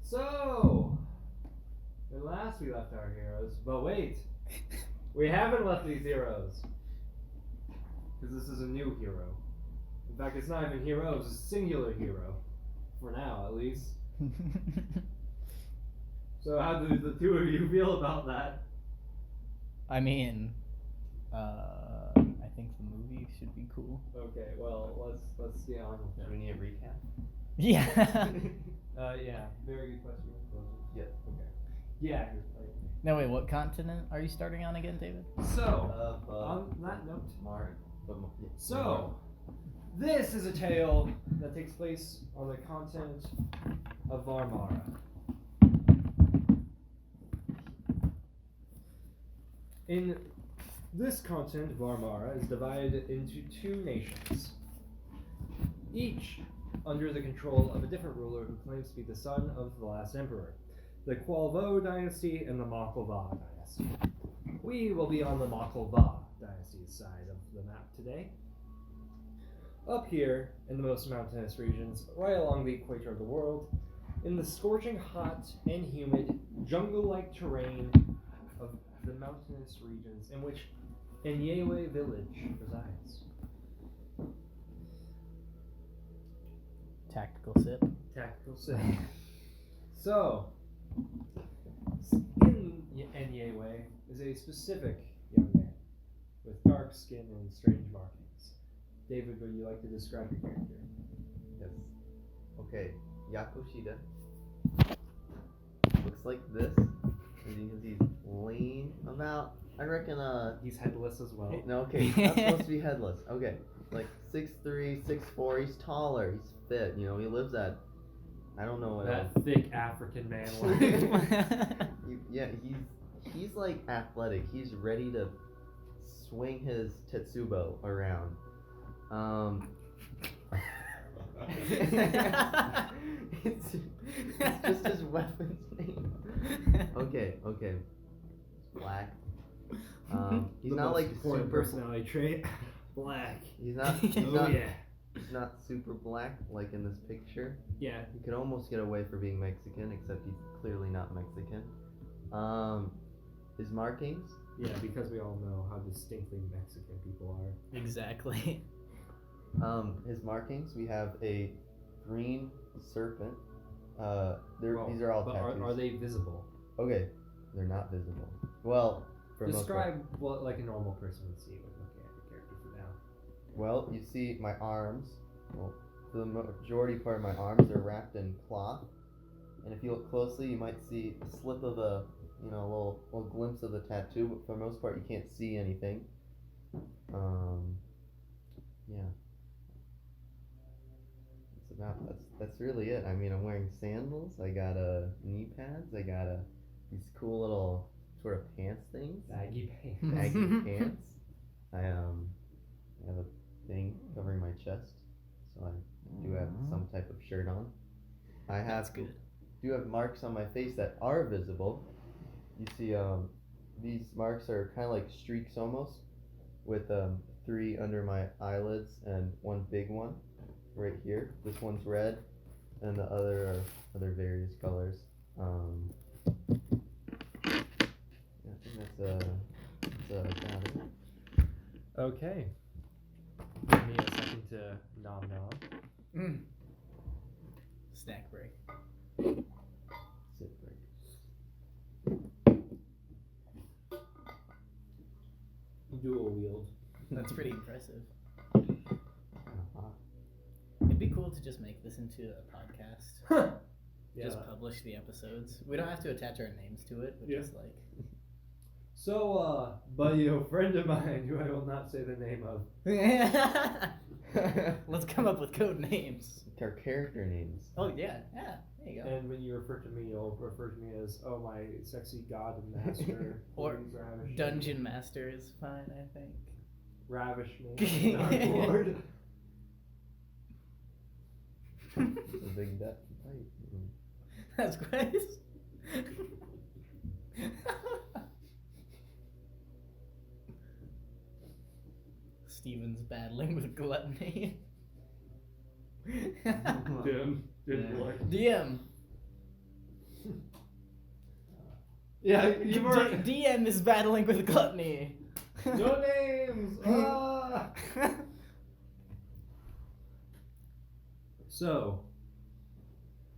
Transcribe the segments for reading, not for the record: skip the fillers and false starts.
So, at last we left our heroes, but wait, we haven't left these heroes. Because this is a new hero. In fact, it's not even heroes, it's a singular hero. For now, at least. So how do the two of you feel about that? I mean, I think the movie should be cool. Okay, well, let's get on with Do it. we need a recap? Yeah. Yeah, very good question. Yeah. Okay. Yeah. No, wait, what continent are you starting on again, David? So, on that note, Mark. so, this is a tale that takes place on the continent of Varmara. In this continent, Varmara is divided into two nations, each under the control of a different ruler who claims to be the son of the last emperor, the Qualvo dynasty and the Maklava dynasty. We will be on the Maklava dynasty's side of the map today. Up here, in the most mountainous regions, right along the equator of the world, in the scorching hot and humid jungle-like terrain of the mountainous regions in which Enyewe village resides. Tactical sip. Tactical sip. So, in Enyewe is a specific young man with dark skin and strange markings. David, would you like to describe your character? Yes. Okay. Yako Shida looks like this. As you can see, he's lean about. I reckon. He's headless as well. No, okay. Not supposed to be headless. Okay. Like 6'3", 6'4". He's taller. He's fit. You know, he lives at. I don't know what That else. thick African man. Yeah, he's like athletic. He's ready to swing his Tetsubo around. It's just his weapon's name. Okay. It's black. He's The not most like important super. personality trait. Black. He's not. Oh yeah. He's not super black like in this picture. Yeah. He could almost get away for being Mexican, except he's clearly not Mexican. His markings. Yeah, because we all know how distinctly Mexican people are. Exactly. His markings. We have a green serpent. These are all but tattoos. are they visible? Okay, they're not visible. Well, for most part. Describe what like a normal person would see when looking at your character for now. Well, you see my arms. Well, for the majority part of my arms are wrapped in cloth, and if you look closely, you might see a slip of a, little glimpse of the tattoo. But for the most part, you can't see anything. Yeah. That's really it. I mean, I'm wearing sandals. I got knee pads. I got these cool little sort of pants things. Baggy pants. Baggy pants. I have a thing covering my chest, so I do have some type of shirt on. That's good. Do have marks on my face that are visible. You see, these marks are kind of like streaks almost, with 3 under my eyelids and 1 big one right here. This one's red, and the other are other various colors. I think that's about it. Okay. Give me a second to nom. Snack break. Sit break. Dual wield. That's pretty impressive. Uh-huh. It'd be cool to just make this into a podcast. Yeah. Just publish the episodes. We don't have to attach our names to it, but Yeah. just like. So, buddy, a friend of mine who I will not say the name of. Let's come up with code names. Our character names. Oh yeah, there you go. And when you refer to me, you'll refer to me as, oh, my sexy god and master. Or please ravish me. Dungeon Master is fine, I think. Ravish me, Dark Lord. It's a big death fight. That's great. Steven's battling with gluttony. Dim Yeah. blood. DM. Yeah, you were. DM is battling with gluttony. No names. Ah! So,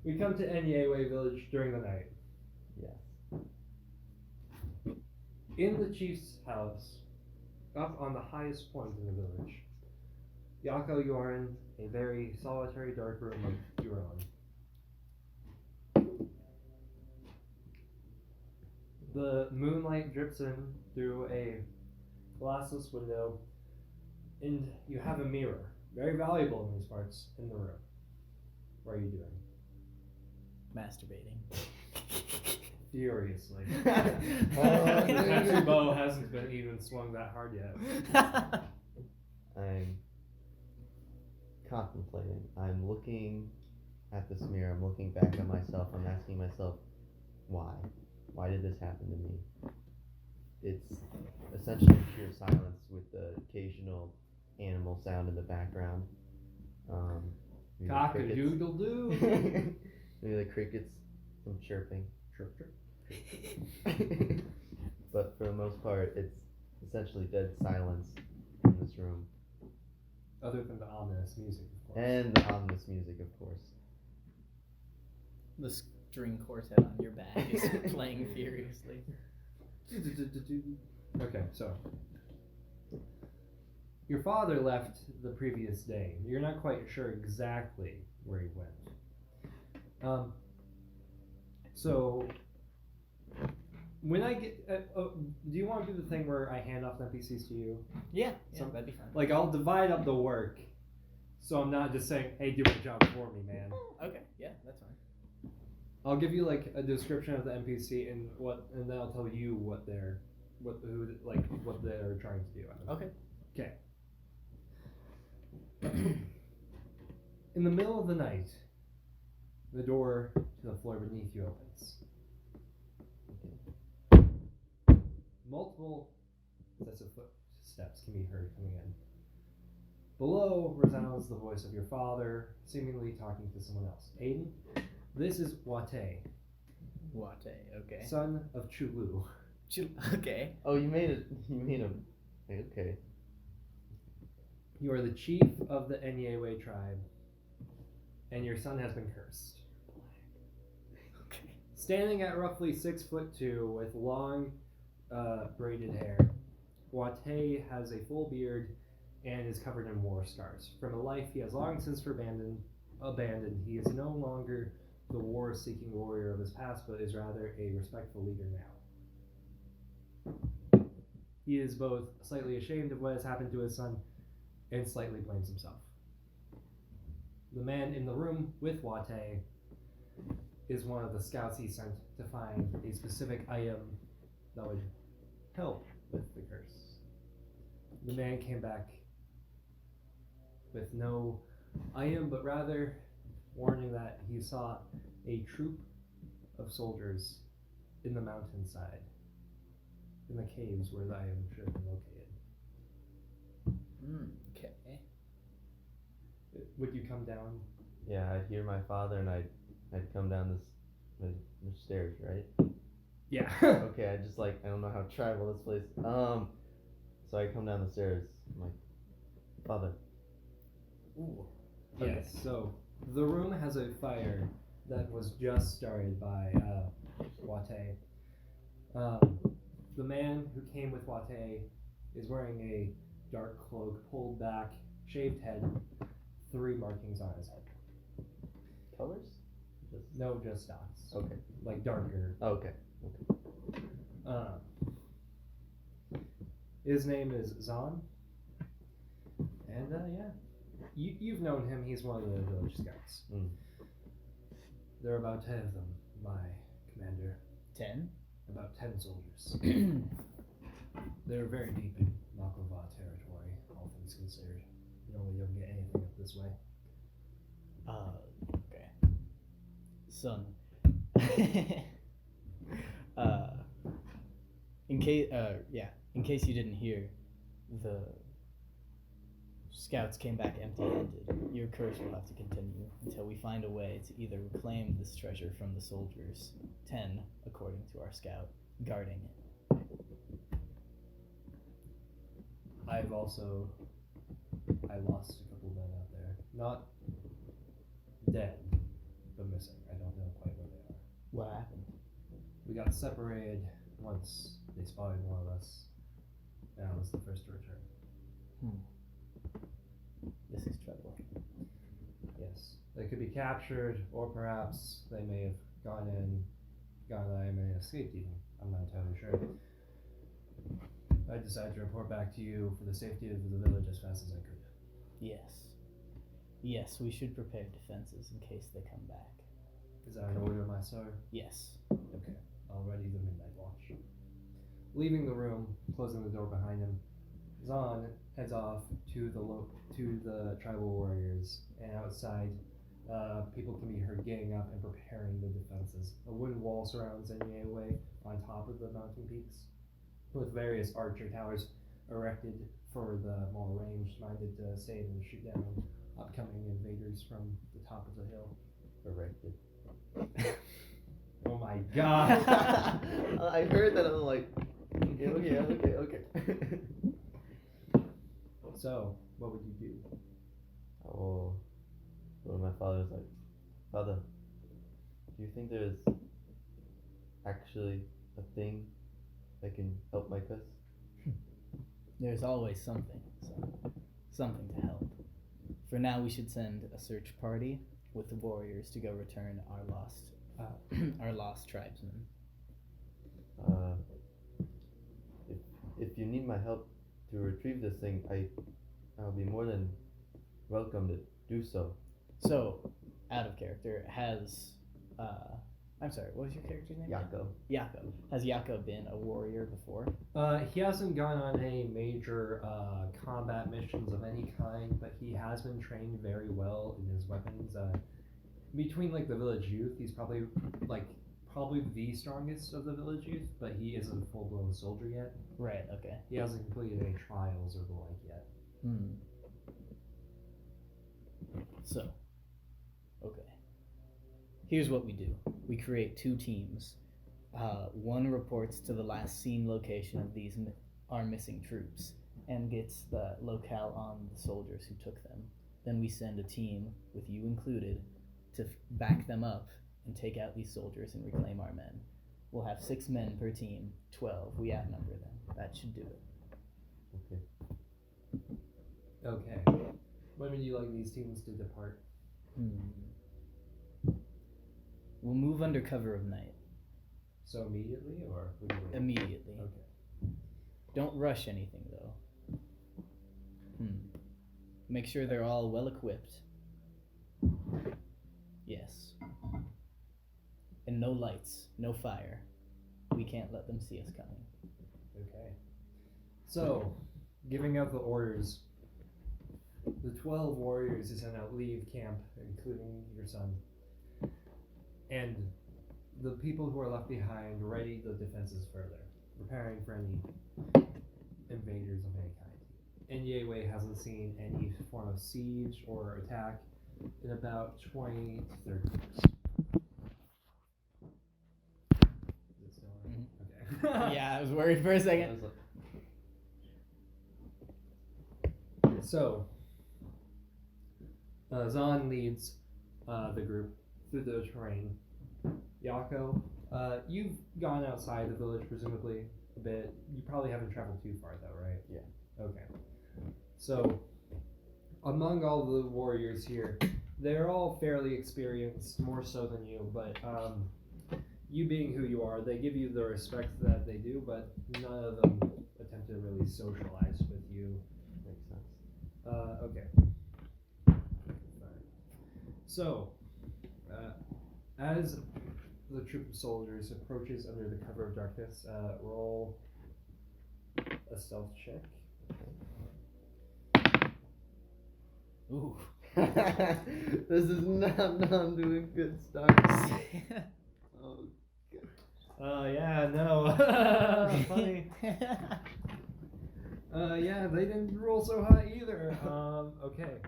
we come to Enyewe village during the night. Yes. In the chief's house, up on the highest point in the village, Yako, you are in a very solitary, dark room of your own. The moonlight drips in through a glassless window, and you have a mirror, very valuable in these parts, in the room. What are you doing? Masturbating. Furiously. Oh, The tattoo bow hasn't been even swung that hard yet. I'm contemplating. I'm looking at this mirror. I'm looking back at myself. I'm asking myself, why? Why did this happen to me? It's essentially pure silence with the occasional animal sound in the background. Maybe the crickets. Cock-a-doodle-doo. Maybe the crickets, some chirping. Chirp, chirp. But for the most part, it's essentially dead silence in this room. Other than the ominous music, of course. And the ominous music, of course. The string quartet on your back is playing furiously. Okay, so your father left the previous day. You're not quite sure exactly where he went. So when I get, do you want to do the thing where I hand off the NPCs to you? Yeah, Some- that'd be fun. Like I'll divide up the work, so I'm not just saying, "Hey, do my job for me, man." Okay, yeah, that's fine. I'll give you like a description of the NPC and then I'll tell you what they're trying to do. Okay. Okay. In the middle of the night, the door to the floor beneath you opens. Multiple sets of footsteps can be heard coming in. Below resounds the voice of your father, seemingly talking to someone else. Aiden, this is Wate, Wate, okay. son of Chulu. Okay. Oh, you made it. You made him. Okay. You are the chief of the Enyewe tribe, and your son has been cursed. Okay. Standing at roughly 6'2" with long, braided hair, Wate has a full beard and is covered in war scars. From a life he has long since abandoned, he is no longer the war-seeking warrior of his past, but is rather a respectful leader now. He is both slightly ashamed of what has happened to his son and slightly blames himself. The man in the room with Wate is one of the scouts he sent to find a specific item that would help with the curse. The man came back with no item, but rather warning that he saw a troop of soldiers in the mountainside, in the caves where the item should have been located. Okay. Would you come down? Yeah, I'd hear my father and I'd come down the stairs, right? Yeah. Okay, I don't know how to travel this place. So I come down the stairs. I'm like, father. Ooh. Yes, so the room has a fire that was just started by Wate. The man who came with Wate is wearing a dark cloak, pulled back, shaved head, 3 markings on his head. Colors? No, just dots. Okay. Like darker. Okay. His name is Zahn. And yeah, you've known him. He's one of the village scouts. Mm. There are about 10 of them, my commander. 10? About 10 soldiers. They're very deep in Makova territory, all things considered. You normally don't get anything up this way. Okay. Son. In case you didn't hear, the scouts came back empty-handed. Your curse will have to continue until we find a way to either reclaim this treasure from the soldiers, 10 according to our scout, guarding it. I lost a couple men out there. Not dead, but missing. I don't know quite where they are. What happened? We got separated once they spotted one of us, and I was the first to return. This is trouble. Yes. They could be captured, or perhaps they may have gone in and escaped even. I'm not entirely sure. I decided to report back to you for the safety of the village as fast as I could. Yes. Yes, we should prepare defenses in case they come back. Is that an order, my sir? Yes. Okay. Already the midnight watch. Leaving the room, closing the door behind him, Zahn heads off to the tribal warriors, and outside, people can be heard getting up and preparing the defenses. A wooden wall surrounds Enyeway on top of the mountain peaks, with various archer towers erected for the more ranged-minded to save and shoot down upcoming invaders from the top of the hill. Erected. Oh my god! I heard that. I'm like, okay. So, what would you do? Oh, well, my father's like, Father, do you think there's actually a thing that can help my cuz? There's always something, so something to help. For now, we should send a search party with the warriors to go return our lost tribesmen. If you need my help to retrieve this thing, I'll be more than welcome to do so. So, out of character, I'm sorry, what was your character's name? Yako. Yako. Has Yako been a warrior before? He hasn't gone on any major combat missions of any kind, but he has been trained very well in his weapons. Between like the village youth, he's probably the strongest of the village youth, but he isn't a full-blown soldier yet. Right, okay. He hasn't completed any trials or the like yet. So, okay. Here's what we do. We create two teams. One reports to the last seen location of our missing troops and gets the locale on the soldiers who took them. Then we send a team, with you included, to back them up and take out these soldiers and reclaim our men. We'll have 6 men per team, 12. We outnumber them. That should do it. Okay. Okay. When would you like these teams to depart? We'll move under cover of night. So immediately, or would you wait? Immediately. Okay. Don't rush anything, though. Make sure they're all well equipped. Yes. And no lights, no fire. We can't let them see us coming. Okay. So, giving out the orders, the 12 warriors you sent out leave camp, including your son. And the people who are left behind ready the defenses further, preparing for any invaders of any kind. Enyeway hasn't seen any form of siege or attack in about 20 to 30 years. Is it still on? Okay. Yeah, I was worried for a second. So, Zahn leads the group through the terrain. Yako, you've gone outside the village presumably a bit. You probably haven't traveled too far though, right? Yeah. Okay. So, among all the warriors here, they're all fairly experienced, more so than you, but you being who you are, they give you the respect that they do, but none of them attempt to really socialize with you. Makes sense. Okay. So, as the troop of soldiers approaches under the cover of darkness, roll a stealth check. Ooh. This is not doing good start. Oh, God. Yeah, no. Funny. Yeah, they didn't roll so high either. Okay.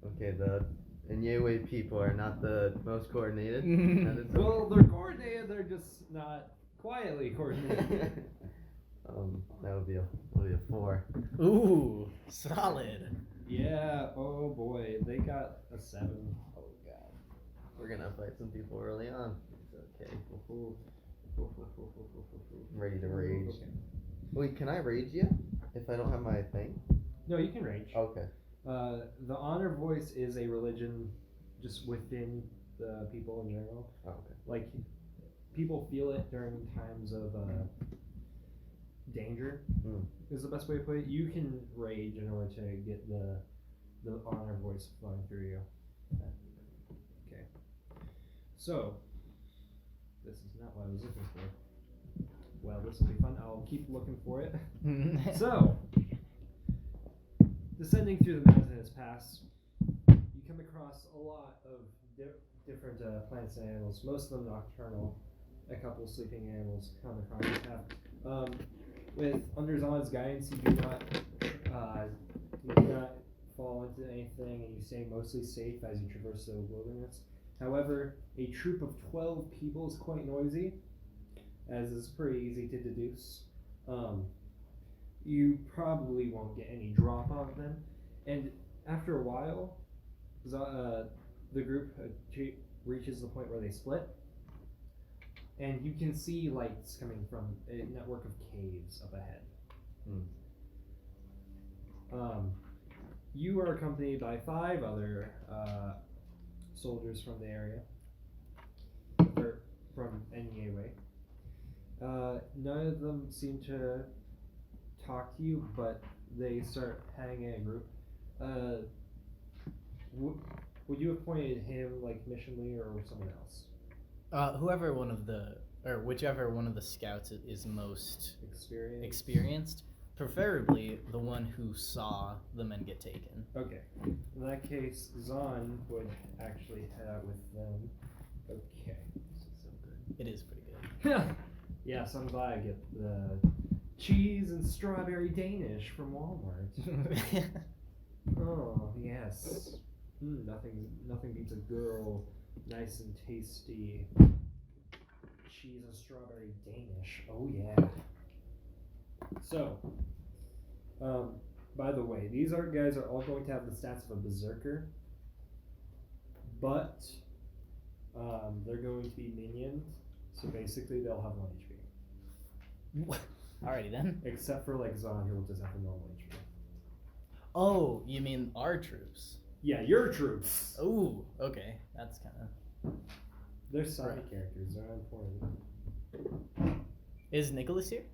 Okay, the Enyeway people are not the most coordinated. Well, they're coordinated, they're just not quietly coordinate. That would be a 4. Ooh, solid. Yeah. Oh boy, they got a 7. Oh god. We're gonna fight some people early on. It's okay. I'm ready to rage. Okay. Wait, can I rage you if I don't have my thing? No, you can rage. Okay. The honor voice is a religion just within the people in general. Oh, okay. Like, people feel it during times of danger, is the best way to put it. You can rage in order to get the honor voice flowing through you. Okay. So, this is not what I was looking for. Well, this will be fun. I'll keep looking for it. So, descending through the mountainous pass, you come across a lot of different plants and animals, most of them nocturnal. A couple sleeping animals come across the path. With under Zon's guidance, you do not fall into anything, and you stay mostly safe as you traverse the wilderness. However, a troop of 12 people is quite noisy, as is pretty easy to deduce. You probably won't get any drop on them, and after a while, the group reaches the point where they split, and you can see lights coming from a network of caves up ahead. You are accompanied by 5 other soldiers from the area, or from Nyeway. None of them seem to talk to you, but they start hanging in a group. Would you have pointed him like mission leader or someone else? Whichever one of the scouts is most Experienced? preferably the one who saw the men get taken. Okay. In that case, Zon would actually head out with them. Okay. This is so good. It is pretty good. Yes, I'm glad I get the cheese and strawberry Danish from Walmart. Oh, yes. Nothing beats a good old nice and tasty cheese and strawberry Danish. Oh yeah. So, by the way, these guys are all going to have the stats of a berserker, but they're going to be minions, so basically they'll have 1 HP. Alrighty then. Except for like Zon, who will just have a normal HP. Oh, you mean our troops? Yeah, your troops. Oh, okay. That's kind of... They're side characters. They're important. Is Nicholas here?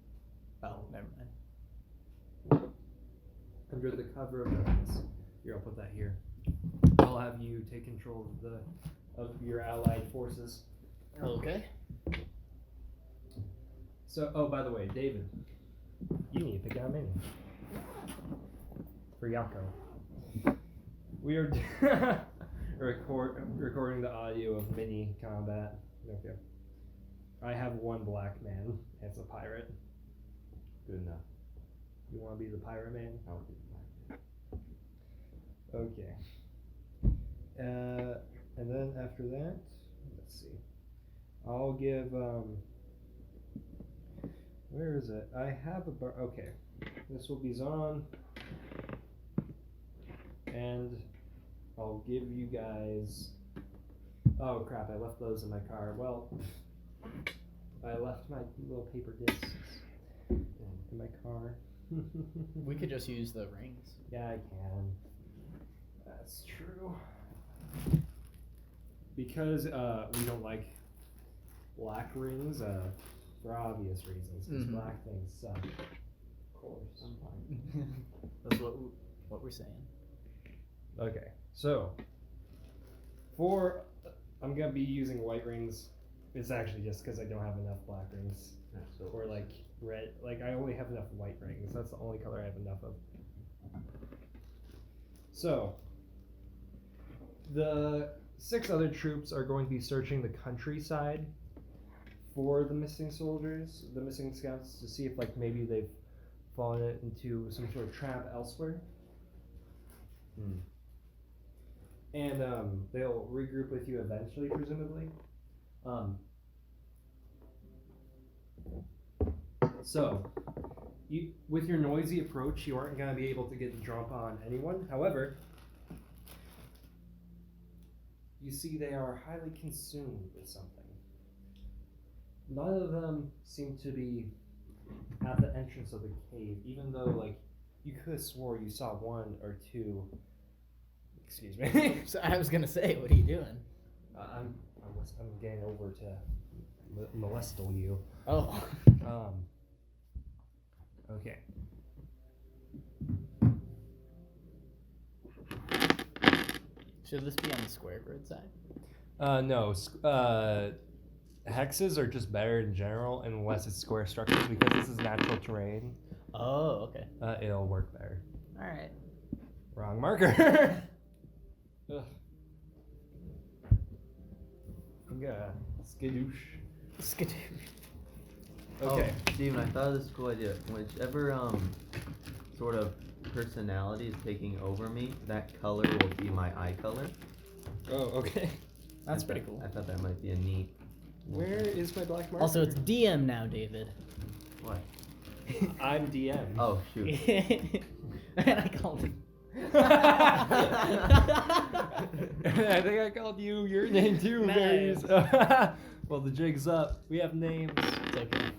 Oh, never mind. Under the cover of darkness. Here, I'll put that here. I'll have you take control of your allied forces. Okay. So, oh, by the way, David, you need to pick out a minion for Yako. We are recording the audio of mini combat. Okay. I have 1 black man. It's a pirate. Good enough. You want to be the pirate man? I will be the black man. Okay. And then after that, let's see. I'll give where is it? I have a bar. Okay. This will be Zon. And I'll give you guys. Oh crap! I left those in my car. Well, I left my little paper discs in my car. We could just use the rings. Yeah, I can. That's true. Because we don't like black rings for obvious reasons. Because black things suck. Of course. I'm fine. That's what we're saying. Okay, so I'm gonna be using white rings. It's actually just because I don't have enough black rings, or like red. Like I only have enough white rings. That's the only color I have enough of. So the 6 other troops are going to be searching the countryside for the missing soldiers, the missing scouts, to see if like maybe they've fallen into some sort of trap elsewhere. And they'll regroup with you eventually, presumably. So, with your noisy approach, you aren't going to be able to get the jump on anyone. However, you see they are highly consumed with something. None of them seem to be at the entrance of the cave, even though, like, you could have swore you saw one or two. Excuse me. So I was gonna say, what are you doing? I'm getting over to molestal you. Oh. Okay. Should this be on the square grid side? No. Hexes are just better in general, unless it's square structures, because this is natural terrain. Oh, okay. It'll work better. All right. Wrong marker. Ugh. I'm gonna skadoosh. Skadoosh. Okay. Oh, Steven, I thought of this cool idea. Whichever sort of personality is taking over me, that color will be my eye color. Oh, okay. That's pretty cool. I thought that might be a neat. Where is my black marker? Also, it's DM now, David. What? I'm DM. Oh shoot. And I called him. I think I called you your name too, Nice. Berries. Well, the jig's up. We have names. It's okay.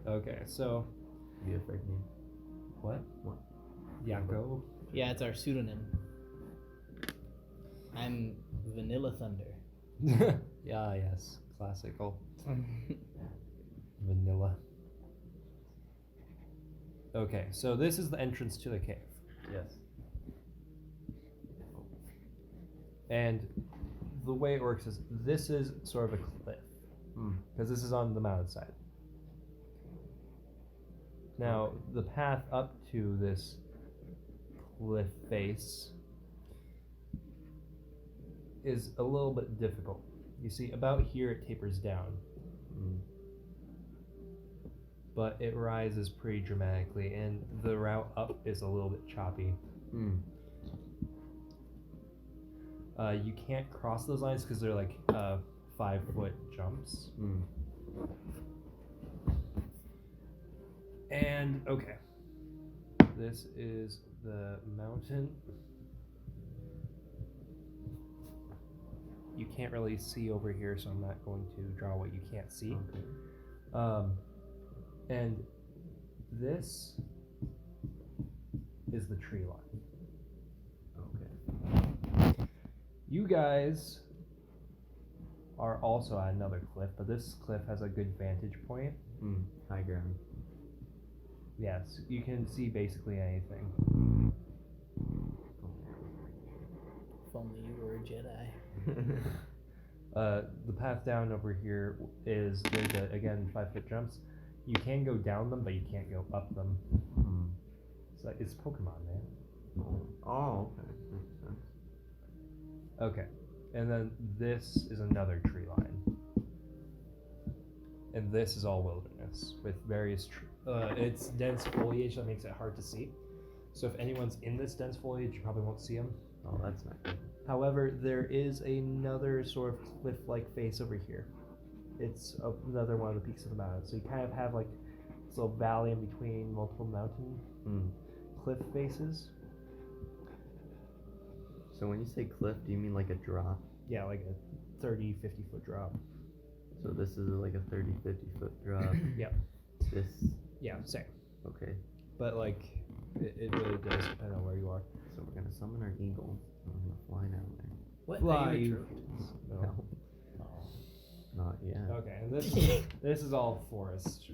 Okay, so Be a fake name. what? What? Yako. Yeah, it's our pseudonym. I'm Vanilla Thunder. Yeah, yes, classical. Vanilla. Okay, so this is the entrance to the cave. Yes. And the way it works is this is sort of a cliff. Because this is on the mountain side. Now, the path up to this cliff face is a little bit difficult. You see, about here it tapers down. But it rises pretty dramatically, and the route up is a little bit choppy. You can't cross those lines because they're like 5-foot jumps. And okay, this is the mountain. You can't really see over here, so I'm not going to draw what you can't see. Okay. And this is the tree line. Okay. You guys are also at another cliff, but this cliff has a good vantage point. High ground. Yes, you can see basically anything. If only you were a Jedi. The path down over here is there's again 5-foot jumps. You can go down them, but you can't go up them. So it's Pokemon, man. Oh, okay. Makes sense. Okay, and then this is another tree line, and this is all wilderness with various. It's dense foliage that makes it hard to see. So if anyone's in this dense foliage, you probably won't see them. Oh, that's not good. However, there is another sort of cliff-like face over here. It's another one of the peaks of the mountain. So you kind of have like this little valley in between multiple mountain cliff faces. So when you say cliff, do you mean like a drop? Yeah, like a 30, 50-foot drop. So this is like a 30, 50-foot drop. Yep. This. Yeah, same. Okay. But like, it really does depend on where you are. So we're gonna summon our eagle. I'm gonna fly down there. What? Fly, Are you a you- troop? No. Oh. Not yet. Okay, and this is all forest.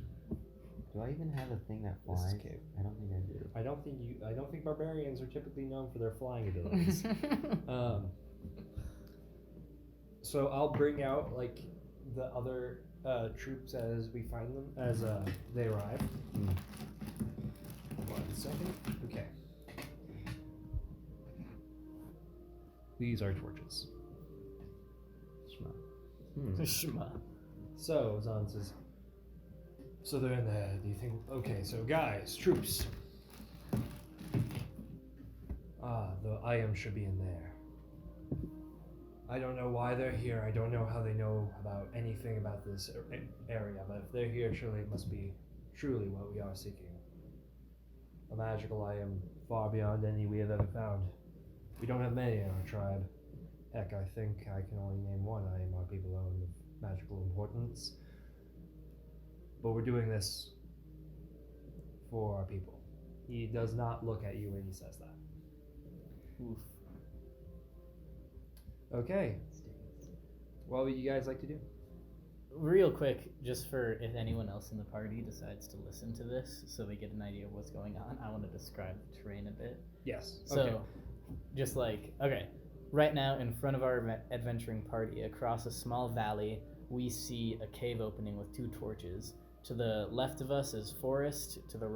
Do I even have a thing that This is flies? cave. I don't think I do. I don't think barbarians are typically known for their flying abilities. So I'll bring out like the other troops as we find them, as they arrive. 1 second. Okay. These are torches. Shma. Shma. So Zan says, so they're in there. Do you think? Okay, so guys, troops. The item should be in there. I don't know why they're here. I don't know how they know about anything about this area, but if they're here, surely it must be truly what we are seeking. A magical item far beyond any we have ever found. We don't have many in our tribe. Heck, I think I can only name one item our people own of magical importance. But we're doing this for our people. He does not look at you when he says that. Oof. Okay. What would you guys like to do? Real quick, just for if anyone else in the party decides to listen to this so they get an idea of what's going on, I want to describe the terrain a bit. Yes. So, Okay. just like, okay, right now in front of our adventuring party, across a small valley, we see a cave opening with 2 torches. To the left of us is forest, to the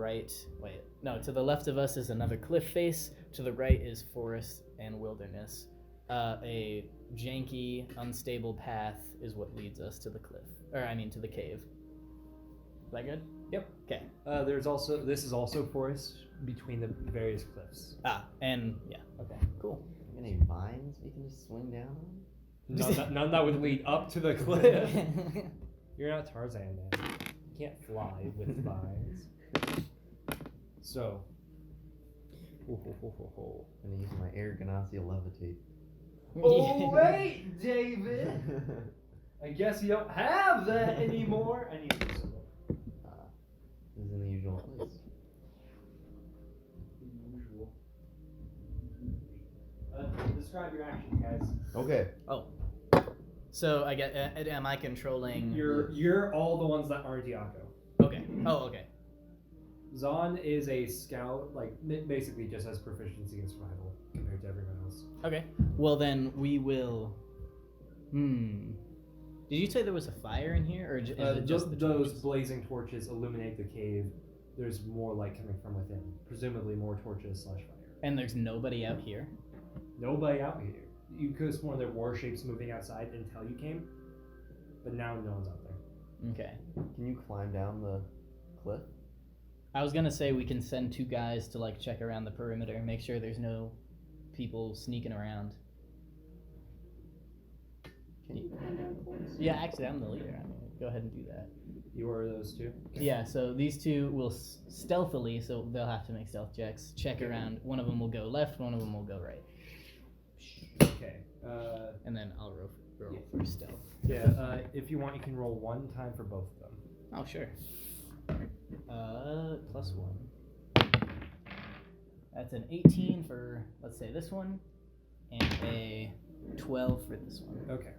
left of us is another cliff face, to the right is forest and wilderness. A janky, unstable path is what leads us to the cliff, to the cave. Is that good? Yep. Okay. This is also forest between the various cliffs. And yeah, okay, cool. Any vines we can just swing down on? None that would lead up to the cliff. You're not Tarzan, man. You can't fly with vines. So. I'm gonna use my air ganassi levitate. Oh wait, David! I guess you don't have that anymore. I need to do something. This is in the usual place. Usual. Describe your actions, guys. Okay. So I get. Am I controlling? You're all the ones that aren't Yako. Okay. Oh, okay. Zahn is a scout, like basically just has proficiency in survival compared to everyone else. Okay. Well, then we will. Did you say there was a fire in here, or is it just the those torches? blazing torches illuminate the cave. There's more light coming from within, presumably more torches / fire. And there's nobody out here. Nobody out here. You could have sworn there were shapes moving outside until you came, but now no one's out there. Okay. Can you climb down the cliff? I was gonna say we can send 2 guys to like check around the perimeter and make sure there's no people sneaking around. Can you climb down for us? Yeah, actually, I'm the leader. I mean, go ahead and do that. You are those two? Yeah, so these 2 will stealthily, so they'll have to make stealth checks, check Okay. around. One of them will go left, one of them will go right. Okay. And then I'll roll Yeah. for stealth. Yeah, if you want, you can roll 1 time for both of them. Oh, sure. +1. That's an 18 for, let's say, this one, and a 12 for this one. Okay.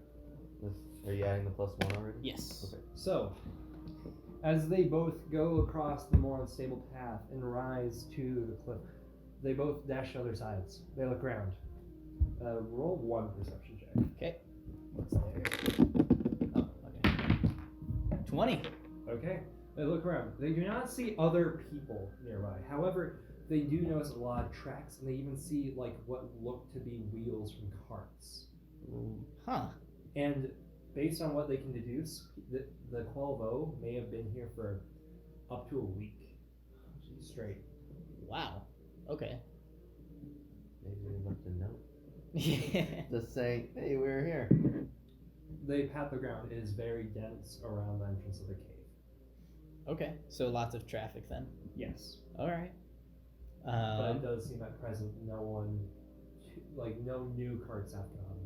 Are you adding the +1 already? Yes. Okay. So, as they both go across the more unstable path and rise to the cliff, they both dash to other sides. They look around. Roll 1 perception check. Okay. What's there? Oh, okay. 20. Okay. They look around. They do not see other people nearby. However, they do notice a lot of tracks, and they even see like what look to be wheels from carts. Huh. And based on what they can deduce, the Qualvo may have been here for up to a week straight. Wow. Okay. Maybe they left a note. Yeah. Just saying, hey, we're here. The path of ground is very dense around the entrance of the cave. Okay. So lots of traffic then. Yes. All right. But it does seem at present no new carts have come.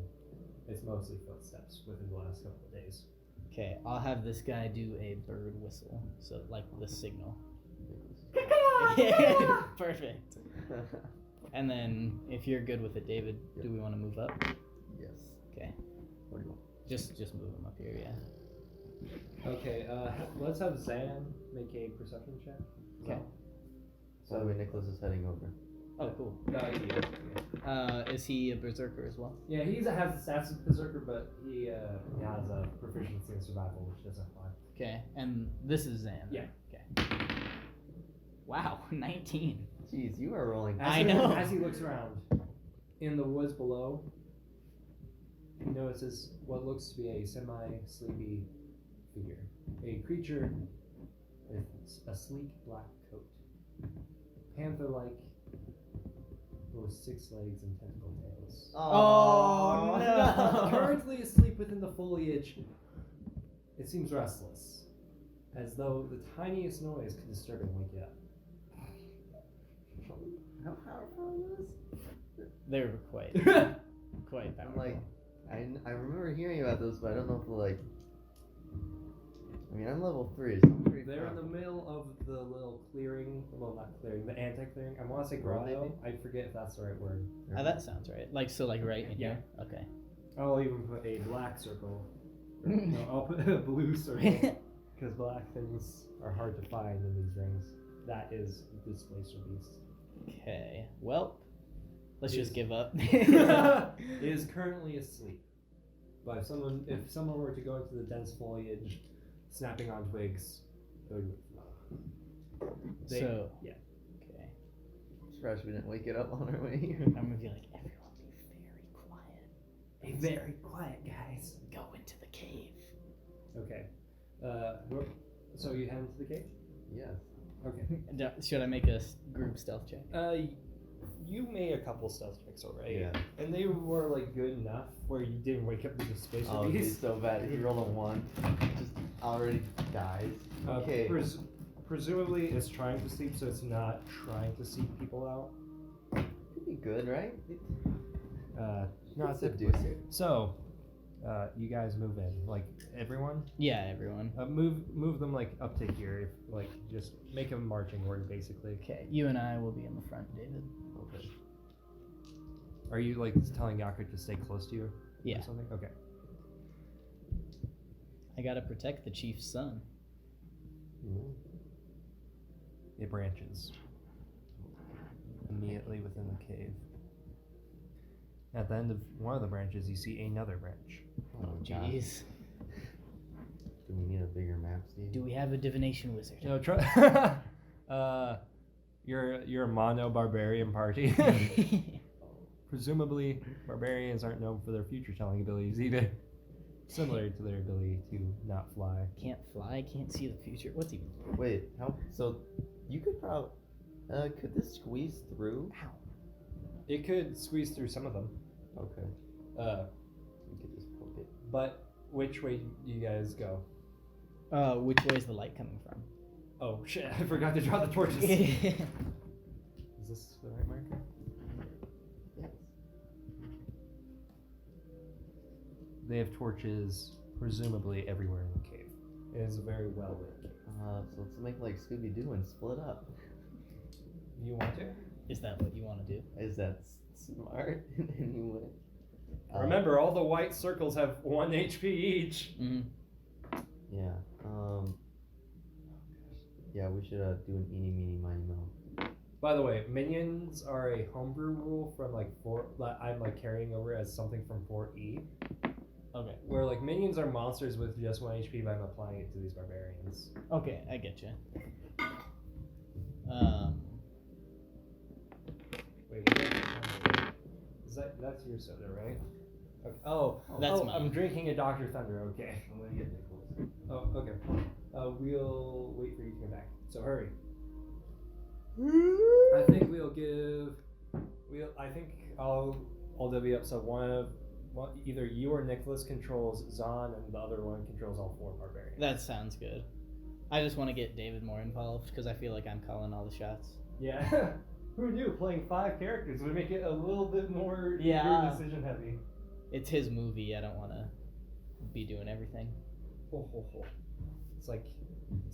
It's mostly footsteps within the last couple of days. Okay. I'll have this guy do a bird whistle. So like the signal. Perfect. And then, if you're good with it, David, do we want to move up? Yes. Okay. What do you want? Just move him up here, yeah. Okay, let's have Zan make a perception check. Okay. By the way, Nicholas is heading over. Oh, cool. Is he a berserker as well? Yeah, he has the stats of Berserker, but he has a proficiency in survival, which doesn't apply. Okay, and this is Zan. Yeah. Okay. Wow, 19. Jeez, you are rolling. I know. As he looks around, in the woods below, he notices what looks to be a semi-sleepy figure. A creature with a sleek black coat. Panther-like boasts 6 legs and tentacle tails. Oh, no. Currently asleep within the foliage, it seems restless, as though the tiniest noise could disturb and wake it up. How powerful is this? They're quite powerful. I'm like, I remember hearing about those, but I don't know if like. I mean, I'm level 3, so I'm pretty. They're in the powerful. middle of the little clearing. Well, not clearing, the anti-clearing. I want to say Grotto, grotto. maybe? I forget if that's the right word. That sounds right. Like, so, like, right in Yeah. here? Okay. I'll even put a black circle. No, I'll put a blue circle. Because black things are hard to find in these rings. That is the Displacer Beast. Okay. Well, let's just give up. It is currently asleep. But if someone were to go into the dense foliage, snapping on twigs, it would So, yeah. Okay. I'm surprised we didn't wake it up on our way here. I'm gonna be like, everyone be very quiet. Be very quiet, guys. Go into the cave. Okay. So you head into the cave? Yes. Okay. Should I make a group stealth check? You made a couple stealth checks already. Yeah. And they were like good enough where you didn't wake up with the space Oh, it'd be beast. so bad. If you roll a 1, just already dies. Okay. Presumably it's trying to sleep, so it's not trying to seek people out. Could be good, right? Not subdued. So, you guys move in, like everyone. Yeah, everyone. Move them like up to here, like just make a marching order, basically. Okay, you and I will be in the front, David. Okay. Are you like telling Yako to stay close to you? Yeah. Or something. Okay. I gotta protect the chief's son. It branches immediately within the cave. At the end of one of the branches, you see another branch. Oh, gosh. Jeez. Do we need a bigger map, Steve? Do we have a divination wizard? No, try. You're a mono barbarian party. Presumably, barbarians aren't known for their future telling abilities either. Similar to their ability to not fly. Can't fly, can't see the future. What's even? Wait, how? So, you could probably. Could this squeeze through? Ow. It could squeeze through some of them. Okay. We could just poke it. But which way do you guys go? Which way is the light coming from? Oh shit! I forgot to draw the torches. Is this the right marker? Yes. They have torches, presumably everywhere in the cave. It is a very well lit cave. So let's make like Scooby Doo and split up. You want to? Is that what you want to do? Is that smart in any way? Remember, all the white circles have 1 HP each. Mm-hmm. Yeah. Yeah, we should do an eeny, meeny, miny, moe. By the way, minions are a homebrew rule from like 4. I'm like carrying over as something from 4E. Okay. Where like minions are monsters with just 1 HP, but I'm applying it to these barbarians. Okay, I get you. Wait, is that's your soda, right? Okay. Oh, That's mine. I'm drinking a Dr. Thunder. Okay. I'm gonna get Nicholas. Oh, okay. We'll wait for you to come back. So hurry. I think I'll divvy up. So either you or Nicholas controls Zahn, and the other one controls all 4 barbarians. That sounds good. I just want to get David more involved because I feel like I'm calling all the shots. Yeah. Who knew playing 5 characters would make it a little bit more Yeah. decision heavy. It's his movie. I don't want to be doing everything. It's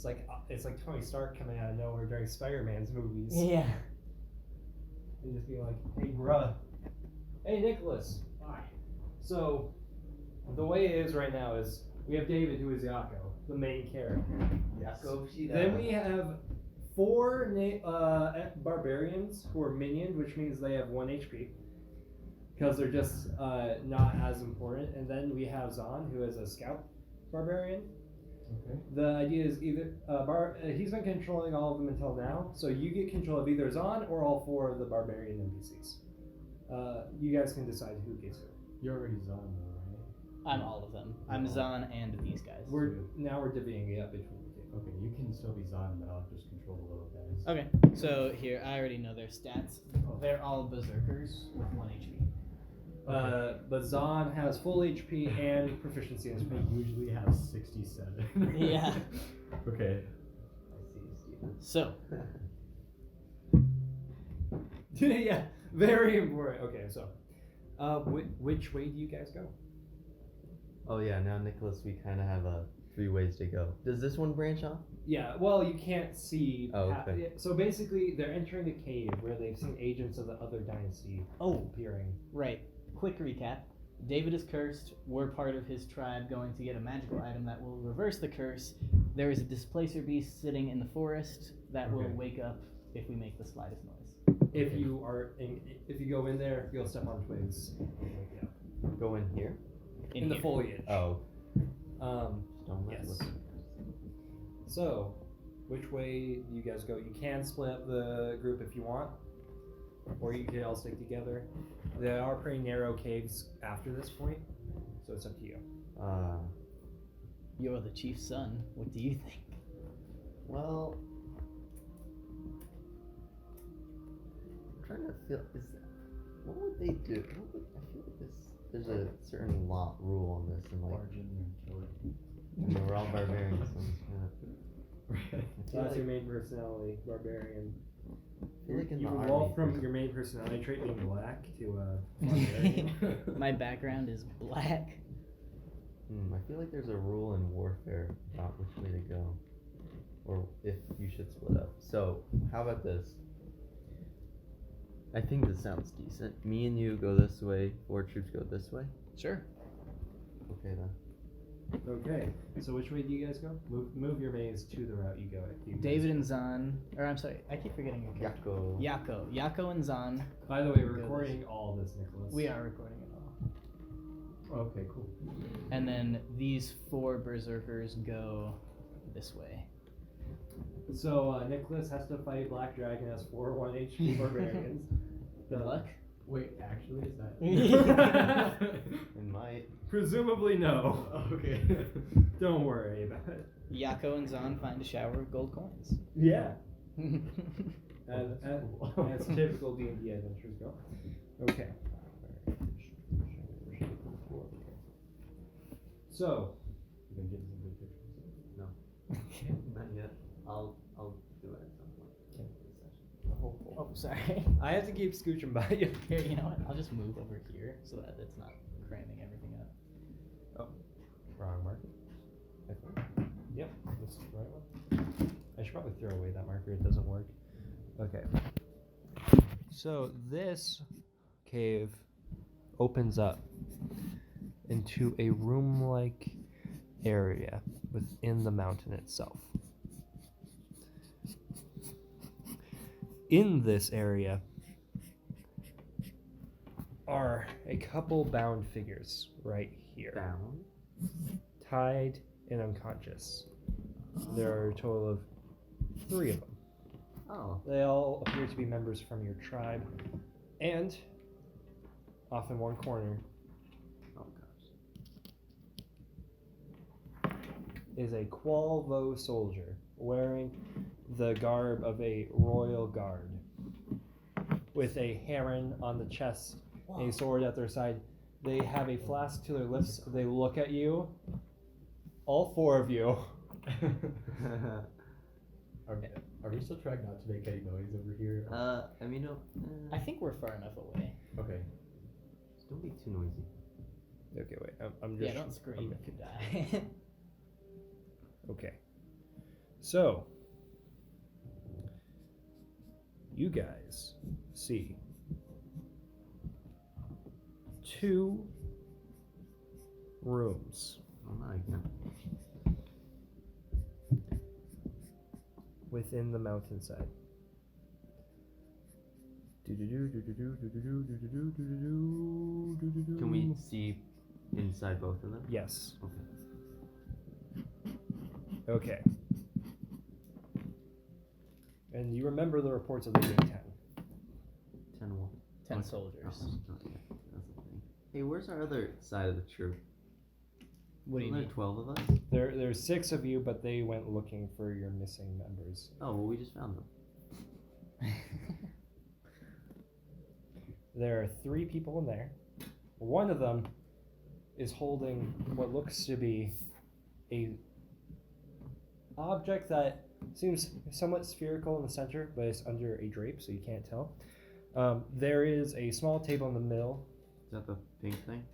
like Tony Stark coming out of nowhere during Spider-Man's movies. Yeah. And just being like, hey, bruh. Hey, Nicholas. Hi. So, the way it is right now is we have David, who is Yako, the main character. Yako Shida. Then we have 4 barbarians who are minioned, which means they have 1 HP. Because they're just not as important. And then we have Zahn, who is a scout barbarian. Okay. The idea is either he's been controlling all of them until now, so you get control of either Zahn or all 4 of the barbarian NPCs. You guys can decide who gets who. You're already Zon though, right? I'm all of them. I'm Zahn and these guys. We're divvying it up between the two. Okay, you can still be Zon, but I'll just control the little guys. Okay, so here, I already know their stats. They're all berserkers with 1 HP. But Zahn has full HP and proficiency in I speed. usually have 67. Yeah. Okay. I see you, Steven. So, Yeah, very important. Okay, so, which way do you guys go? Oh yeah, now Nicholas, we kind of have 3 ways to go. Does this one branch off? Yeah, well, you can't see. Oh, okay. yeah, so basically, they're entering a cave where they've seen agents of the other dynasty appearing. right, quick recap. David is cursed. We're part of his tribe going to get a magical item that will reverse the curse. There is a displacer beast sitting in the forest that will Okay. wake up if we make the slightest noise. If Okay. if you go in there, you'll step on twigs. Yeah. Go in here? In the here. foliage. Oh. Don't let Yes. look. So, which way do you guys go? You can split up the group if you want, or you can all stick together. There are pretty narrow caves after this point, so it's up to you. You're the chief's son. What do you think? Well, I'm trying to feel. What would they do? I feel like there's a certain rule on this, and like, Margin and killing. you know, we're all barbarians. So I'm kind Right. So that's your main personality, barbarian. I feel like in You the evolve army, from your main personality trait being black to barbarian. My background is black. I feel like there's a rule in warfare about which way to go, or if you should split up. So, how about this? I think this sounds decent. Me and you go this way, 4 troops go this way. Sure. Okay then. Okay, so which way do you guys go? Move your maze to the route you go. David and Zahn, or I'm sorry, I keep forgetting your character. Yako. Yako and Zahn. By the way, we're Go recording all this, Nicholas. We are recording it all. Okay, cool. And then these 4 berserkers go this way. So Nicholas has to fight Black Dragon as 4 1 HP barbarians. Good luck. Wait, actually, is that? It might. Presumably no. Okay. Don't worry about it. Yako and Zahn find a shower of gold coins. Yeah. that's As typical D&D adventures go. Okay. So, You can get some good pictures. No. Not yet. I'll do it at some point. Oh, sorry. I have to keep scooching by you. Here, you know what? I'll just move over here so that it's not cramming everything up. Wrong marker. Yep, that's the right one. I should probably throw away that marker, it doesn't work. Okay. So this cave opens up into a room-like area within the mountain itself. In this area are a couple bound figures right here. Down. Tied and unconscious. There are a total of 3 of them. Oh. They all appear to be members from your tribe. And, off in one corner, Oh gosh. is a Qualvo soldier wearing the garb of a royal guard, with a heron on the chest, a sword at their side. They have a flask to their lips. They look at you, all 4 of you. Are we still trying not to make any noise over here? I mean, no. I think we're far enough away. Okay. Just don't be too noisy. Okay, wait. I'm just. Yeah, don't scream if you die. Okay. So, you guys see 2 rooms Oh, not again. within the mountainside. Can we see inside both of them? Yes. Okay. Okay. And you remember the reports of there being 10. 10 what? 10 Oh, soldiers. not yet. That's the thing. Hey, where's our other side of the troop? What do you Isn't there mean? 12 of us? There's 6 of you, but they went looking for your missing members. Oh, well, we just found them. There are 3 people in there. One of them is holding what looks to be a object that seems somewhat spherical in the center, but it's under a drape, so you can't tell. There is a small table in the middle. Is that the pink thing?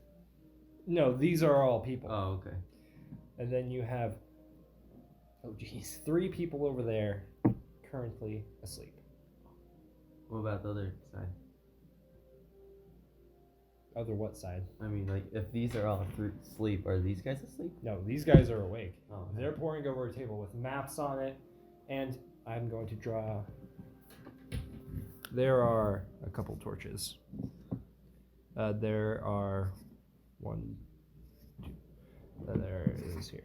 No, these are all people. Oh, okay. And then you have Oh, jeez. 3 people over there currently asleep. What about the other side? Other what side? I mean, like, if these are all asleep, are these guys asleep? No, these guys are awake. Oh, They're poring over a table with maps on it, and I'm going to draw. There are a couple torches. There are 1, 2. There it is here.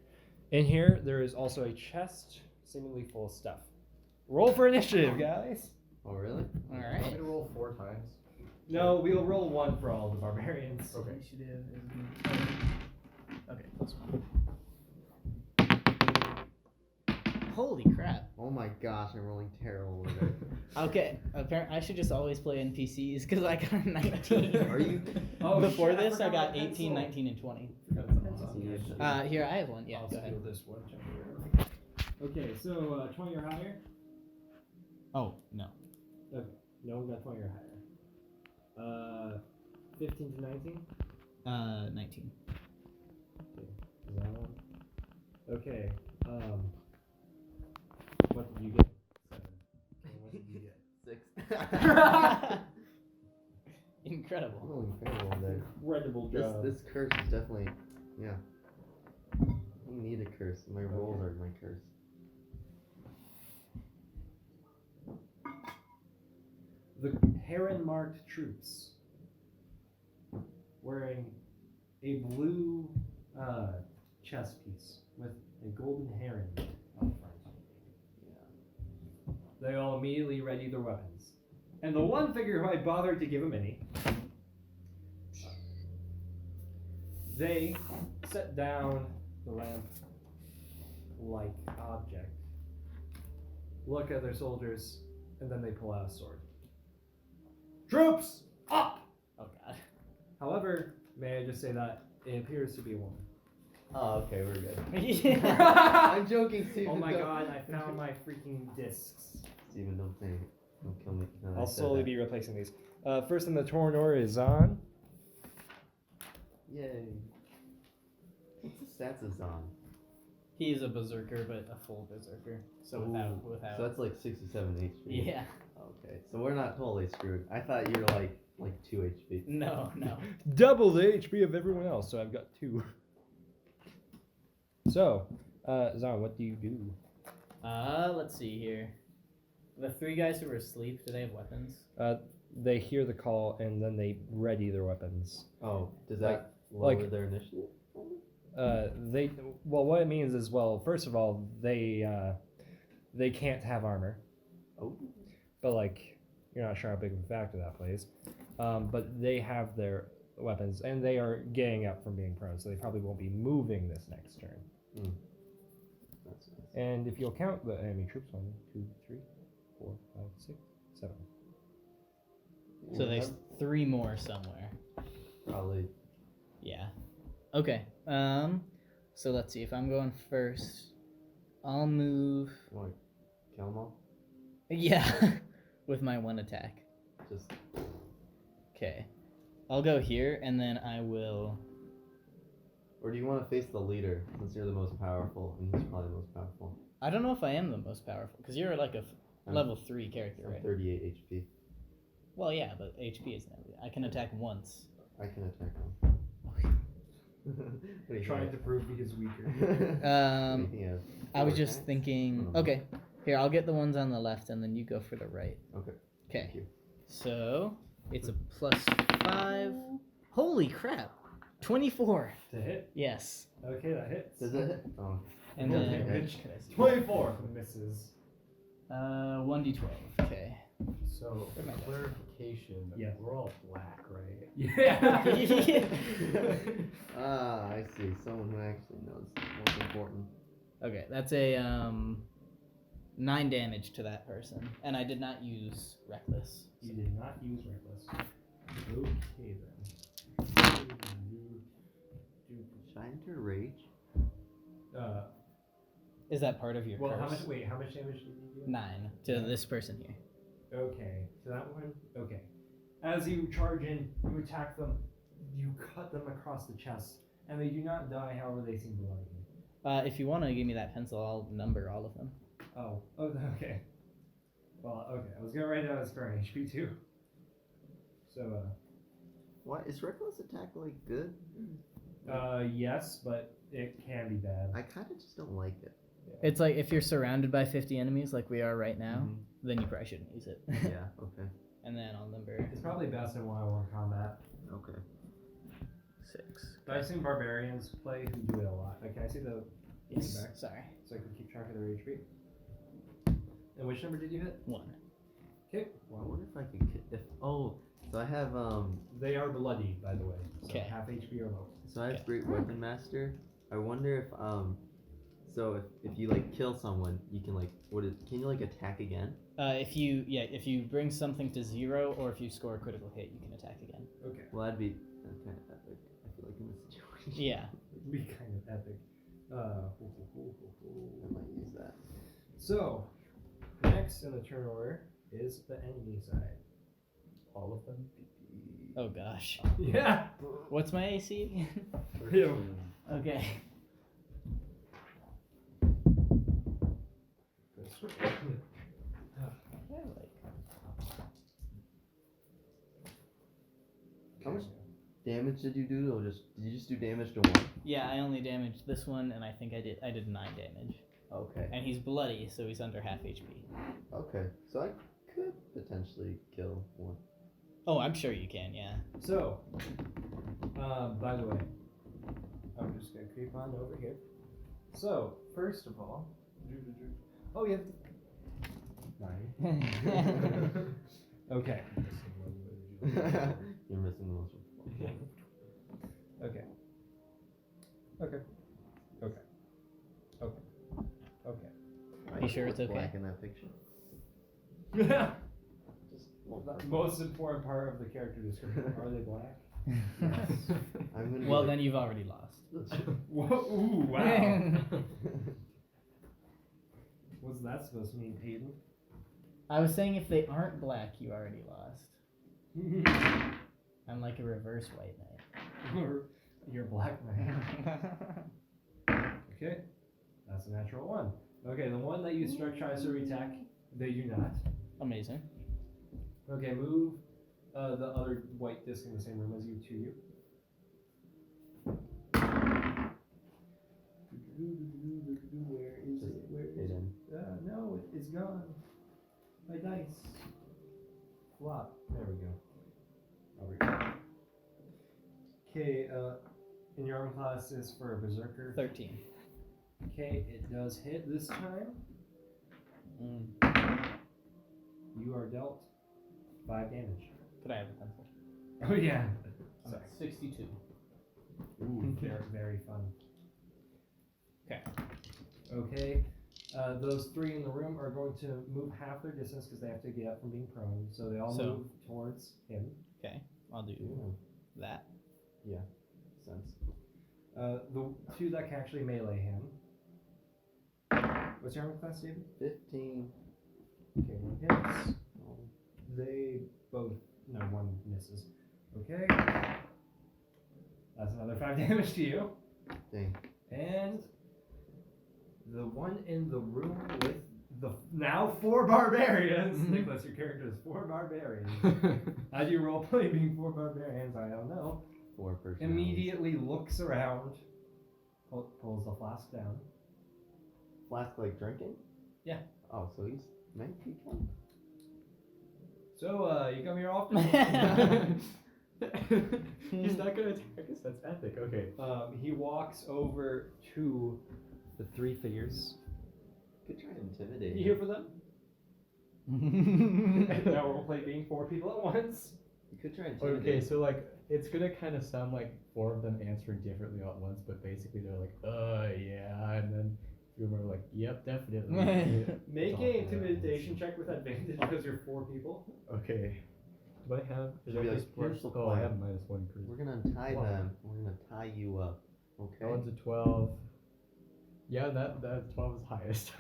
In here, there is also a chest seemingly full of stuff. Roll for initiative, guys. Oh, really? All Want me right. to roll 4 times? No, we'll roll 1 for all the barbarians. Okay. Initiative is okay. +1. Holy crap. Oh my gosh, I'm rolling terrible with it. Okay, apparently I should just always play NPCs because I got a 19. Are you? Oh, Before shit, I this, I forgot got my 18, pencil. 19, and 20. That's awesome. Here, I have one. Yeah, I'll go ahead. steal this one temporarily. Okay, so 20 or higher? Oh, no. No, we got 20 or higher. 15 to 19? 19. Okay, what did you get? 7. And what did you get? 6. Incredible. Rolling terrible today. Incredible This job. this curse is definitely, yeah. I need a curse. My rolls are my curse. The heron-marked troops wearing a blue chest piece with a golden heron on the front. Yeah. They all immediately ready their weapons. And the one figure who I bothered to give him any, they set down the lamp-like object, look at their soldiers, and then they pull out a sword. Troops, up! Oh, God. However, may I just say that it appears to be a woman. Oh, okay, we're good. Yeah. I'm joking, Steven. Oh my don't- god, I found my freaking discs. Steven, don't say it. Don't kill me. No, I I'll said slowly that. be replacing these. First in the Tornor is Zahn. Yay. What's the stats of Zahn? He is a berserker, but a full berserker. So without. So that's like 67 HP. Yeah. Okay, so we're not totally screwed. I thought you were like 2 HP. No. Double the HP of everyone else, so I've got 2. So, Zahn, what do you do? Let's see here. The 3 guys who were asleep, do they have weapons? They hear the call and then they ready their weapons. Oh, does that lower like- their initiative? What it means is, well, first of all, they can't have armor. Oh. But like, you're not sure how big of a factor that plays. But they have their weapons and they are getting up from being prone, so they probably won't be moving this next turn. That's nice. And if you'll count the enemy troops, 1, 2, 3, 4, 5, 6, 7. So there's 3 more somewhere. Probably. Yeah. Okay. So let's see. If I'm going first, I'll move. You want to kill them all? Yeah, with my 1 attack. Just. Okay. I'll go here, and then I will. Or do you want to face the leader, since you're the most powerful, and he's probably the most powerful? I don't know if I am the most powerful, because you're like a I'm- level 3 character, I'm right? 38 HP. Well, yeah, but HP isn't everything. I can attack once. I can attack him. What do you Trying have? to prove he is weaker. Um, What do you have? I was 4 just attacks? thinking. Oh. Okay, here I'll get the ones on the left, and then you go for the right. Okay. Okay. Thank you. So it's a +5. Holy crap! 24. To hit? Yes. Okay, that hits. Does it hit? Oh. And Okay, then bitch. 24 misses. 1d12. Okay. So, Where'd my die? clarification. Yeah. We're all black, right? Yeah. Ah, I see. Someone who actually knows what's important. Okay, that's a 9 damage to that person, and I did not use reckless. You did not use reckless. Okay then. Should I enter rage? Is that part of your Well, curse? how much damage did you do? 9 to this person here. Okay, so that one. Okay, as you charge in, you attack them. You cut them across the chest, and they do not die. However, they seem bloody. If you want to give me that pencil, I'll number all of them. Oh, okay. Well, okay. I was gonna write down his current HP too. So, Why is reckless attack like good? yes, but it can be bad. I kind of just don't like it. It's like if you're surrounded by 50 enemies like we are right now, then you probably shouldn't use it. Yeah. Okay. And then I'll number It's probably best in one-on-one combat. Okay. 6. But I've seen barbarians play who do it a lot. Okay, I see the Yes. back, Sorry. so I can keep track of their HP. And which number did you hit? 1. Okay. Well, I wonder if I could. So I have They are bloody, by the way. So Okay. half HP or low. So I have Okay. Great Weapon Master. I wonder if so if you like kill someone, you can like can you like attack again? If you bring something to 0 or if you score a critical hit, you can attack again. Okay. Well, that'd be kind of epic. I feel like in this situation. Yeah. It'd be kind of epic. I might use that. So, next in the turn order is the enemy side. All of them? Oh gosh. Yeah. What's my AC again? Real. Okay. How much damage did you do? Or did you just do damage to one? Yeah, I only damaged this one, and I think I did 9 damage. Okay. And he's bloody, so he's under half HP. Okay. So I could potentially kill one. Oh, I'm sure you can. Yeah. So, by the way, I'm just gonna creep on over here. So, first of all, oh yeah, 9. Okay. You're missing the most important. Okay. Okay. Okay. Okay. Okay. You sure it's okay? Black in that picture. Just Most important part of the character description. Are they black? Yes. I'm gonna. Well, then you've already lost. Whoa, ooh, wow. What's that supposed to mean, Peyton? I was saying if they aren't black, you already lost. I'm like a reverse white knight. You're a black man. Okay, that's a natural 1. Okay, the one that you struck tries to attack. They do not. Amazing. Okay, move the other white disc in the same room as you to you. Where is it? Where is it? Hidden. No, it's gone. My dice. Flop. There we go. Over here. Okay, and your arm class is for a berserker. 13. Okay, it does hit this time. You are dealt 5 damage. Could I have a pencil? Oh yeah. Sorry. 62. Ooh, very, very fun. Okay. Okay. Those 3 in the room are going to move half their distance because they have to get up from being prone. So they all move towards him. Okay. I'll do that. Yeah. Sense. The 2 that can actually melee him. What's your armor class, David? 15. Okay, 1 hits. They both. No, 1 misses. Okay. That's another 5 damage to you. Dang. And the one in the room with the now 4 barbarians. Nicholas, your character is 4 barbarians. How do you roleplay being 4 barbarians? I don't know. 4 personalities. Immediately looks around, pulls the flask down. Flask like drinking? Yeah. Oh, so he's meant to be drunk. So, you come here often? He's not gonna attack us. That's epic. Okay. He walks over to the 3 figures. Could try and intimidate You him. here for them? Now we'll play being 4 people at once. You could try and Okay, so like it's gonna kind of sound like 4 of them answering differently all at once, but basically they're like, yeah, and then you are like, yep, definitely. Make It's all an for intimidation check with advantage because you're 4 people. Okay. Do I have? Should be like Pierce? special Oh, I point. have -1 charisma. We're gonna untie Wow. them. We're gonna tie you up. Okay. That one's a 12. Yeah, that 12 is highest.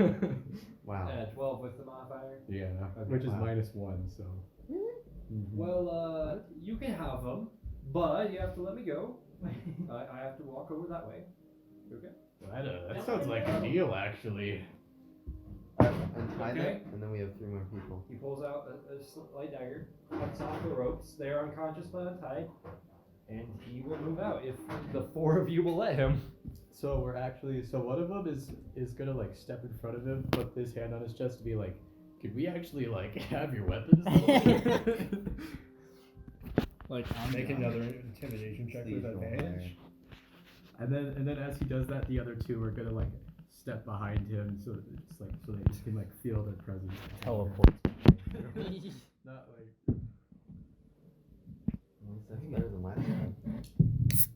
Wow. 12 with the modifier. Yeah, Okay, which is wow. -1, so. Mhm. Well, you can have them, but you have to let me go. I have to walk over that way. Okay. That sounds like a deal, actually. Untie Okay. them, and then we have 3 more people. He pulls out a slight dagger, cuts off the ropes. They are unconscious but untied, and he will move out if the 4 of you will let him. So we're actually, so one of them is gonna like step in front of him, put his hand on his chest to be like, could we actually like have your weapons? Like, I'm make down. another intimidation check Please with don't advantage. And then as he does that, the other 2 are gonna like step behind him, so it's like so they just can like feel their presence. Teleport. Not like. At least that's better than last time. It's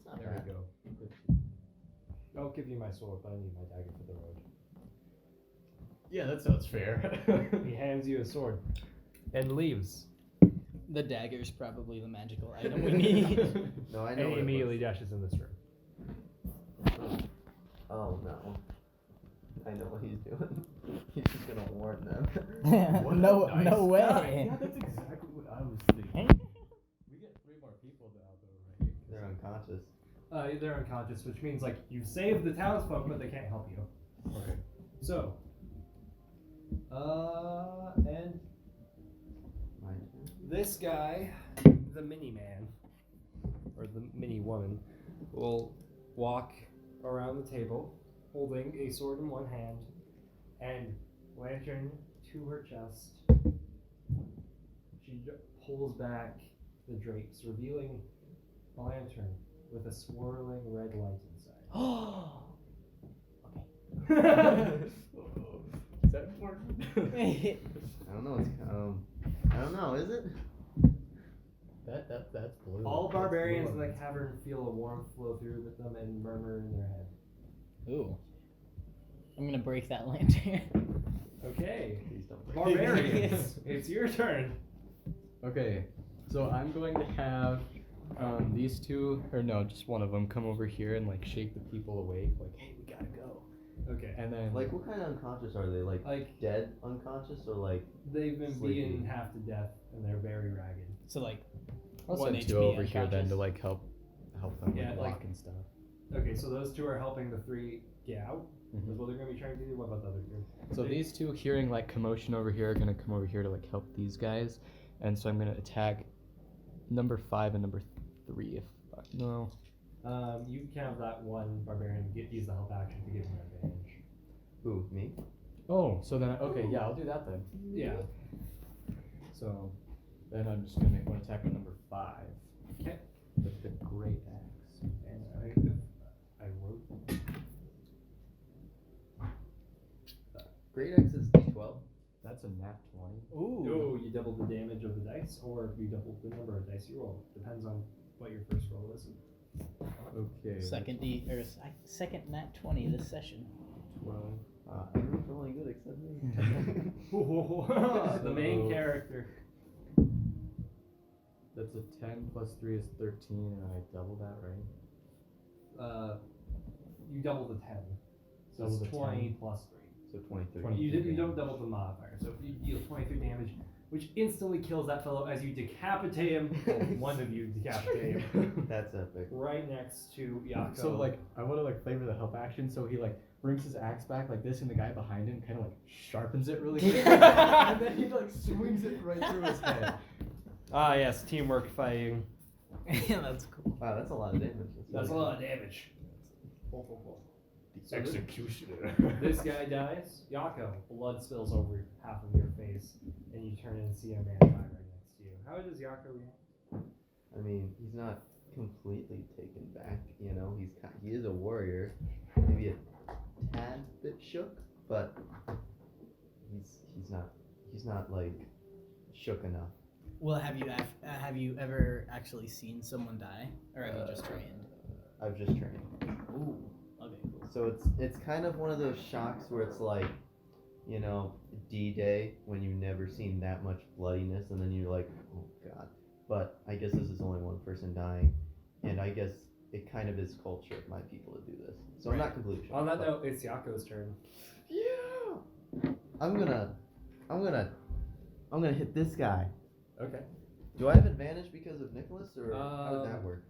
not There bad. we go. I'll give you my sword, but I need my dagger for the road. Yeah, that sounds fair. He hands you a sword and leaves. The dagger's probably the magical item we need. No, I know. And he what it immediately was. dashes in this room. Oh no. I know what he's doing. He's just gonna warn them. no, Nice no guy. way. Yeah, that's exactly what I was thinking. We get 3 more people now, though, right? They're unconscious. They're unconscious, which means like you saved the townsfolk, but they can't help you. Okay. So, and My turn. this guy, the mini man, or the mini woman, will walk around the table holding a sword in one hand and lantern to her chest. She pulls back the drapes, revealing a lantern with a swirling red light inside. Is that important? I don't know. It's I don't know. Is it? That's blue. All That's barbarians blue. in the cavern feel a warmth flow through them and murmur in their head. Ooh. I'm gonna break that lantern. Okay, Please don't. break it. barbarians, it's your turn. Okay, so I'm going to have these 2, or no, just one of them come over here and like shake the people awake, like, hey, we gotta go. Okay, And then Like, what kind of unconscious are they? Like dead unconscious or like? they've been Sleepy. beaten half to death and they're very ragged. So like, I'll one send HP 2 over here then unconscious. to like help them Yeah, like like- walk and stuff. Okay, so those 2 are helping the 3 get out. Mhm. That's what they're going to be trying to do. What about the other 2? So these 2 hearing like commotion over here are gonna come over here to like help these guys, and so I'm gonna attack number 5 and number 3 if no. You can have that one barbarian use the help action to give him an advantage. Who? Me? Oh, so then okay, yeah, I'll do that then. Yeah. So then I'm just gonna make one attack on number 5. Okay. With the great axe. And I wrote. Great X is D12. That's a nat 20. ooh. Oh, you doubled the damage of the dice, or you doubled the number of dice you roll. Depends on what your first roll is. Okay. Second nat 20 this session. 12. Everyone's rolling good except me. The main character. That's a 10 plus 3 is 13, and I double that, right? You double the 10. So Double it's the 20 10. plus 3. So 23. 20. You don't double the modifier, so you deal 23 damage, which instantly kills that fellow as you decapitate him. Well, one of you decapitate him That's epic. right next to Yako. So like, I want to like flavor the help action. So he like brings his axe back like this, and the guy behind him kind of like sharpens it really quick, and then he like swings it right through his head. Ah, yes, teamwork fighting. Yeah, that's cool. Wow, that's a lot of damage. That's a lot of damage. Executioner. This guy dies. Yako, blood spills over half of your face, and you turn and see a man die right next to you. How does Yako react? I mean, he's not completely taken back. You know, he is a warrior. Maybe a tad bit shook, but he's not he's not like shook enough. Well, have you ever actually seen someone die, or have you just trained? I've just trained. Ooh. Okay. Cool. So it's kind of one of those shocks where it's like, you know, D-Day when you've never seen that much bloodiness, and then you're like, oh god. But I guess this is only one person dying, and I guess it kind of is culture of my people to do this. So I'm not completely sure. On that note, it's Yako's turn. Yeah. I'm gonna hit this guy. Okay. Do I have advantage because of Nicholas, or how did that work?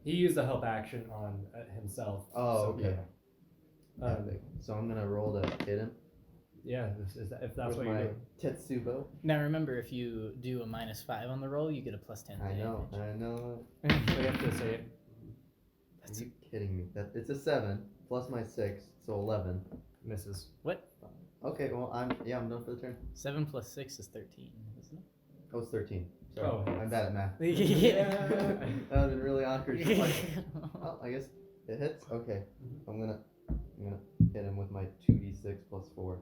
He used a help action on himself. Oh, so, okay. Yeah. Epic. So I'm gonna roll to hit him. Yeah, if that's with what my you're doing. Tetsubo. Now remember, if you do a -5 on the roll, you get a +10. I know. We have to say it. Are you kidding me? It's a 7 plus my 6, so 11. Misses. What? Okay, well I'm done for the turn. 7 plus 6 is 13, isn't it? Oh, it's 13. Sorry, Oh. I'm bad at math. Yeah. That would have been really awkward. Just like, oh, I guess it hits. Okay, I'm gonna hit him with my 2d6 plus 4.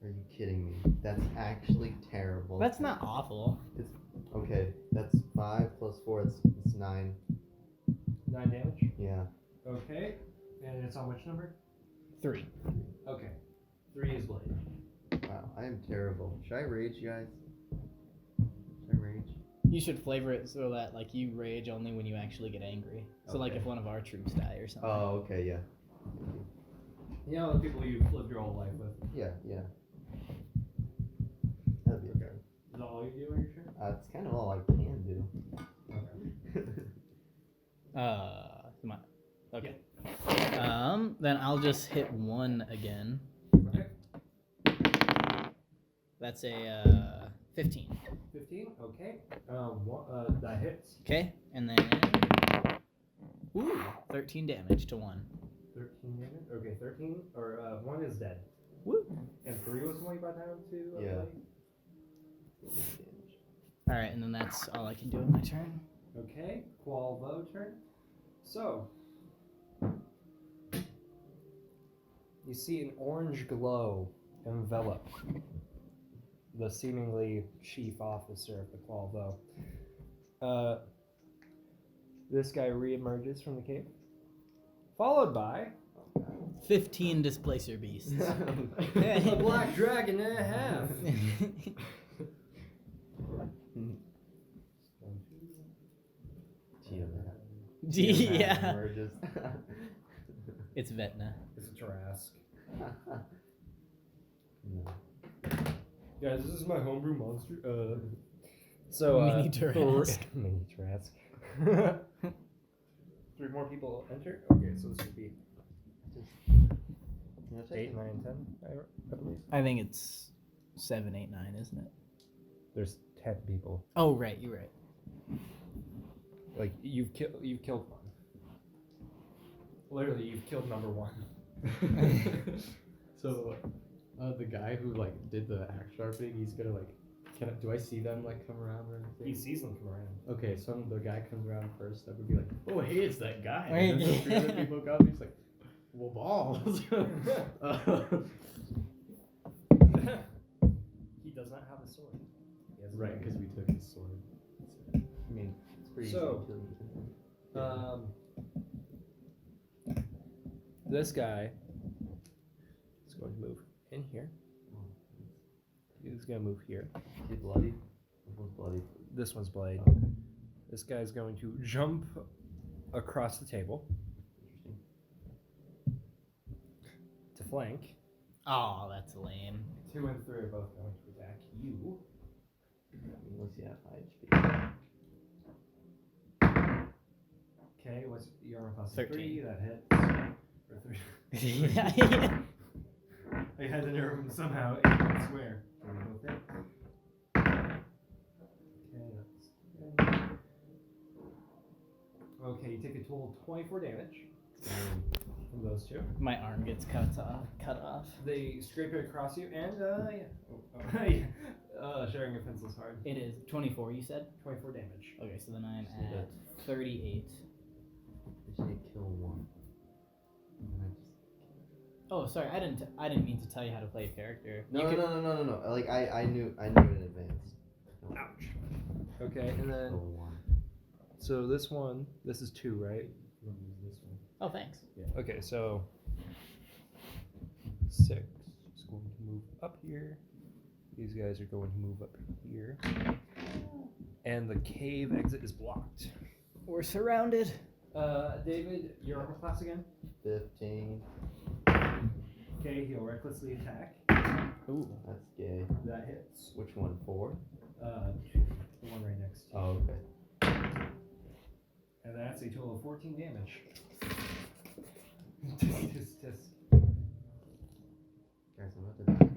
Are you kidding me? That's actually terrible. That's not awful. Okay, that's 5 plus 4. It's 9. 9 damage. Yeah. Okay. And it's on which number? 3. Okay. 3 is blade. Wow, I am terrible. Should I rage, guys? Should I rage? You should flavor it so that like you rage only when you actually get angry. So like Okay. if one of our troops die or something. Oh, okay, yeah. You know, the people you've lived your whole life with. Yeah. That'd be okay. Is that all you do on your turn? It's kind of all I can do. Come on. Okay. Then I'll just hit 1 again. Okay. That's a 15. 15. Okay. That hits. Okay, and then 13 damage to 1. 13 damage. Okay, 13 or 1 is dead. Woo. And 3 was the one you brought down to. Yeah. All right, and then that's all I can do in my turn. Okay. Qualvo turn. So you see an orange glow envelop the seemingly chief officer of the Qualvo. This guy reemerges from the cave, followed by 15 displacer beasts. a black dragon and a half. Yeah. Emerges. It's Vetna. It's a Tarask. No. Guys, this is my homebrew monster. Mini Tarask. Mini Tarask. 3 more people enter. Okay, so this would be 8, 9, 10, I believe. I think it's 7, 8, 9, isn't it? There's 10 people. Oh, right, you're right. Like you've killed one. Literally, you've killed number 1. So, the guy who like did the axe sharpening, he's gonna like, do I see them like come around or anything? He sees them come around. Okay, so the guy comes around first. That would be like, oh hey, it's that guy. Right. And then the 3 other people come. He's like, well, balls. He does not have a sword. He has a Right, dagger. because we took his sword. I mean, it's pretty So, easy to kill you. This guy is going to move in here. He's going to move here. Is he bloody? This one's bloody. This one's blade. Okay. This guy's going to jump across the table Interesting. to flank. Oh, that's lame. 2 and 3 are both going to attack you. Unless you have high HP. Okay, what's your armor class? 13. 3, that hits. Or 3. Yeah. I had to narrow them somehow, I swear. Both hit. Okay, that's good. Okay, you take a total of 24 damage from those 2. My arm gets cut off. They scrape it across you, and yeah. Sharing a pencil's hard. It is 24, you said? 24 damage. Okay, so then I'm So at 38. I just need to kill 1. And then I just Oh, sorry. I didn't mean to tell you how to play a character. No, You could- no. Like I knew in advance. Ouch. Okay, and then one. so this is 2, right? We'll use this one. Oh, thanks. Okay, so 6 is going to move up here. These guys are going to move up here. And the cave exit is blocked. We're surrounded. David, your armor class again? 15. Okay, he'll recklessly attack. Ooh. That's gay. That hits. Which one? 4? 2. The one right next to you. Oh, okay. And that's a total of 14 damage. Just. Guys, I'm about to die.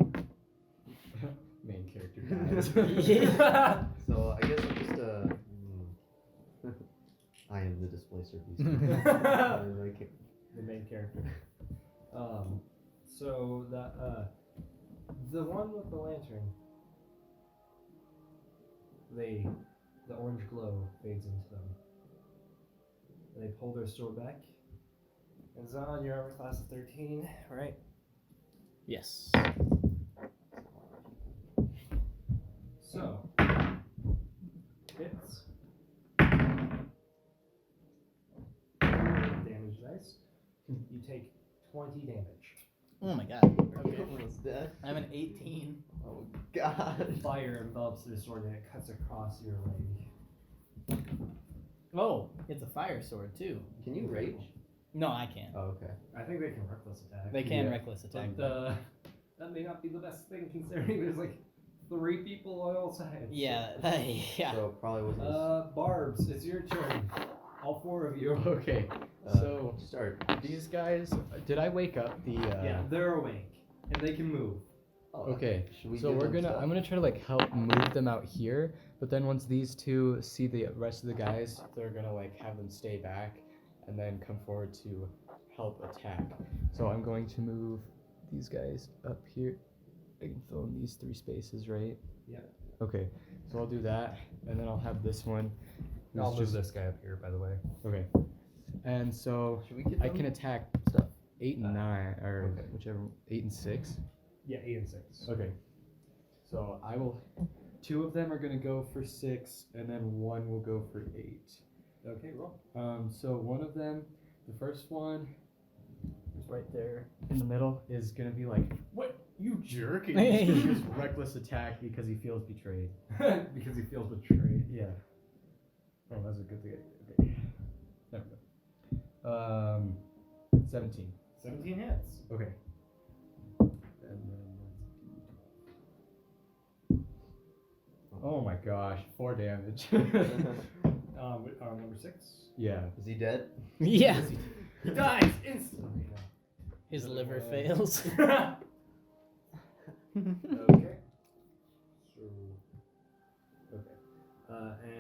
Main character dies. So I guess I'm just I am the displacer beast. Like The main character. So the one with the lantern, the orange glow fades into them. They pull their sword back. And Zon, you're armor class of 13, right? Yes. So hits. Damage dice. You take 20 damage. Oh my god. are you Okay. almost dead? I'm an 18. Oh god. Fire envelops their sword and it cuts across your leg. Oh, it's a fire sword too. Can you rage? No, I can't. Oh, okay. I think they can reckless attack. They can Yeah. reckless attack. But that may not be the best thing considering there's like 3 people on all sides. Yeah. Yeah. So it probably wasn't. Barbs, it's your turn. All 4 of you. Okay. Uh, So start. these guys, did I wake up the? Yeah, they're awake and they can move. Oh, Okay. Should we So give we're them gonna. stuff? I'm gonna try to like help move them out here. But then once these two see the rest of the guys, they're gonna like have them stay back, and then come forward to help attack. So I'm going to move these guys up here. I can fill in these 3 spaces, right? Yeah. Okay. So I'll do that, and then I'll have this one. who's I'll move just- this guy up here, by the way. Okay. And so Should we get I them can attack stuff? 8 and 9, or okay. whichever. 8 and 6. Yeah, 8 and 6. Okay. So I will. 2 of them are gonna go for 6, and then 1 will go for 8. Okay, roll. So one of them, the first one, is right there in the middle, is gonna be like, "What, you jerk!" And he's gonna use reckless attack because he feels betrayed. Because he feels betrayed. Yeah. Oh, that's a good thing. Okay. There we go. 17. 17 hits. Okay. And then oh my gosh, 4 damage. Number 6. Yeah. Is he dead? Yeah. He dies instantly. His liver fails. Okay. So. Okay.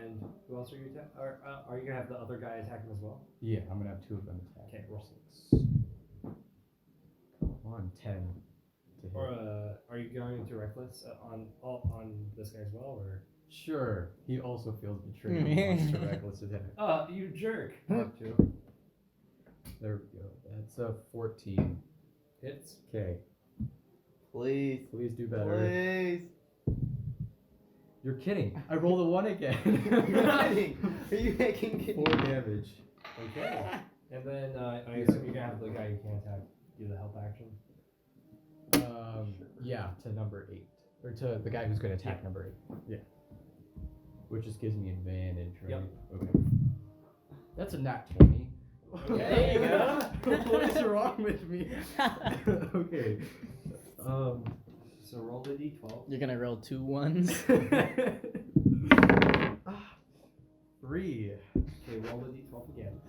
And who else are you attack? Are you gonna have the other guy attack him as well? Yeah, I'm gonna have 2 of them attack. Okay, roll. 6. Come on, 10. To hit. Or are you going to reckless on this guy as well, or? Sure. He also feels betrayed and wants to reckless attack. You jerk. Mark 2. There we go. That's a 14. Hits. Okay. Please. Please do better. Please. You're kidding. I rolled a 1 again. You're kidding. Are you making 4 damage. Okay. And then I assume you're gonna have the guy you can't attack do the help action. Yeah, to number 8. Or to the guy who's going to attack number 8. Yeah. Which just gives me advantage, right? Yep. Okay. That's a nat 20. Okay, there you go. What is wrong with me? Okay. So roll the d12. You're gonna roll 2 1s. 3. Okay, roll the d12 again.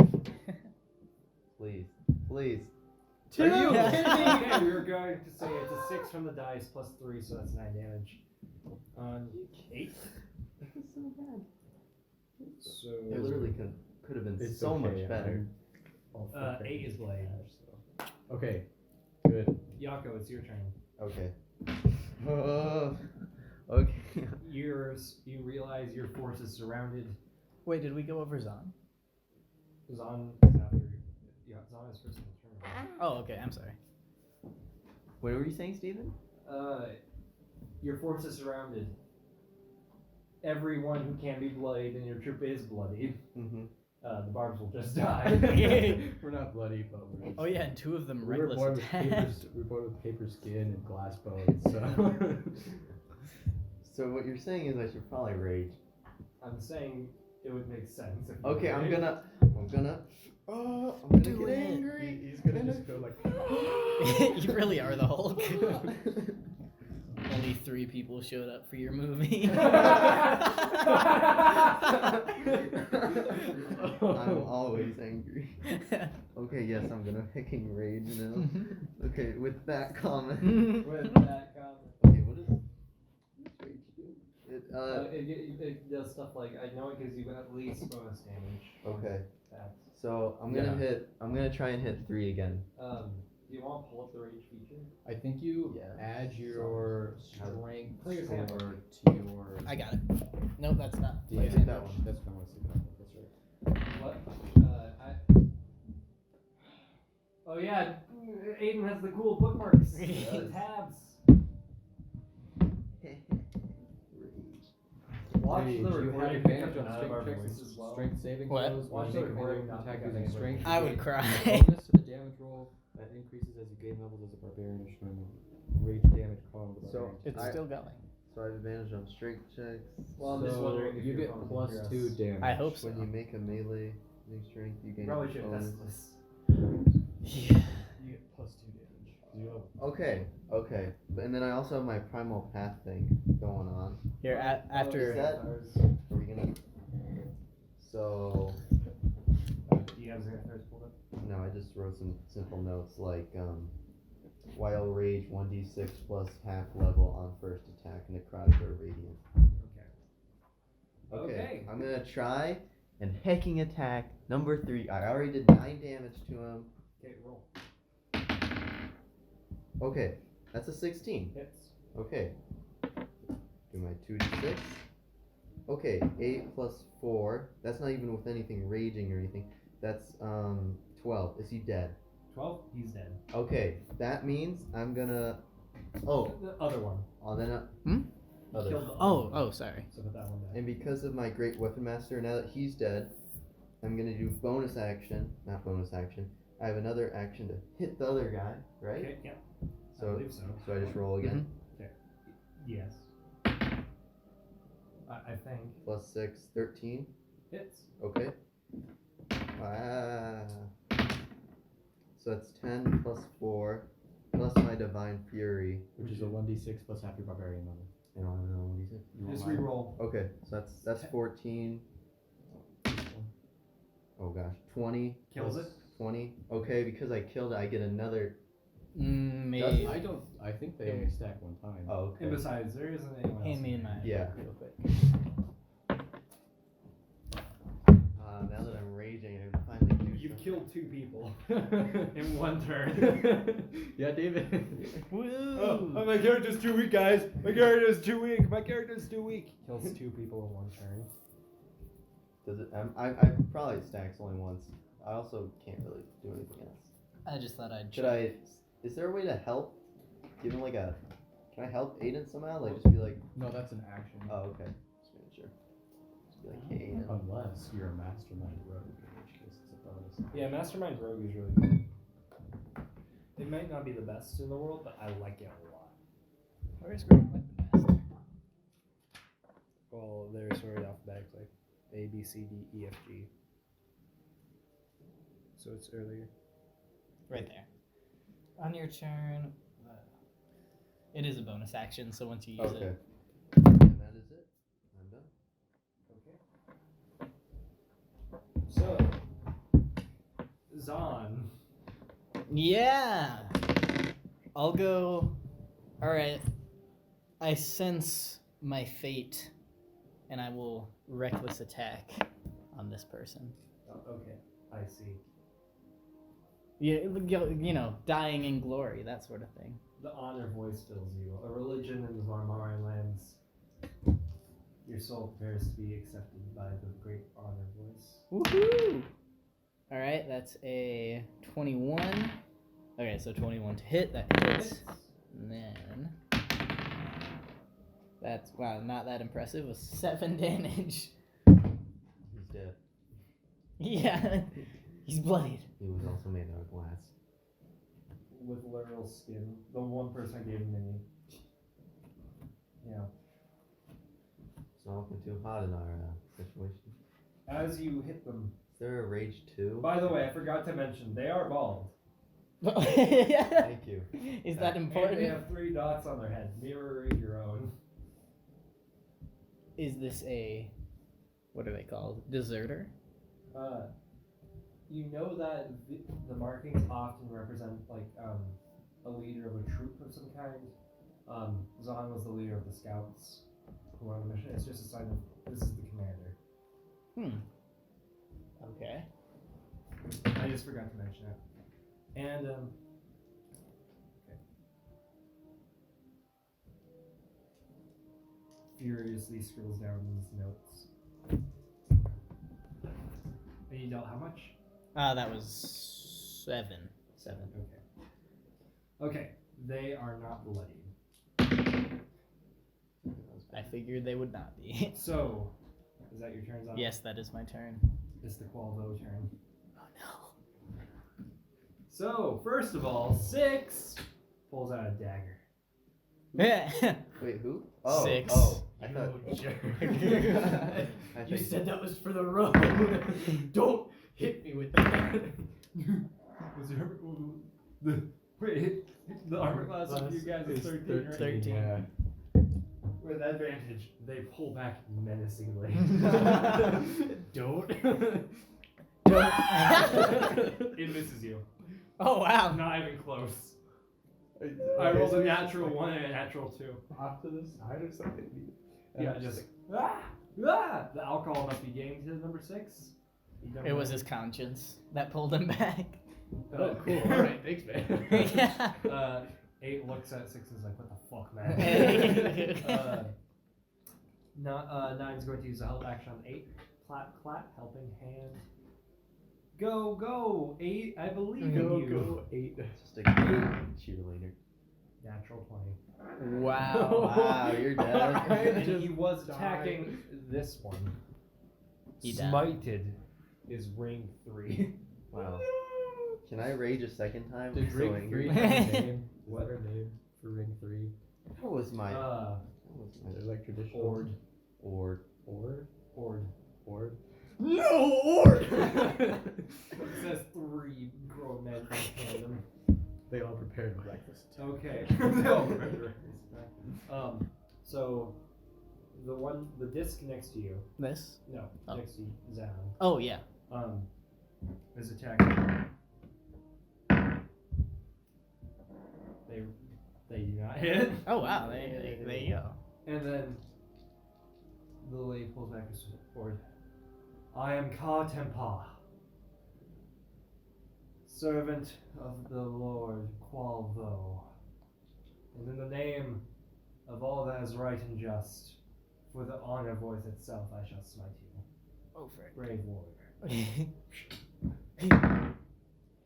Please. Please. 2. Are you Okay, we were going to say it's a 6 from the dice plus 3, so that's 9 damage. 8. That's so bad. So It literally could have been It's so okay, much better. I'll fuck 8 is it. blade. Okay. Good. Yako, it's your turn. Okay. Okay. You realize your force is surrounded. Wait, did we go over Zon? Zon is after. Yeah, Zon is first in the turn. Oh, okay. I'm sorry. What were you saying, Steven? Your force is surrounded. Everyone who can be bloodied and your troop is bloodied. Mm-hmm. The barbs will just die. We're not bloody, but we're. Oh yeah, and 2 of them We were reckless born with attack. we were born with paper skin and glass bones. So. So what you're saying is I should probably rage. I'm saying it would make sense. If you Okay, I'm raged. gonna Do get it. angry. He's gonna just go like. You really are the Hulk. Only 3 people showed up for your movie. I'm always angry. Okay, yes, I'm gonna hecking rage now. Okay, with that comment. With that comment. Okay, what does rage do? It does stuff like, I know it gives you at least bonus damage. Okay, That. so I'm gonna try and hit 3 again. Do you want to pull up the rage feature? I think you Yeah. add your strength Play your hand. score to your. I got it. Nope, that's not. Yeah, I did that one. That's what I want to see. That's right. What? Oh yeah, Aiden has the cool bookmarks. The tabs. Watch Hey, the do you have recording pick up advantage on none of our strength checks voices as well. Strength saving What? throws. Watch When the you make a recording, melee not attack because using I strength. I would cry. Bonus to the damage roll that increases as you gain levels as a barbarian or showing rage damage column with the So, barbarian. It's still going. So I have advantage on strength checks. Well, I'm just So wondering if you your get opponent plus can hear 2 us. damage. I hope so. When you make a melee using strength, you gain Probably a should bonus. test this. Yeah. You get plus 2 damage. You have Okay. And then I also have my primal path thing going on. Here, after. Is that- Are we gonna? So Do you have Xanathars pulled up? no, I just wrote some simple notes like while rage 1d6 plus half level on first attack, necrotic or radiant. Okay. I'm gonna try and hecking attack number 3. I already did 9 damage to him. Okay, roll. Okay, that's a 16. Hits. Okay. Do my 2d6. Okay, 8 plus 4. That's not even with anything raging or anything. That's 12. Is he dead? 12. He's dead. Okay, that means I'm gonna. Oh, The other one. then other. Killed the other Oh, one. sorry. So put that one down. And because of my great weapon master, now that he's dead, I'm gonna do bonus action. Not bonus action. I have another action to hit the other guy, right? Okay. Yeah. I So believe so. so I just roll again. Yes. I think. Plus 6, 13. Hits. Okay. So that's 10 plus 4 plus my divine fury. which is a 1d6 plus half your barbarian level. I don't know what he said. Just re-roll. Okay, so that's 14. Oh gosh, 20. Kills plus it. 20. Okay, because I killed it, I get another. Maybe. I think they only stack one time. Oh, okay. And besides, there isn't anyone else. Hand me in my Yeah. real quick. Now that I'm raging, I can finally do You've something. killed 2 people in one turn. Yeah, David. Woo! My character's too weak, guys. My character's too weak. My character's too weak. Kills 2 people in one turn. Does it? I probably stacks only once. I also can't really do anything else. I just thought I'd. Should I? Is there a way to help? Give him like a. Can I help Aiden somehow? Like just be like. No, that's an action. Oh, okay. Just making sure. Just be like, hey, Aiden. Unless you're a mastermind rogue, in which case it's a bonus. Yeah, Mastermind Rogue is really good. It might not be the best in the world, but I like it a lot. Where's Great Weapon Master? Well, they're sorted alphabetically. A, B, C, D, E, F, G. So it's earlier. Right there. On your turn. It is a bonus action, so once you use Okay. it. And that is it. I'm done. So, Zahn. Yeah! I'll go. Alright. I sense my fate, and I will reckless attack on this person. Oh, okay, I see. Yeah, you know, dying in glory, that sort of thing. The honor voice fills you. A religion in the Varmarian lands. Your soul prepares to be accepted by the great honor voice. Woohoo! Alright, that's a 21. Okay, so 21 to hit, that hits. That's not that impressive. Was 7 damage. He's dead. Yeah, he's bloodied. He was also made out of glass. With literal skin. The one person I gave him mini. Yeah. It's not looking too hot in our situation. As you hit them. Is there a rage 2? By the way, I forgot to mention, they are bald. Thank you. Is that And important? they have 3 dots on their head, mirroring your own. Is this a, what are they called? Deserter? You know that the markings often represent like a leader of a troop of some kind. Zahn was the leader of the scouts who were on the mission. It's just a sign of this is the commander. Okay. I just forgot to mention it. And okay. Furiously scribbles down these notes. And you dealt how much? That was 7. 7. Okay. Okay. They are not bloodied. I figured they would not be. So, is that your turn, Zahn? Yes, that is my turn. It's the Qualvo turn. Oh no. So, first of all, 6 pulls out a dagger. Wait, who? Oh, 6. Oh, I thought. I You think- said that was for the road. Don't hit me with that. Was your the armor class of you guys is 13, right? 13. Yeah. With advantage, they pull back menacingly. Don't. It misses you. Oh wow. Not even close. I rolled a natural 1 and a natural 2. Off to the side or something. Yeah, just ah! The alcohol must be getting to number 6. It was his conscience that pulled him back. Oh, cool. All right, thanks, man. Yeah. 8 looks at 6 and is like, what the fuck, man? 9's going to use a help action on 8. Clap, clap, helping hand. Go, go! 8, I believe in you. 8. Just a good cheerleader. Natural 20. Wow. Wow, you're dead. And he was attacking this one. He died. Smited is ring 3. Wow. Can I rage a second time? Did I'm so Ring angry. 3 have a name? Is that her name for Ring 3? That was my. Uh, They're like traditional. Ord. Ord. Ord? Ord. Ord? No, Ord! It says 3 grown men in tandem. They all prepared breakfast. Okay. They all remember. So the disc next to you. This? No, Oh. next to Zan. Oh yeah. Is attacking. They do not hit. Oh wow. There you go. And then the lady pulls back his sword. I am Ka Tempa, servant of the Lord Qualvo, and in the name of all that is right and just, for the honor voice itself, I shall smite you. Oh frick. Brave warrior.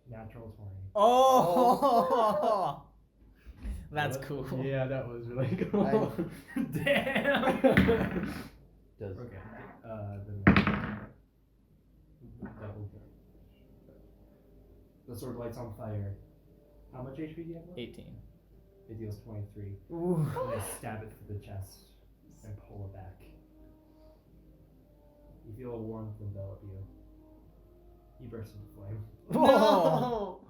Natural 20. Oh. That's cool. Yeah, that was really cool. Damn! Does. Okay. Then double. The sword lights on fire. How much HP do you have left? 18. It deals 23. Ooh. And they stab it through the chest and pull it back. You feel a warmth envelop you. You burst into flame. Whoa.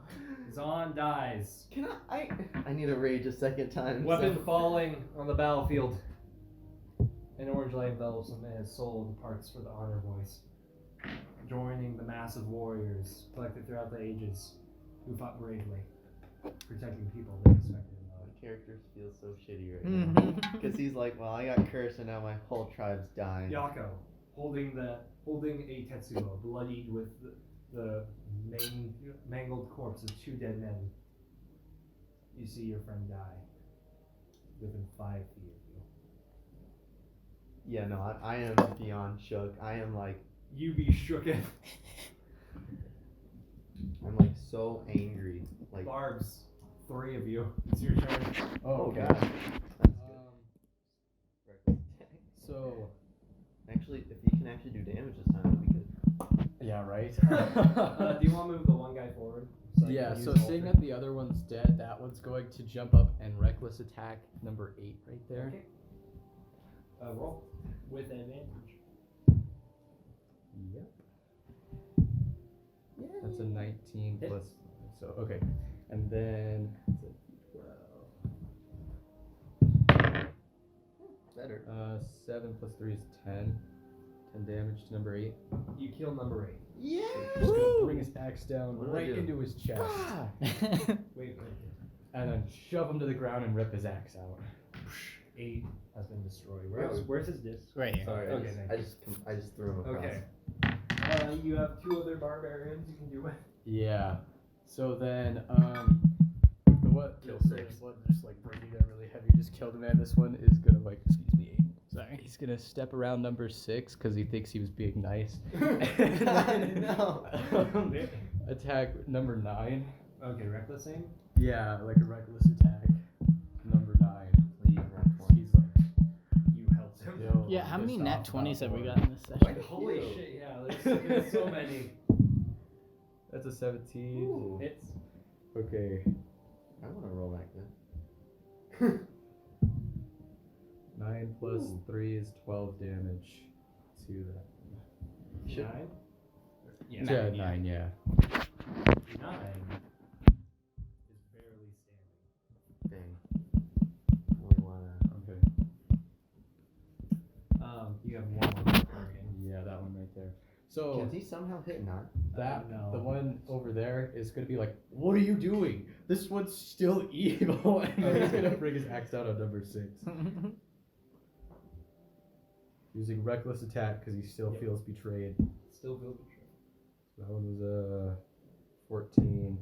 Zahn dies. Can I need to rage a second time. Weapon so- falling on the battlefield. An orange light envelops him, and his soul departs for the honor voice, joining the mass of warriors collected throughout the ages who fought bravely, protecting people they respected and My loved. character feels so shitty right now. Because he's like, well, I got cursed and now my whole tribe's dying. Yako, holding a Tetsuo, bloodied with the mangled corpse of 2 dead men. You see your friend die within 5 feet of you. Yeah, no, I am beyond shook. I am like, You be shooketh. I'm like so angry. Like, Barbs, 3 of you. It's your turn. oh okay. god. That's good. right. Do you want to move the one guy forward? I Yeah, can so use all seeing three? that the other one's dead, that one's going to jump up and reckless attack number 8 right there. Okay. Roll with advantage. Yep. That's a 19 Hit. plus. So, okay. And then. It's a 12. Better. 7 plus 3 is 10. 10 damage to number 8. You kill number 8. Yeah. Just gonna bring his axe down What do I right do? into his chest. Wait. And then shove him to the ground and rip his axe out. 8 has been destroyed. Where's- Where's his disc? Right here. Sorry, Okay, I just threw him across. Okay. You have 2 other barbarians you can do it. Yeah. So then, the what? Kill so 6. this one just like breaking down really heavy, just killed a man. This one is gonna like, excuse me, Sorry. he's gonna step around number 6 because he thinks he was being nice. No. Attack number 9. Okay, reckless aim. Yeah, like a reckless attack. Number 9. Please, not 20. He's like, You helped him. yo, Yeah, how many pissed nat off 20s have we about got in this session? Like, Holy Ew. shit, yeah, there's so many. That's a 17. Ooh. Hits. Okay. I want to roll back then. 9 plus Ooh. 3 is 12 damage to that. Shit. 9? Yeah, Nine, 9, yeah. 9 is barely standing. Dang. Only wanna. Okay. You have one more barbarian. Yeah, that one right there. So Can he somehow hit 9? that No. the one over there is gonna be like, what are you doing? This one's still evil, and then he's gonna bring his axe out on number 6, using reckless attack because he still Yep. feels betrayed. Still feel betrayed. So that one was a 14,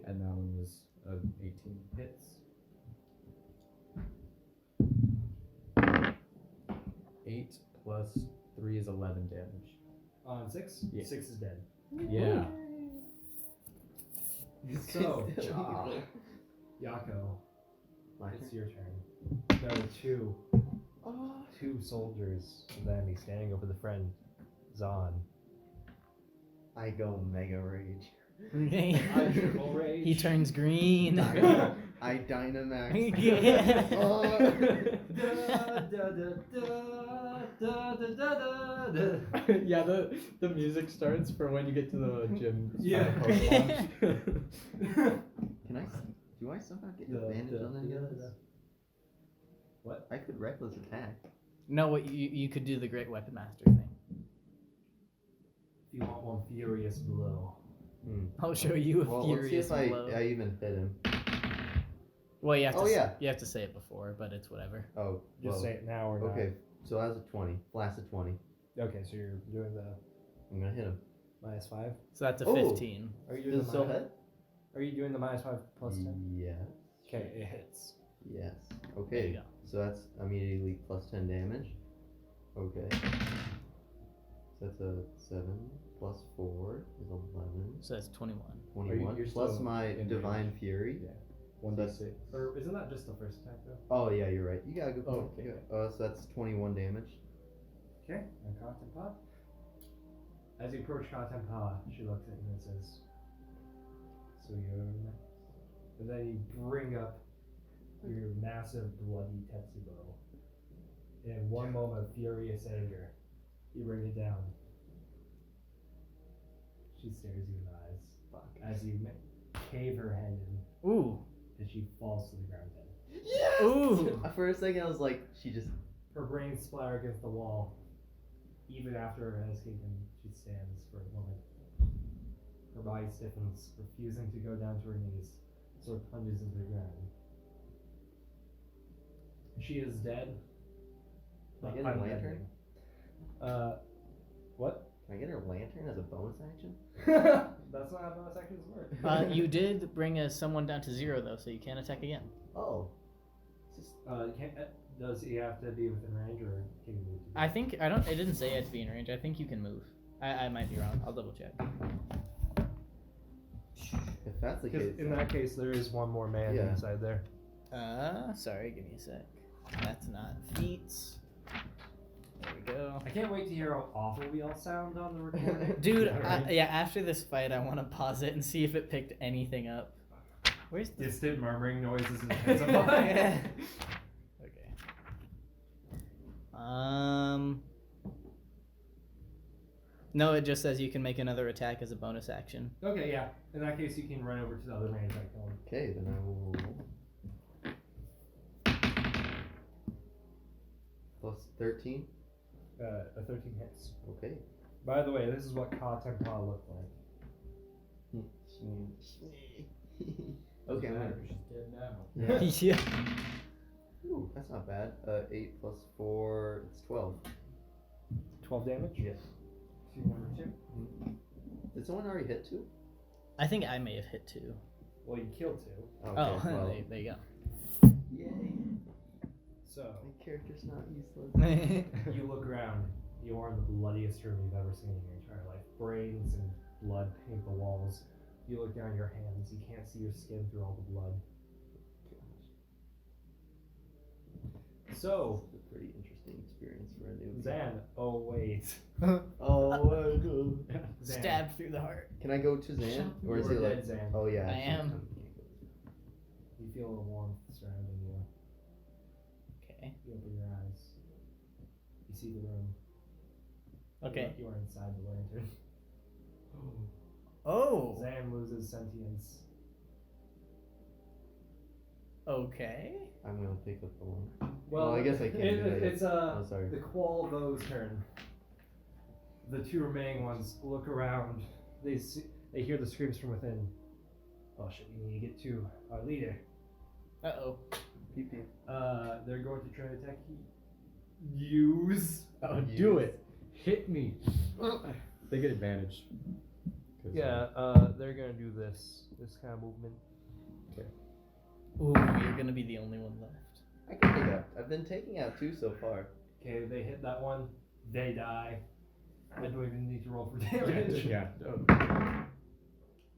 and that one was 18. Hits. 8 plus 3 is 11 damage. On 6? Yeah. 6 is dead. Yeah. So, Still evil. Yako, My it's turn. your turn. There are 2 Oh. 2 soldiers of the enemy standing over the friend, Zahn. I go mega rage. I triple rage. He turns green. I Dynamax. Yeah. Oh. Yeah, the music starts for when you get to the gym. Yeah. Can I? Do I somehow get advantage on any of this? What? I could reckless attack. No, what you could do the Great Weapon Master thing. If you want one furious blow. I'll show you a Well, let's see furious if I blow. even hit him. Well, you have to. Oh, yeah. You have to say it before, but it's whatever. Oh, Just well, say it now or not. okay. So that's a 20. Blast a 20. Okay, so you're doing the I'm gonna hit him. -5. So that's a Oh. 15. Are you doing Does it the still hit? Are you doing the -5 plus 10? Yes. Okay, it hits. Yes. There you Okay. go. So that's immediately plus 10 damage. Okay. So that's a 7 plus 4 is 11. So that's 21. 21. you're Plus still my in Divine Fury. Yeah. 1d6. Or isn't that just the first attack though? Oh, yeah, you're right. You got a good Oh, point. okay. So that's 21 damage. Okay, and Katempa. As you approach Katempa, she looks at you and says, "So you're next." And then you bring up your massive bloody Tetsubo. In one moment of furious anger, you bring it down. She stares you in the eyes. Fuck. As you cave her head in, Ooh. and she falls to the ground dead. Yes! Ooh. For a second, I was like, she just. Her brains splatter against the wall. Even after her has escaped, she stands for a moment. Her body stiffens, refusing to go down to her knees, so it plunges into the ground. She is dead. Can I get but a undead. lantern? What? Can I get her lantern as a bonus action? That's not how bonus actions work. You did bring someone down to 0 though, so you can't attack again. Oh. It's just- Does he have to be within range, or can he move? I think I don't. It didn't say you had to be in range. I think you can move. I might be wrong. I'll double check. If that's the Because case. in that case, there is one more man Yeah. inside there. Sorry. Give me a sec. That's not feats. There we go. I can't wait to hear how awful we all sound on the recording. Dude, Yeah, right? after this fight, I want to pause it and see if it picked anything up. Where's the... Distant murmuring noises intensify. Yeah. Okay. No, it just says you can make another attack as a bonus action. Okay, yeah. In that case, you can run over to the other range icon. Okay, then I will. Plus 13. A 13 hits. Okay. By the way, this is what Ka Tenpa looked like. Okay, I'm gonna. She's dead now. Yeah. Yeah. Ooh, that's not bad. 8 plus 4, it's 12. 12 damage? Yes. To number 2. Did someone already hit 2? I think I may have hit 2. Well, you killed 2. Okay, Oh, well. there you Yay. So, My character's not useless. go. you look around. You are in the bloodiest room you've ever seen in your entire life. Brains and blood paint the walls. You look down your hands. You can't see your skin through all the blood. So, This is a pretty interesting experience for a new. Zan. Oh, wait. Oh, Zan. Stabbed through the heart. can I go to Zan? Or is You he are like. dead, Zan. Oh, yeah. I am. You feel a warmth surrounding you. Okay. You open your eyes. You see the room. Okay. You are inside the lantern. Oh. Zan loses sentience. Okay. I'm gonna pick up the one. Well, I guess I can. do that, It's Oh, sorry. the Qualvo's turn. The 2 remaining ones look around. They hear the screams from within. Oh shit! We need to get to our leader. Uh-oh. PP. They're going to try to attack you. Use. Oh, do it. Hit me. They get advantage. 'Cause, Yeah. They're gonna do this kind of movement. Ooh, you're gonna be the only one left. I can take out. I've been taking out 2 so far. Okay, they hit that one. They die. I don't even need to roll for damage. yeah.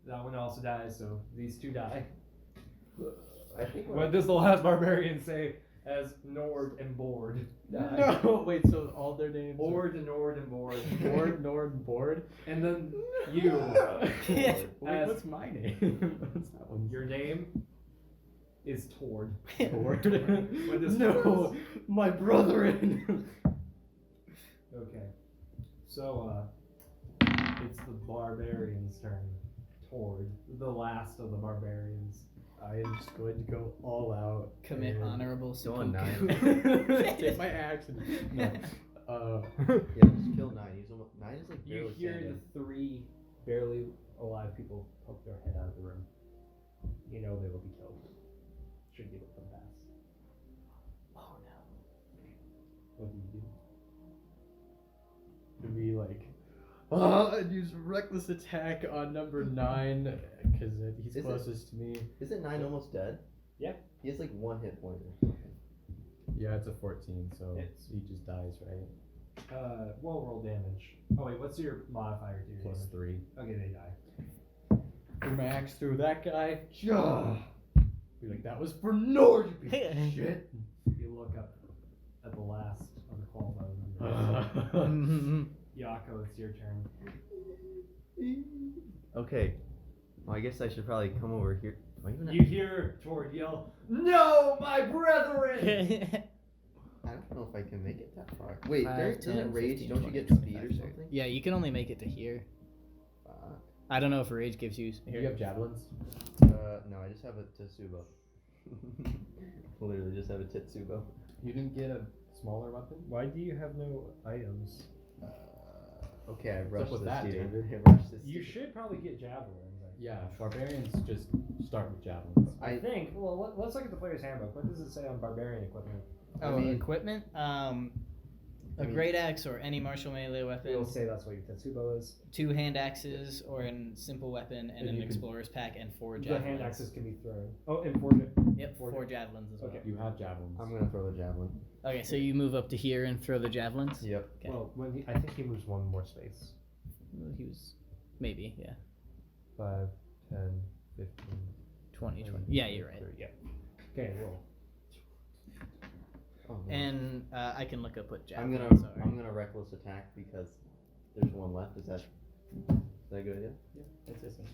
That one also dies, so these 2 die. I think. What does the last barbarian say as Nord and Board die? No, wait. So all their names. Ord, Nord, and Board. Board, Nord, Board. And then you. Wait, As- what's my name? What's that one? Your name is Tord. Board. What does No, my brethren. Okay. So, it's the barbarian's turn. Tord, the last of the barbarians. I am just going to go all out. Commit and honorable Go on seppuku. Take my axe and no. Yeah, just kill 9. He's almost. 9 is like You barely hear standing. the 3 barely alive people poke their head out of the room. You know they will be killed. Should you let them pass. Oh no. What do you do? To be like, I'd use reckless attack on number 9 because he's Is it- closest to me. Isn't 9 almost dead? Yeah. He has like 1 hit point or something. Yeah, it's a 14, so Hits. he just dies, right? Well, roll damage. Oh wait, what's your modifier to your Plus damage? 3. Okay, they die. Threw my axe through that guy. Be like, that was for Nord, you piece of shit. You look up at the last of the Qualvo. Yako, it's your turn. Okay. Well, I guess I should probably come over here. Do I even have- You hear Tord yell, "No, my brethren!" I don't know if I can make it that far. Wait, 5, there 10, isn't rage? 15, Don't you 20, get speed or 25, 30. something? Yeah, you can only make it to here. Fuck. I don't know if rage gives you. Do you have javelins? No, I just have a Tetsubo. Literally just have a Tetsubo. You didn't get a smaller weapon? Why do you have no items? Okay, I up rushed with this, that, dude. David? I rushed this. You dude. should probably get javelins. Yeah, barbarians just start with javelins. I think. Well, let's look at the player's handbook. What does it say on barbarian equipment? Oh, I mean- equipment. A great axe or any martial melee weapon. It'll say that's what your Tetsubo is. 2 hand axes or a simple weapon and And an you can- explorer's pack and 4 The javelins. hand axes can be thrown. Oh, and 4. Yep, 4 javelins as well. Okay. You have javelins. I'm gonna throw the javelin. Okay, so you move up to here and throw the javelins. Yep. Okay. Well, I think he moves one more space. Well, he was maybe 5, 10, 15, 20. Yeah, you're right. 30, yeah. Okay, roll. Oh, no. And I can look up what I'm javelins are. gonna reckless attack because there's one left. Is that a good idea? That's it.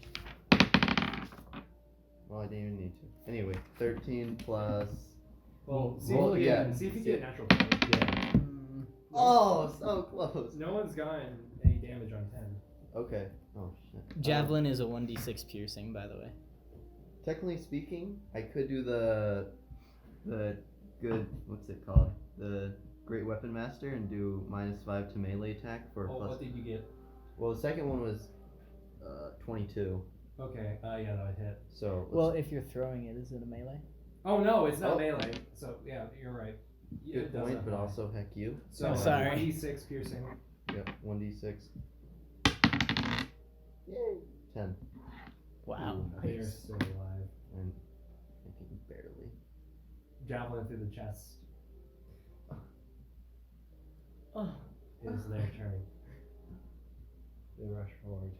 Well, I didn't even need to. Anyway, 13 plus. Well, see, Roll if you again. get, see if you get natural 20. Yeah. Mm, Oh, so close. No one's gotten any damage on 10. Okay. Oh shit. Javelin is a 1d6 piercing, by the way. Technically speaking, I could do the good. What's it called? The Great Weapon Master and do -5 to melee attack for Oh, plus. what did you get? Well, the second one was 22. Okay, yeah, that would hit. So. Well, if you're throwing it, is it a melee? Oh no, it's not Oh. melee. So yeah, you're right. Yeah, Good it does point, have but melee. also heck you. So I'm sorry. 1d6 piercing. Yep, 1d6. Yay! 10. Wow. They are still alive. And I think barely. Javelin through the chest. Oh. It is their turn. They rush forward.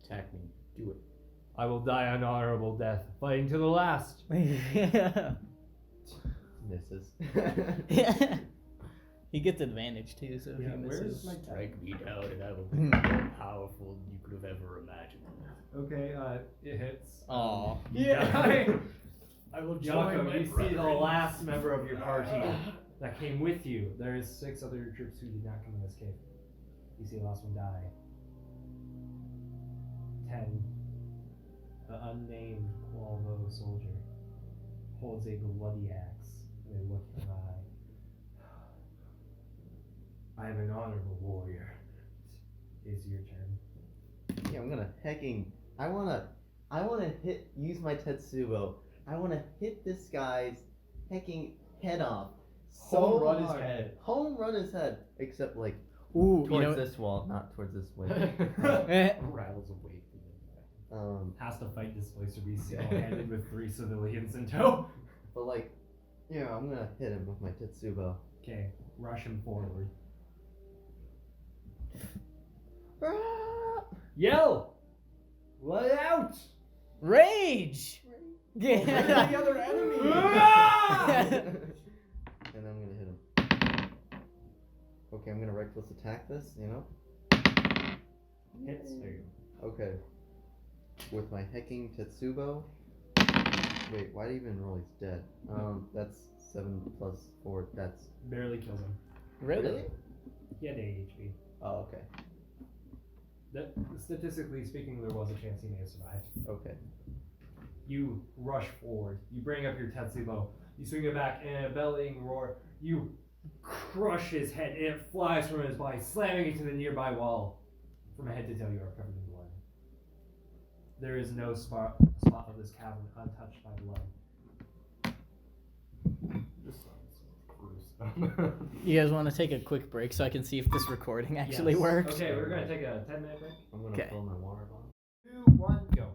Attack me. Do it. I will die an honorable death, fighting to the last. Misses. He gets advantage too, so if Yeah, he where's misses. my Strike me down and I will be more powerful than you could have ever imagined. Okay, it hits. Aw. Yeah. I will Yako, you see the last member of your party that came with you. There's 6 other troops who did not come in this cave. You see the last one die. 10. The unnamed Qualvo soldier holds a bloody axe. They look in the eye. I am an honorable warrior. It's your turn. Yeah, I'm gonna hecking. I wanna use my Tetsubo. I wanna hit this guy's hecking head off. So Home run his hard. head. Home run his head. Except like Ooh, towards you know. this wall, not towards this way. Rattles away from him. Has to fight displacer be single-handed with 3 civilians in tow. But like, yeah, I'm gonna hit him with my Tetsubo. Okay, rush him forward. Yell! Let it out! Rage! the Yeah. other enemy. Ah! And I'm gonna hit him. Okay, I'm gonna reckless attack this. You know. Hits. There you Okay. With my hecking Tetsubo. Wait, why did he even roll? He's dead. That's 7 plus 4. That's go. Barely kills him. Really? He had 8 HP. Oh, okay. Statistically speaking, there was a chance he may have survived. Okay. You rush forward. You bring up your Tetsubo. You swing it back, and in a bellowing roar, you crush his head, and it flies from his body, slamming into the nearby wall. From head to toe, you are covered in blood. There is no spot of this cavern untouched by blood. This sounds gruesome. You guys want to take a quick break so I can see if this recording actually Yes. works? Okay, we're gonna take a 10-minute break. I'm gonna Okay. fill my water bottle. 2, 1, go.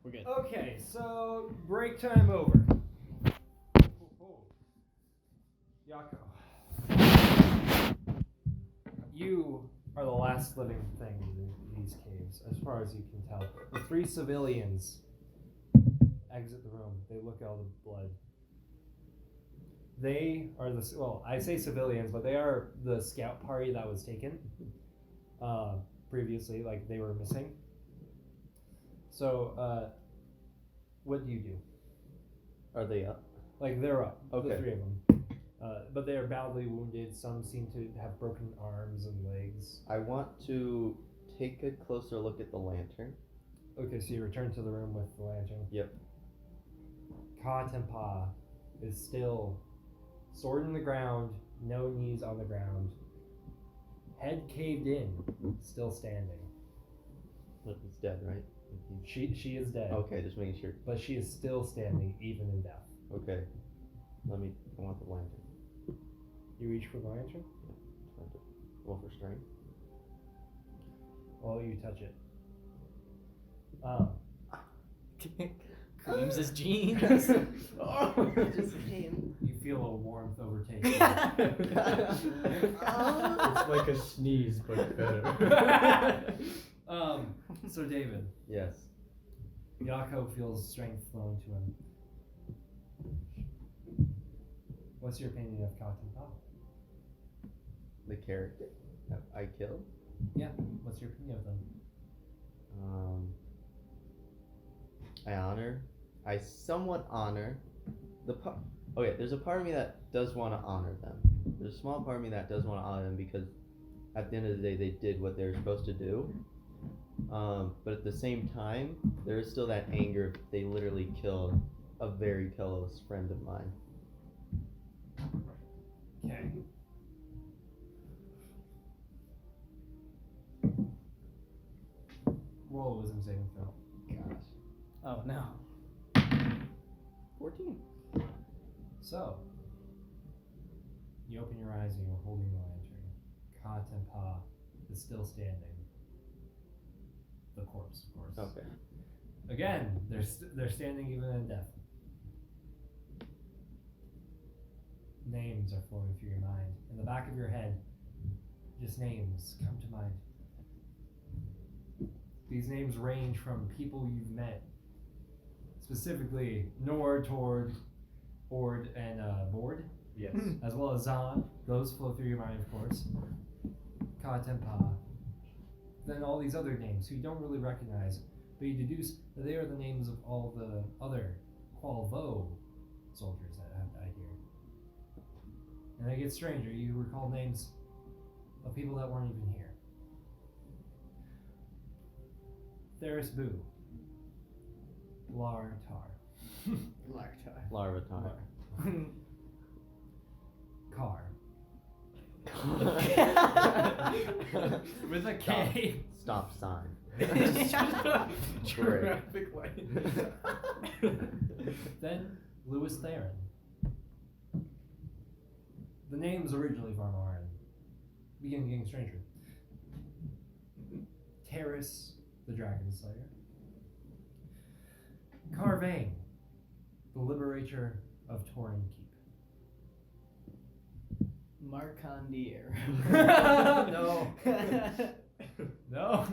We're good. Okay, so break time over. Yako, you are the last living thing in these caves, as far as you can tell. The 3 civilians exit the room. They look at all the blood. They are I say civilians, but they are the scout party that was taken previously, like they were missing. So, what do you do? Are they up? Like, they're up, the Okay. 3 of them. But they are badly wounded. Some seem to have broken arms and legs. I want to take a closer look at the lantern. Okay, so you return to the room with the lantern. Yep. Ka Tenpa is still sword in the ground, no knees on the ground, head caved in, still standing. But he's dead, right? She is dead, Okay, just making sure. but she is still standing even in death. Okay. I want the lantern. You reach for the lantern? Roll for strength. While you touch it. Creams his jeans. Oh, it just came. You feel a warmth overtake you. It's like a sneeze, but better. So David, Yes. Yako feels strength flowing to him. What's your opinion of Cotton Pop? The character that I killed. Yeah. What's your opinion of them? I somewhat honor the part. Okay, there's a part of me that does want to honor them. There's a small part of me that does want to honor them because at the end of the day, they did what they were supposed to do. But at the same time, there is still that anger. They literally killed a very close friend of mine. Okay. Roll a wisdom saving throw. Gosh. Oh no. 14. So, you open your eyes and you're holding the lantern. Cotton Pa is still standing. The corpse, of course. Okay. Again, they're standing even in death. Names are flowing through your mind. In the back of your head, just names come to mind. These names range from people you've met, specifically Nord, Tord, Ord, and Bord, Yes. as well as Zahn. Those flow through your mind, of course. Ka Tempa. Then all these other names who you don't really recognize, but you deduce that they are the names of all the other Qualvo soldiers that have died here. And it gets stranger. You recall names of people that weren't even here. Theris Boo. Lartar. Larvitar. Car. With a K. Stop sign. Traffic light. Then Lewis Theron. The names originally Varmar and begin getting stranger. Terrace, the Dragon Slayer. Carvane, the Liberator of Torin Keep. Marcondier. No. No.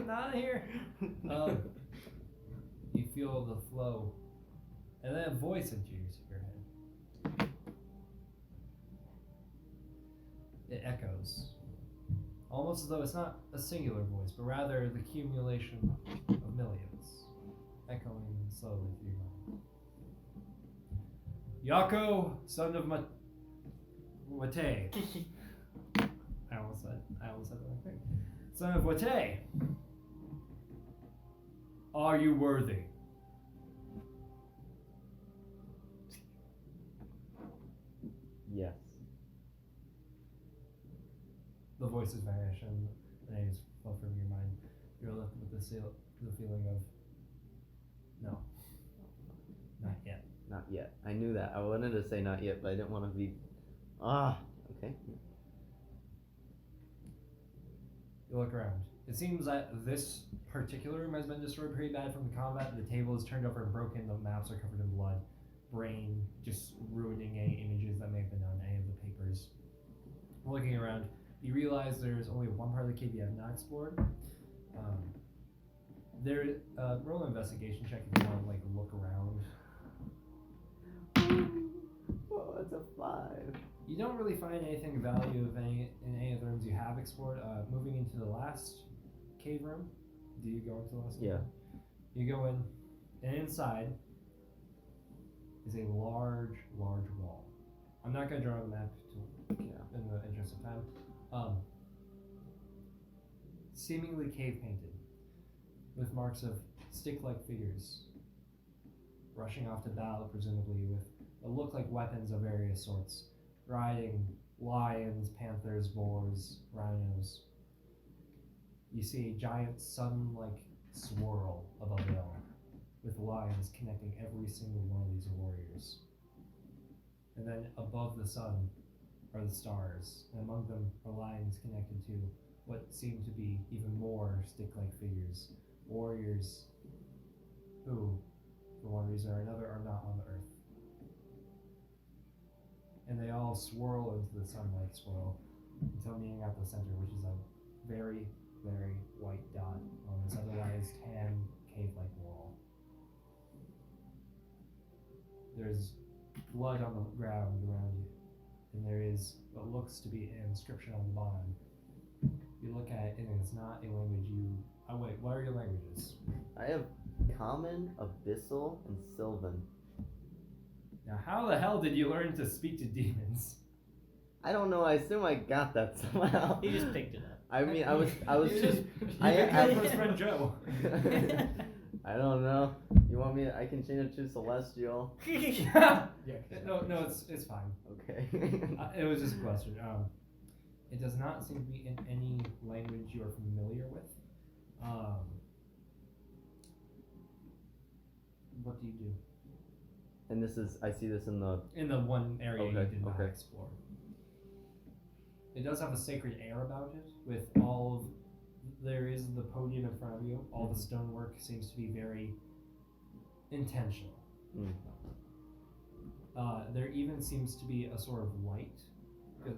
Not here. You feel the flow. And then a voice enters your head. It echoes. Almost as though it's not a singular voice, but rather the accumulation of millions, echoing slowly through your mind. Yako, son of Mate. I almost said that right thing. Son of Wate, are you worthy? Yes. The voices vanish and the names flow from your mind. You're left with the feeling of no, not yet. Not yet. I knew that. I wanted to say not yet, but I didn't want to be. Okay. You look around. It seems that this particular room has been destroyed pretty bad from the combat. The table is turned over and broken. The maps are covered in blood. Brain just ruining any images that may have been on any of the papers. Looking around, you realize there's only one part of the cave you have not explored. Roll an investigation check if you want to look around. Oh, that's a 5. You don't really find anything of value in any of the rooms you have explored. Moving into the last cave room. Do you go into the last cave room? You go in, and inside is a large wall. I'm not going to draw the map in the interest of time. Seemingly cave painted, with marks of stick-like figures rushing off to battle, presumably with what look like weapons of various sorts, riding lions, panthers, boars, rhinos. You see a giant sun-like swirl above it all, with lines connecting every single one of these warriors. And then above the sun are the stars, and among them are lines connected to what seem to be even more stick-like figures, warriors who, for one reason or another, are not on the earth. And they all swirl into the sunlight swirl until meeting at the center, which is a very, very white dot on this otherwise tan cave-like wall. There's blood on the ground around you, and there is what looks to be an inscription on the bottom. You look at it, and it's not a language you. Oh wait, what are your languages? I have Common, Abyssal, and Sylvan. Now, how the hell did you learn to speak to demons? I don't know. I assume I got that somehow. He just picked it up. I mean, I was You just. You I picked it up I- from his friend Joe. I don't know. You want me? I can change it to Celestial. Yeah. No, it's fine. Okay. It was just a question. It does not seem to be in any language you are familiar with. What do you do? And this is. I see this in the. In the one area you Okay, did not okay. explore. It does have a sacred air about it, with all of. There is the podium in front of you. All the stonework seems to be very intentional. Mm. There even seems to be a sort of light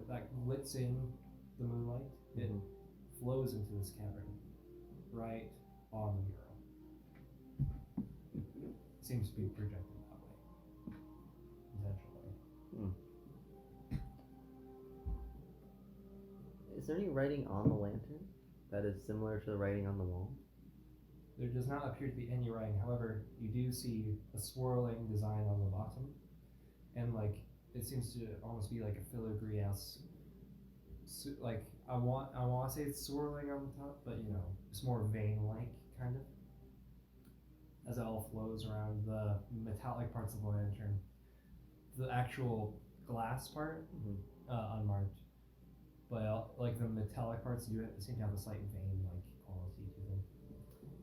that glits in the moonlight. It Mhm. flows into this cavern, right on the mural. Seems to be projected that way, intentionally. Is there any writing on the lantern that is similar to the writing on the wall? There does not appear to be any writing. However, you do see a swirling design on the bottom, and it seems to almost be like a filigree-esque. Like I want to say it's swirling on the top, but it's more vein-like kind of. As it all flows around the metallic parts of the lantern, the actual glass part unmarked, but the metallic parts do seem to have a slight vein-like quality to them.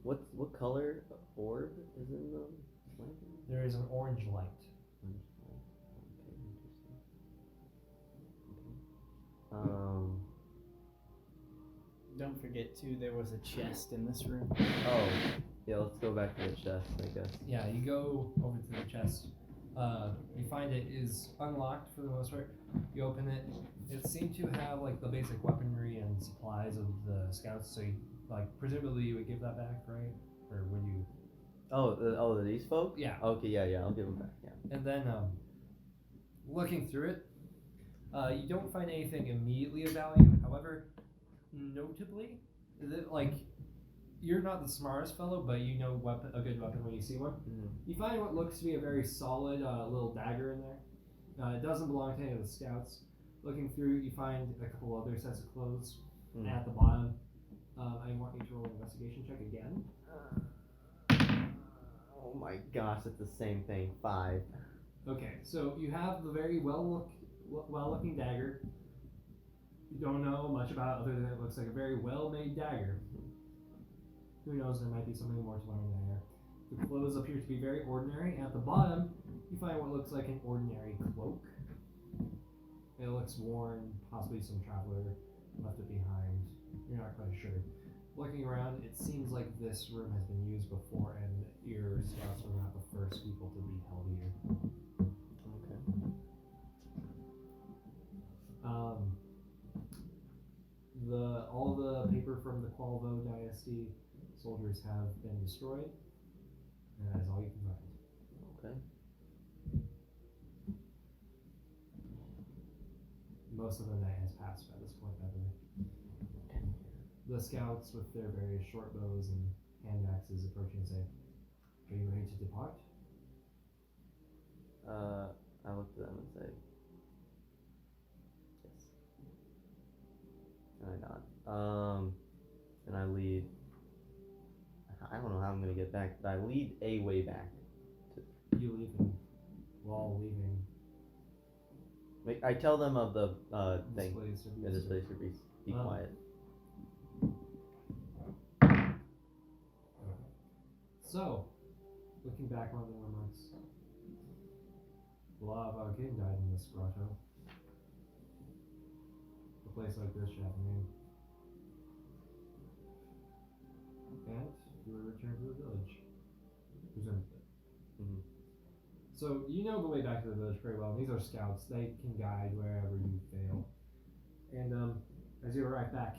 What color orb is in the lantern? There is an orange light. Okay, interesting. Okay. Don't forget too, there was a chest in this room. Oh, yeah. Let's go back to the chest, I guess. Yeah, you go over to the chest. You find it is unlocked for the most part. You open it. It seemed to have the basic weaponry and supplies of the scouts. So, presumably you would give that back, right? Or would you? Oh, these folk? Yeah. Okay, yeah. I'll give them back. Yeah. And then, looking through it, you don't find anything immediately of value. However, notably, you're not the smartest fellow, but you know a good weapon when you see one. Mm-hmm. You find what looks to be a very solid little dagger in there. It doesn't belong to any of the scouts. Looking through, you find a couple other sets of clothes at the bottom. I want you to roll an investigation check again. Oh my gosh, it's the same thing. 5. Okay, so you have the very well-looking dagger. You don't know much about it other than it looks like a very well-made dagger. Who knows, there might be something more to learn there. The clothes appear to be very ordinary. At the bottom, you find what looks like an ordinary cloak. It looks worn, possibly some traveler left it behind. You're not quite sure. Looking around, it seems like this room has been used before, and your scouts were not the first people to be held here. Okay. All the paper from the Qualvo dynasty soldiers have been destroyed, and that is all you can find. Okay. Most of the night has passed by this point, by the way. The scouts, with their various short bows and hand axes, approach you and say, "Are you ready to depart?" I look at them and say, yes. And I nod. And I lead. I don't know how I'm gonna get back, but I lead a way back. You leave, and while leaving, I tell them of the this thing. place would be Yeah, this place should be Oh. quiet. So, looking back on the remarks, a lot of our king died in this grotto. A place like this should have a name. And you will return to the village, presumably. Mhm. So you know the way back to the village pretty well. These are scouts; they can guide wherever you fail. And as you arrive back,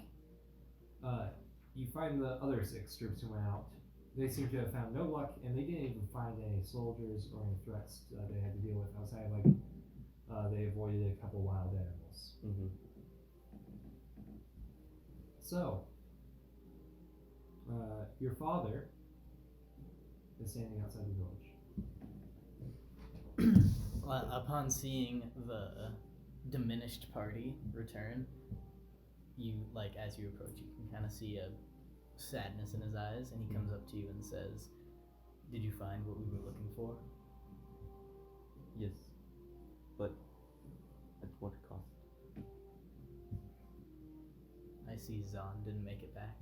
you find the other 6 troops who went out. They seem to have found no luck, and they didn't even find any soldiers or any threats that they had to deal deal with outside. Like they avoided a couple wild animals. Mm-hmm. So, your father is standing outside the village. Upon seeing the diminished party return, you, like, as you approach, you can kind of see a sadness in his eyes, and he comes up to you and says, "Did you find what we were looking for?" Yes, but at what cost? I see Zahn didn't make it back.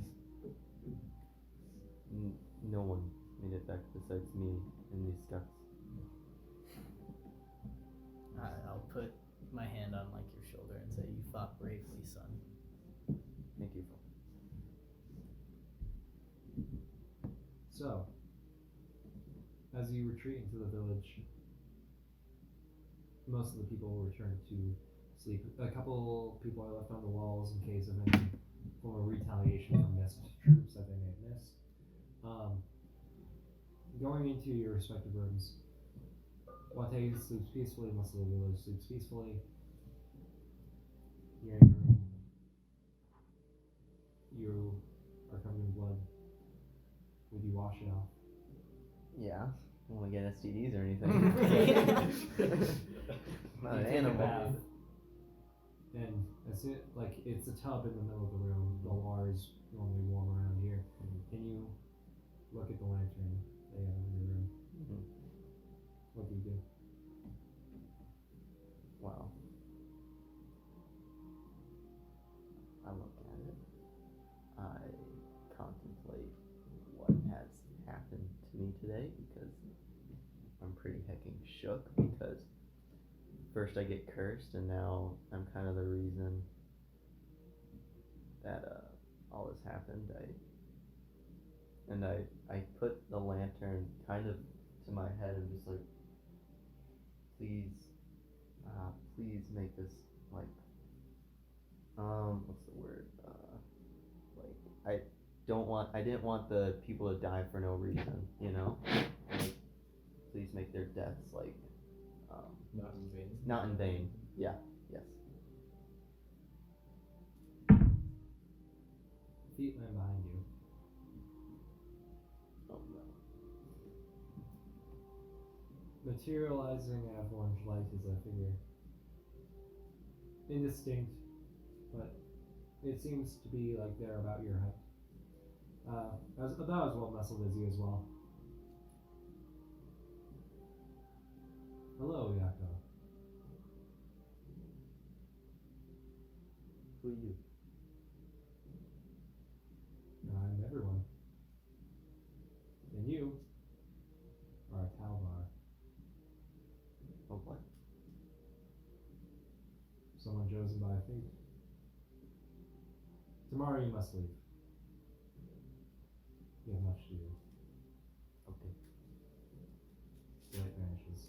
No one made it back besides me and these scouts. I'll put my hand on, like, your shoulder and say, "You fought bravely, son." Thank you. So, as you retreat into the village, most of the people will return to sleep. A couple people are left on the walls in case of any form of retaliation from missed troops that they may have missed. Going into your respective rooms, Wate sleeps peacefully, most of the village sleeps peacefully. You're in your room. You are covered in blood. Would you wash it off? Yeah. I don't want to get STDs or anything. Not You an take a animal. bath, and it's a tub in the middle of the room. The water is normally warm around here, and you look at the lantern they have in your room. Mm-hmm. What do you do? Wow. I look at it. I contemplate what has happened to me today because I'm pretty hecking shook because first I get cursed and now I'm kind of the reason that all this happened. I put the lantern kind of to my head and just like, please make this like what's the word? Like I didn't want the people to die for no reason, you know? Like, please make their deaths like Not in vain. not in vain. Yeah, yes. Feet land behind you. Oh no. Materializing out of orange light is a figure. Indistinct, but it seems to be like they're about your height. About as well muscled as you as well. Hello, Yako. Who are you? I'm everyone. And you are a Talvar. Oh what? Someone chosen by fate. Tomorrow you must leave. You have much to do. Okay. The light vanishes.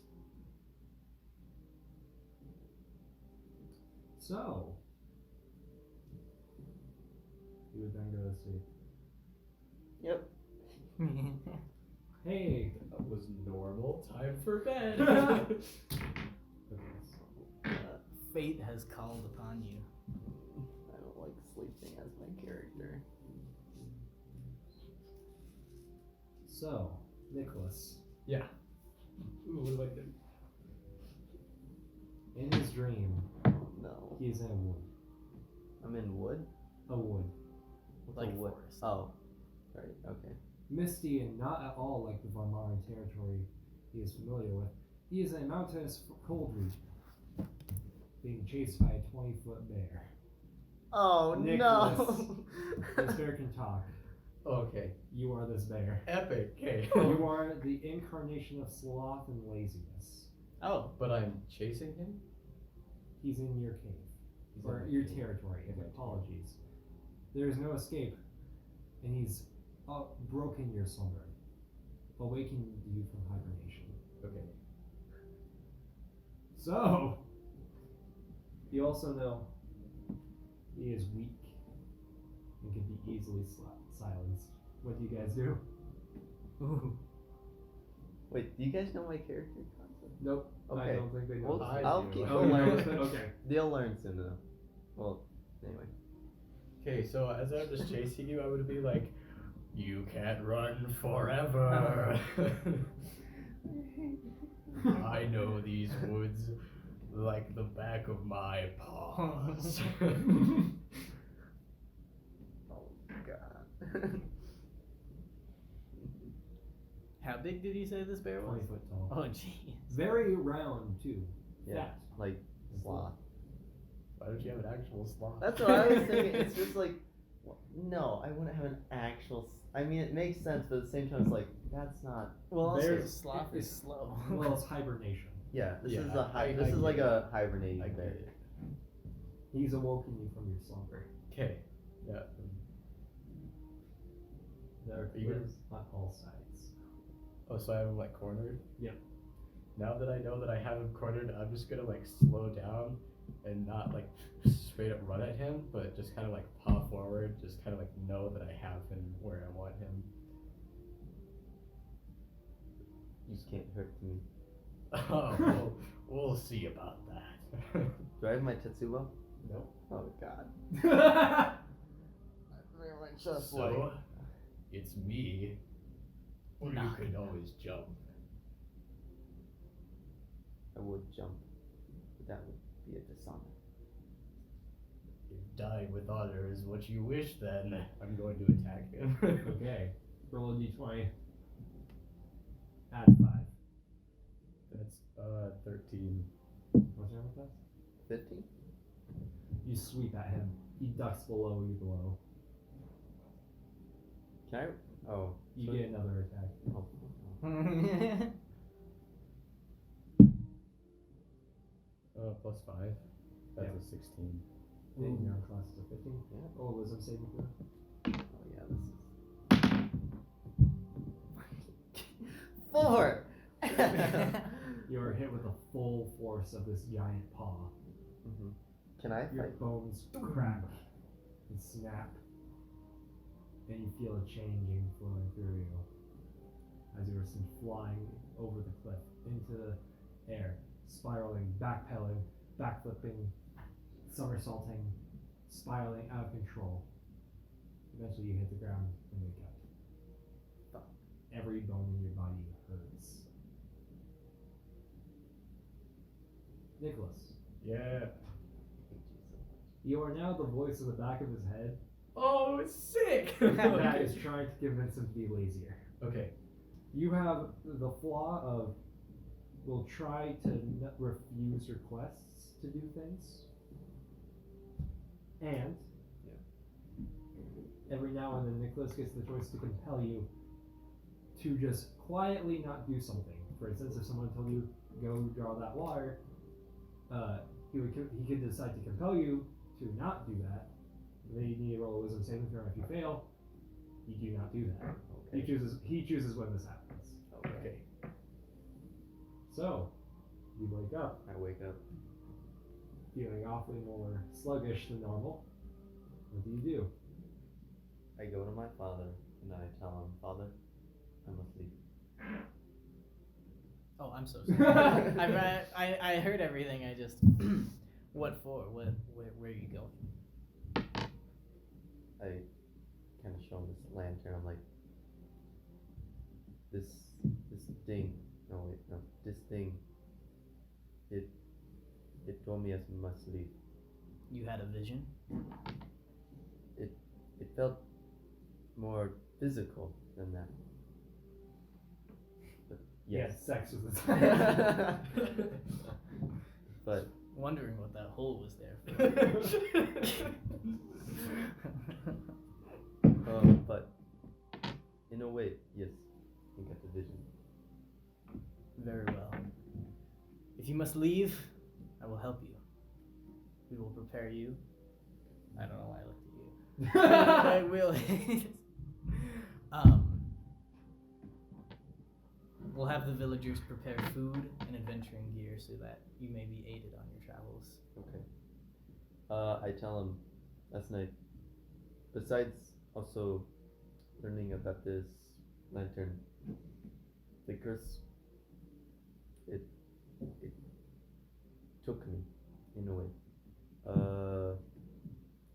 So, you would then go to sleep. Yep. Hey! That was normal. Time for bed. Goodness. Fate has called upon you. I don't like sleeping as my character. So, Nicholas, Yeah. Ooh, what do I do? in his dream, Oh no. he is in a wood. I'm in wood? A wood. What's Like a wood? forest. Oh. Right, okay. Misty and not at all like the Varmaran territory he is familiar with. He is in a mountainous cold region, being chased by a 20-foot bear. Oh Nicholas. no! This bear can talk. Okay. You are this bear. Epic. Okay. You are the incarnation of sloth and laziness. Oh, But I'm chasing him? He's in your cave. He's Or in my your cave. territory. My Apologies. There is no escape. And he's broken your slumber, awakened you from hibernation. Okay. So, you also know he is weak and can be easily silenced. What do you guys do? ooh. Wait, do you guys know my character concept? Nope. I Okay. don't think they know. Well, this. I I'll do. keep Oh, going. you know this bit? Okay. They'll learn soon enough. Well, anyway. Okay, so as I'm just chasing you, I would be like, you can't run forever. I know these woods like the back of my paws. Oh God. How big did you say this bear was? 20 foot tall. Oh, jeez. Very round too. Yeah, Fat. like sloth. Why don't you have an actual sloth? That's what I was thinking. It's just like, no, I wouldn't have an actual. I mean, it makes sense, but at the same time, it's like that's not. Well, also, Bears- sloth is slow. Well, it's hibernation. Yeah, this Yeah, is a I this is get like it. a hibernating I get bear. it. He's awoken you from your slumber. Okay. Yeah. There are you cliffs on all sides. Oh, so I have him like cornered? Yep. Now that I know that I have him cornered, I'm just gonna like slow down and not like straight up run at him, but just kind of like paw forward, just kind of like know that I have him where I want him. You can't hurt me. Oh, we'll see about that. Do I have my Tetsubo? Nope. Oh God. So, it's me. Or you Nah. could always jump. I would jump, but that would be a dishonor. If dying with honor is what you wish, then I'm going to attack him. Okay. Roll a d20. Add 5. That's 13. What's your with that? 15? You sweep at him. He ducks below you blow. Can I? Oh. You so- get another attack. Oh. Plus 5. That's Yep. a 16. And your class is a 15. Yeah. Oh, wisdom saving throw. Oh yeah, this is 4. You are hit with the full force of this giant paw. Mhm. Can I Your fight? bones crack and snap, and you feel a changing flowing through you as you are sent flying over the cliff into the air, spiraling, backpedaling, backflipping, somersaulting, spiraling out of control. Eventually, you hit the ground and wake up. Fuck. Every bone in your body hurts. Nicholas, Yeah. I hate you so much. you are now the voice in the back of his head Oh, sick! that is trying to convince him to be lazier. Okay. You have the flaw of will try to refuse requests to do things, and every now and then Nicholas gets the choice to compel you to just quietly not do something. For instance, if someone told you go draw that water, he could decide to compel you to not do that. Then you need to roll a wisdom saving throw. If you fail, you do not do that. Okay. He chooses when this happens. Okay. So, you wake up I wake up. feeling awfully more sluggish than normal. What do you do? I go to my father and I tell him, Father, I must leave. Oh, I'm so sorry. I heard everything. I just. What for? Where are you going? I kind of show him this lantern. I'm like, this thing. No wait, no, this thing. It told me I must leave. You had a vision? It felt more physical than that. But yes. Sex with the But Wondering what that hole was there for. but in a way, yes, I got the vision. Very well. If you must leave, I will help you. We will prepare you. I don't know why I looked at you. I will. We'll have the villagers prepare food and adventuring gear so that you may be aided on your travels. Okay. I tell him last night. Besides also learning about this lantern, the curse. took me, in a way.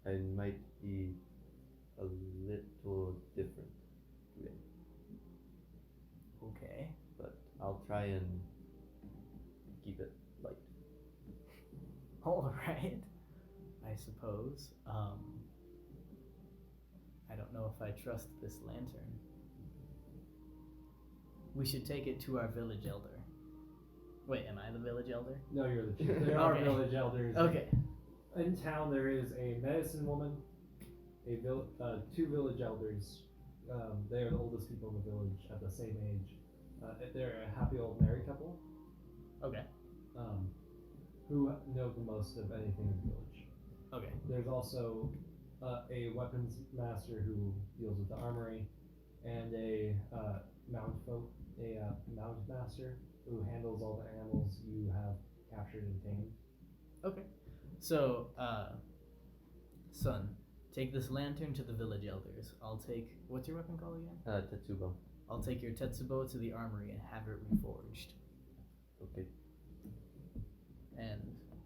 I might be a little different today, Okay. but I'll try and keep it light. All right. I suppose. I don't know if I trust this lantern. We should take it to our village elder. Wait, am I the village elder? No, you're the chief. There are Okay. village elders. Okay. In town, there is a medicine woman, two village elders. They are the oldest people in the village at the same age. They're a happy old married couple. Okay. Who know the most of anything in the village. Okay. There's also a weapons master who deals with the armory, and a mount master who handles all the animals you have captured and tamed. Okay. So, son, take this lantern to the village elders. I'll take, what's your weapon called again? Tetsubo. I'll take your Tetsubo to the armory and have it reforged. Okay.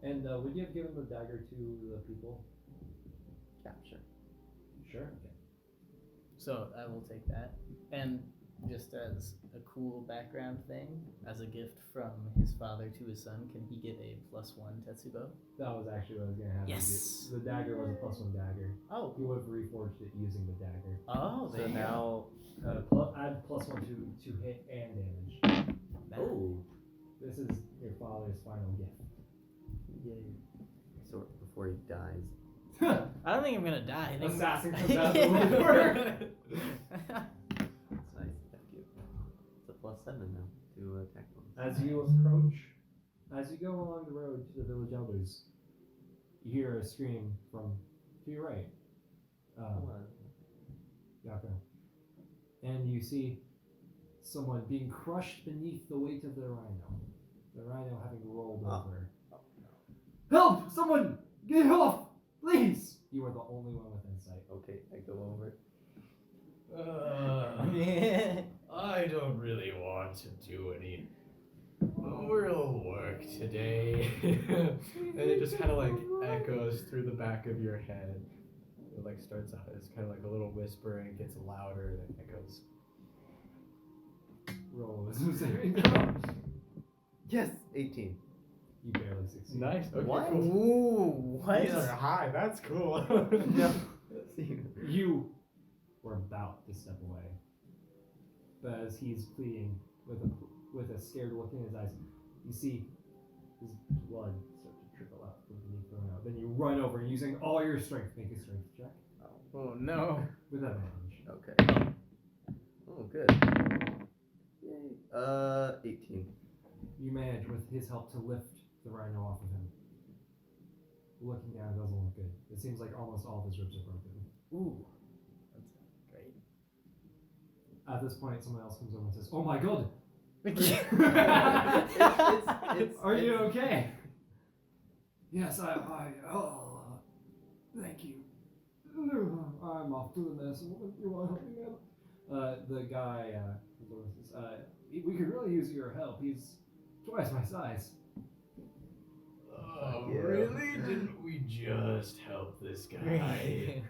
And would you have given the dagger to the people? Yeah, sure. Sure. Okay. so I will take that. And just as a cool background thing, as a gift from his father to his son, can he get a +1 Tetsubo? That was actually what I was gonna have. Yes. You do. The dagger was a +1 dagger. Oh. You would have reforged it using the dagger. Oh, there So you now, Add +1 to hit and damage. go. oh, This is your father's final gift. yay! So before he dies. I don't think I'm gonna die. I think Assassin comes out the woodwork. That's nice. Thank you. It's a +7 now to attack bonus. As you approach, as you go along the road to the village elders, you hear a scream from to your right, Yako, and you see someone being crushed beneath the weight of the rhino. The rhino having rolled over. Oh, Help! Someone! Get off! Please! You are the only one within sight. okay, I go over. I don't really want to do any real work today. And it just kind of like echoes through the back of your head. It like starts out as kind of like a little whisper and it gets louder and it echoes. Roll a wisdom saving throw. Yes, 18. You barely succeed. Nice. Okay, What? Cool. Ooh, what? These are high. That's cool. No. You were about to step away, but as he's pleading with a scared look in his eyes, you see his blood start to trickle out from beneath the rhino. Then you run over and using all your strength, make a strength check Oh no. with advantage. Okay. Oh, good. Yay. 18. You manage with his help to lift the rhino off of him. Looking down, it doesn't look good. It seems like almost all of his ribs are broken. Ooh. That's great. At this point, someone else comes over and says, "Oh my god! Are you okay?" Yes, thank you. I'm off to the medicine. You want to help me out? The guy, we could really use your help. He's twice my size. Oh, Yeah. really? Didn't we just help this guy?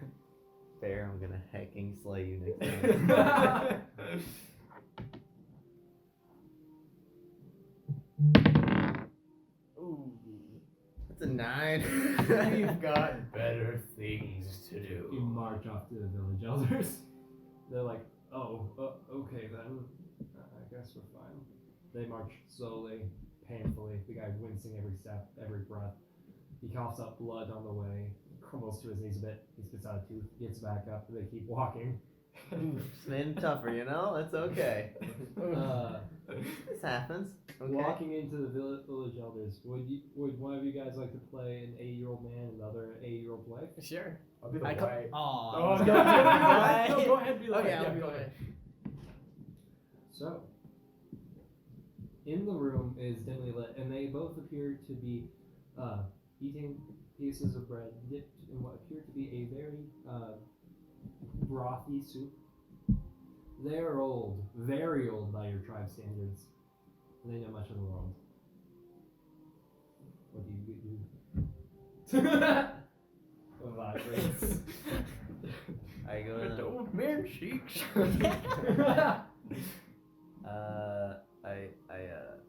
Fair, I'm gonna hacking slay you next time. Ooh. That's a 9. We've got better things to do. You march off to the village elders. They're like, "Oh, okay then. I guess we're fine." They march slowly, painfully. The guy wincing every step, every breath. He coughs up blood on the way, crumbles to his knees a bit. He spits out a tooth, gets back up. They keep walking. It's been tougher, you know? That's okay. This happens. Okay. Walking into the village elders, would one of you guys like to play an 8-year-old man and the other an 8-year-old wife? Sure. I'll be the I white. Aw. Oh, no, no, go ahead, be the Okay, white. I'll be go the ahead. So, in the room is dimly lit, and they both appear to be eating pieces of bread dipped in what appear to be a very brothy soup. They are old, very old by your tribe standards, and they know much of the world. What do you Vibrates. I go in. old man shakes.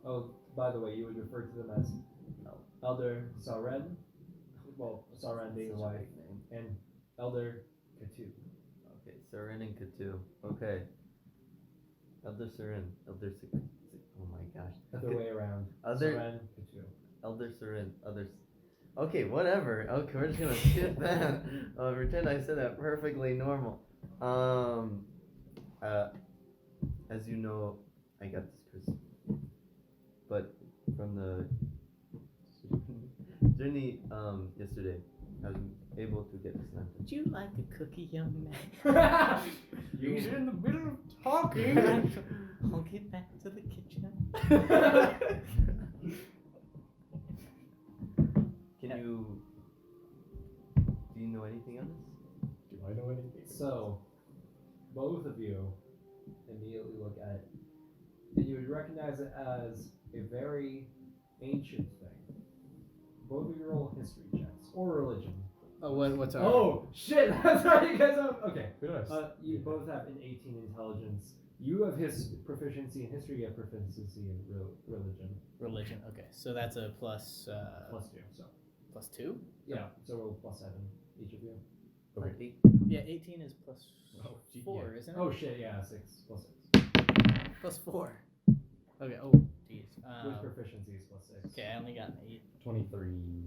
Oh, by the way, you would refer to them as Elder Saren. Well, Saren being the Such a wife, big name. and Elder Katu. Okay, Seren and Katu. Okay. Elder Seren. Oh my gosh. Other way around. Other- Saren, Katu. Elder Seren. Okay, whatever. Okay, we're just gonna skip that. Pretend I said that perfectly normal. As you know, I got this Christmas. But from the journey yesterday, I was able to get this lantern. Would you like a cookie, young man? He's in the middle of talking. I'll get back to the kitchen. Do you know anything on this? Do I know anything? So, both of you immediately look at it, and you would recognize it as a very ancient thing. Both of you roll history checks or religion. Oh, what's our? Oh shit! That's right. You guys have okay. Who does? You both have an 18 intelligence. You have his proficiency in history. You have proficiency in religion. Religion. Okay, so that's a plus. Plus 2. So Plus 2. yeah. So roll plus 7 each of you. Okay. Yeah, 18 is plus Oh, gee, 4, yeah. isn't it? Oh shit! Yeah, 6 plus 6. Plus 4. Okay. Oh, jeez. With proficiency is plus 6. Okay, I only got an 8. 23.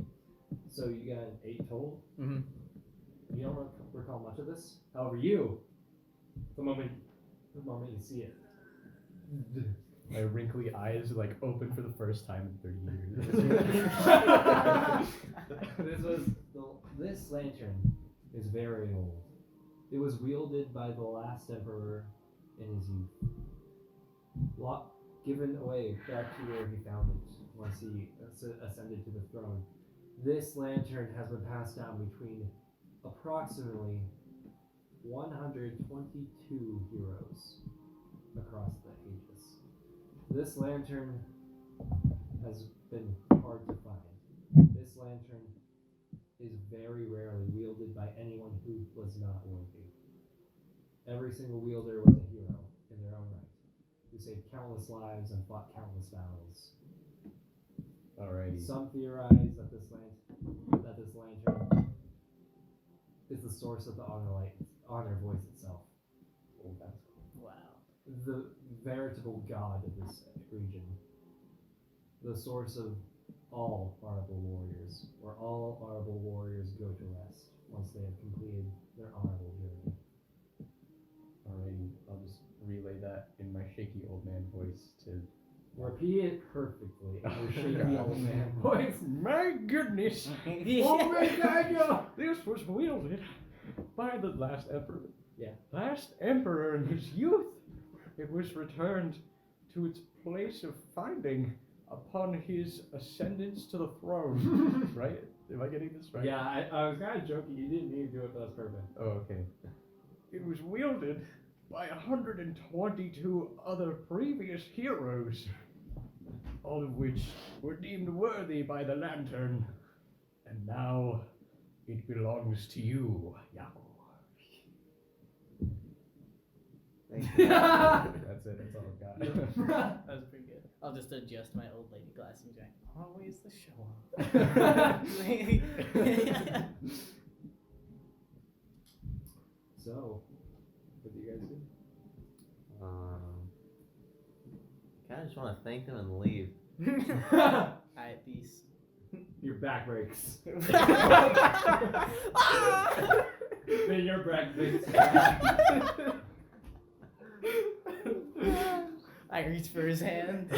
So you got an 8 total. Mm-hmm. You don't recall much of this. However, the moment you see it, My wrinkly eyes like open for the first time in 30 years. this lantern is very old. It was wielded by the last emperor in his youth. Given away back to where he found it once he ascended to the throne. This lantern has been passed down between approximately 122 heroes across the ages. This lantern has been hard to find. This lantern is very rarely wielded by anyone who was not worthy. Every single wielder was a hero in their own right, who saved countless lives and fought countless battles. Alrighty. Some theorize that this lantern is the source of the honor voice itself. Oh, that's cool. Wow. The veritable god of this region. The source of all honorable warriors, where all honorable warriors go to rest once they have completed their honorable journey. Alrighty. I'll just relay that in my shaky old man voice to. Repeat it perfectly in your shaky old man voice. My goodness! Oh my god, yo! This was wielded by the last emperor. Yeah. Last emperor in his youth. It was returned to its place of finding upon his ascendance to the throne. Right? Am I getting this right? Yeah, I was kind of joking. You didn't need to do it, but that's perfect. Oh, okay. It was wielded by 122 other previous heroes, all of which were deemed worthy by the lantern. And now it belongs to you, Yako. Thank you. That's it. That's all I've got. That was pretty good. I'll just adjust my old lady glasses and be like, always the show off. So, what do you guys do? I just want to thank them and leave. Alright, peace. Your back breaks. Then your back breaks. I reach for his hand.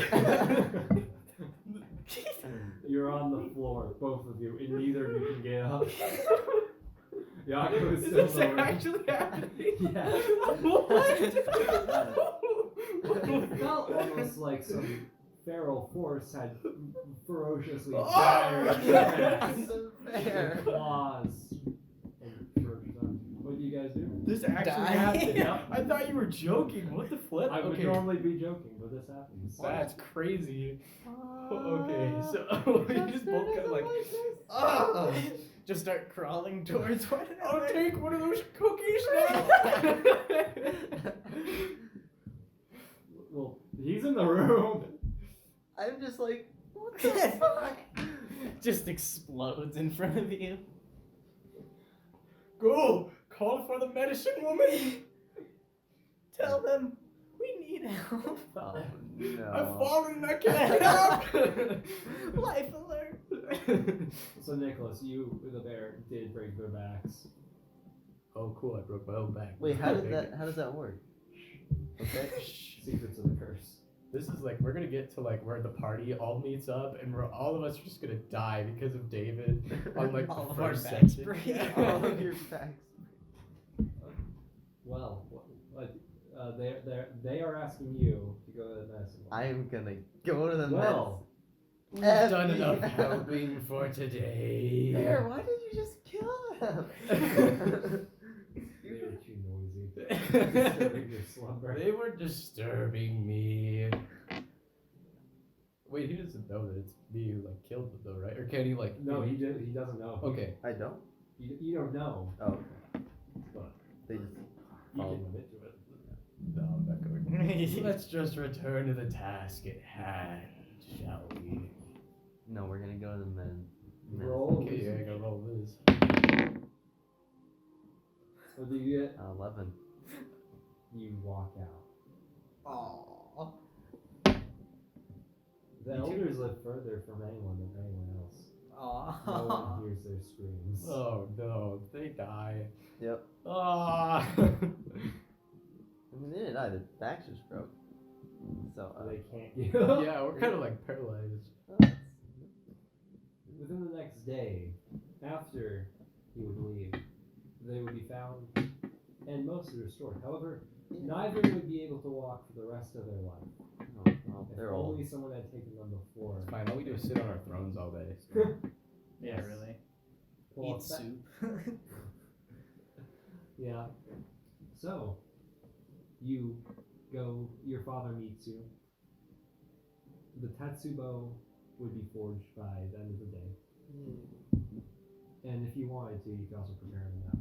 You're on the floor, both of you, and neither of you can get up. Yako is still lower. actually happening? Yeah. What? It felt almost like some feral force had ferociously Oh, fired yes. Fair. claws. What do you guys do? This actually Die. happened. Yep. I thought you were joking. What the flip? I would Okay. normally be joking, but this happens. That's crazy. Okay, so we just both kind of like, ah! Just start crawling towards one another. I'll take one of those cookies now. Well, he's in the room. I'm just like, what the fuck? Just explodes in front of you. Go, call for the medicine woman. Tell them we need help. Oh I've no. fallen and I can't get up. Life alert. So Nicholas, you, the bear, did break their backs. Oh, cool! I broke my own back. Wait, how does that work? Okay. Secrets of the curse. This is like we're gonna get to like where the party all meets up, and we're all of us are just gonna die because of David on like All the of our first backs section. break. Yeah. All of your facts. Well, they are asking you to go to the medicine. I am gonna go to the Well, We've done F enough me. helping for today. Bear, why did you just kill him? they were too noisy. Disturbing your slumber. They were disturbing me. Wait, he doesn't know that it's me who like killed them though, right? Or can he like? No, he doesn't know. Okay. I don't. You don't know, Oh, but they just. you Oh. can admit to it. No, I'm not going. Let's just return to the task at hand, shall we? No, we're gonna go to the men. Roll. Okay, yeah, I gotta roll this. What do you get? 11. You walk out. Aww. The elders live further from anyone than anyone else. No one Aww. hears their screams. Oh no, they die. Yep. Ah. I mean, they didn't die. The backs just broke. So. They can't get Yeah, we're kind of like paralyzed. Within the next day, after he would leave, they would be found and mostly restored. However, neither would be able to walk for the rest of their life. Well, If they're only old. someone had taken them before. It's fine. All we do is sit on our thrones all day. So. Yeah, really. Well, Eat soup. Yeah. So, you go, your father meets you. The Tetsubo would be forged by the end of the day. And if you wanted to, you could also prepare them now.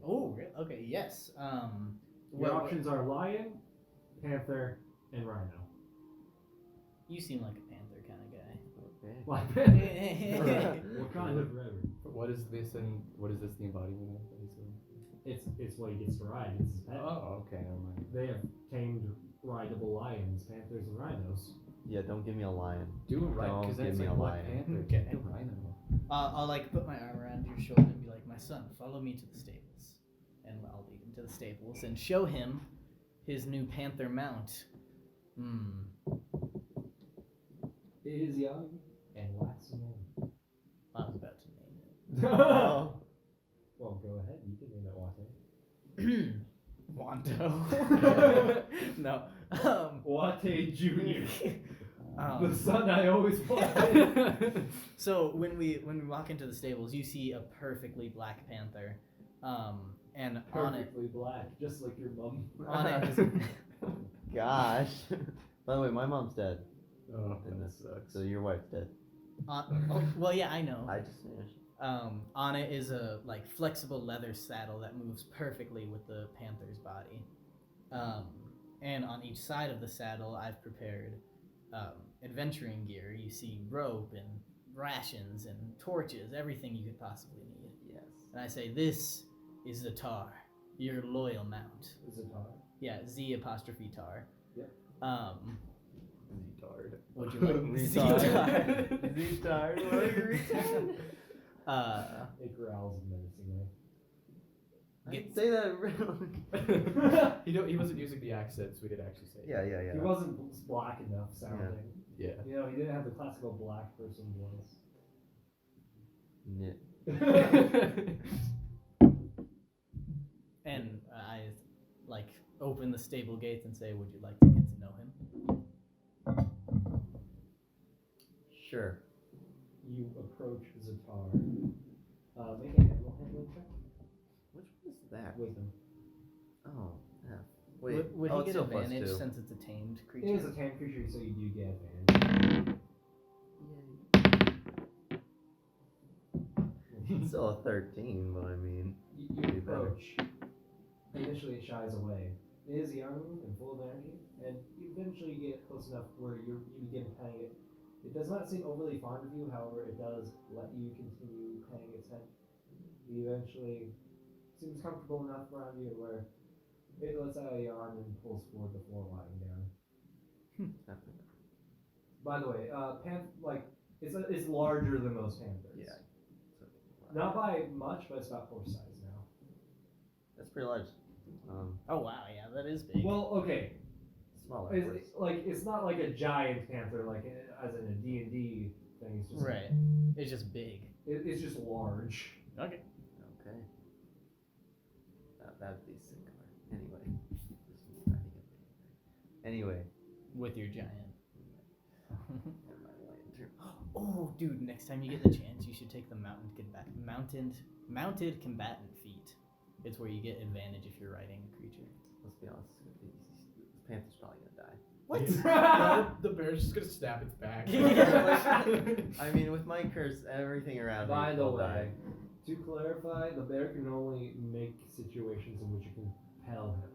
Oh, really? Okay, yes. Your options are lion, panther, and rhino. You seem like a panther kind of guy. Okay. What kind of river? What is this and what is this the embodiment of? It's what he gets to ride. It's his pet. Oh, okay, never mind. They have tamed rideable lions, panthers, and rhinos. Yeah, don't give me a lion. Do it right, Don't because give that's me like a Black lion. Panther. Okay. Get a rhino. I'll like put my arm around your shoulder and be like, my son, follow me to the stables. And I'll lead him to the stables and show him his new panther mount. It is young and waxing old. I was about to name Well, go ahead. You can name it Wate. it. Wanto. No. Wate Junior. The Um, son I always wanted. so when we walk into the stables, you see a perfectly black panther, and on it, Perfectly black, just like your mom. on it is Gosh. By the way, my mom's dead. Oh, in that this, sucks. so your wife's dead. oh, well, yeah, I know. I just finished. On it is a like flexible leather saddle that moves perfectly with the panther's body. And on each side of the saddle, I've prepared adventuring gear. You see rope and rations and torches, everything you could possibly need. Yes. And I say, this is the tar, your loyal mount. Is it hard? Yeah, Z''tar. Yep. Retard. Would you like Retard. Z''tar? Z-Star, what are you retarded? It growls menacingly. I didn't say that really. He wasn't using the accents we did actually say. Yeah. He wasn't black enough sounding. Yeah. You know, he didn't have the classical black person voice. Knit. And I like open the stable gates and say, would you like to get to know him? Sure. You approach Zatar. Make an animal handling check. Which one is that? Wisdom. Oh, yeah. Wait. Would oh, he it's get still +2. advantage since it's a tamed creature? It is a tame creature, so you do get advantage. Still a 13, but I mean, You Be better. approach. Initially, it shies away. It is young and full of energy, and you eventually get close enough where you begin petting it. It does not seem overly fond of you, however, it does let you continue petting its head. It eventually seems comfortable enough around you where it lets out a yawn and pulls forward before lying down. By the way, it's larger than most panthers. Yeah. Not by much, but it's about horse size now. That's pretty large. Oh wow, yeah, that is big. Well, okay. Smaller. It's not like a giant panther, like as in a D&D thing. It's just right. It's just big. It's just large. Okay. Okay. That'd be sick. Anyway. Anyway. With your giant. Oh, dude! Next time you get the chance, you should take the mounted combatant feat. It's where you get advantage if you're riding a creature. Let's be honest. This panther's probably gonna die. What? The bear's just gonna snap its back. I mean, with my curse, everything around me By the will way, die. to clarify, the bear can only make situations in which you can compel him.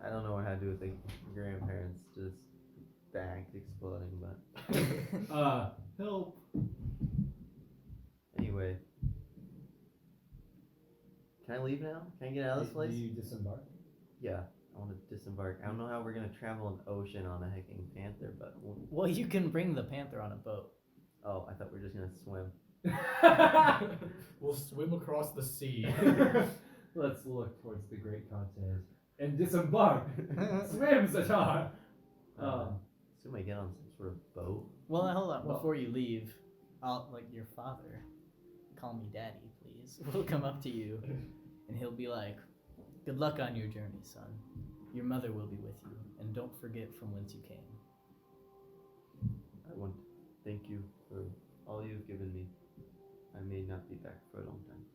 I don't know what had to do with the grandparents just back exploding, but Help. anyway. Can I leave now? Can I get out of this place? Do you disembark? Yeah, I want to disembark. I don't know how we're gonna travel an ocean on a hecking panther, but Well, you can bring the panther on a boat. oh, I thought we were just gonna swim. We'll swim across the sea. Let's look towards the great continent and disembark. Swim, Zatar. Assume I get on some sort of boat. Well, hold on. Well- Before you leave, your father, call me daddy, please. Will come up to you, and he'll be like, "Good luck on your journey, son. Your mother will be with you, and don't forget from whence you came." I want to thank you for all you've given me. I may not be back for a long time.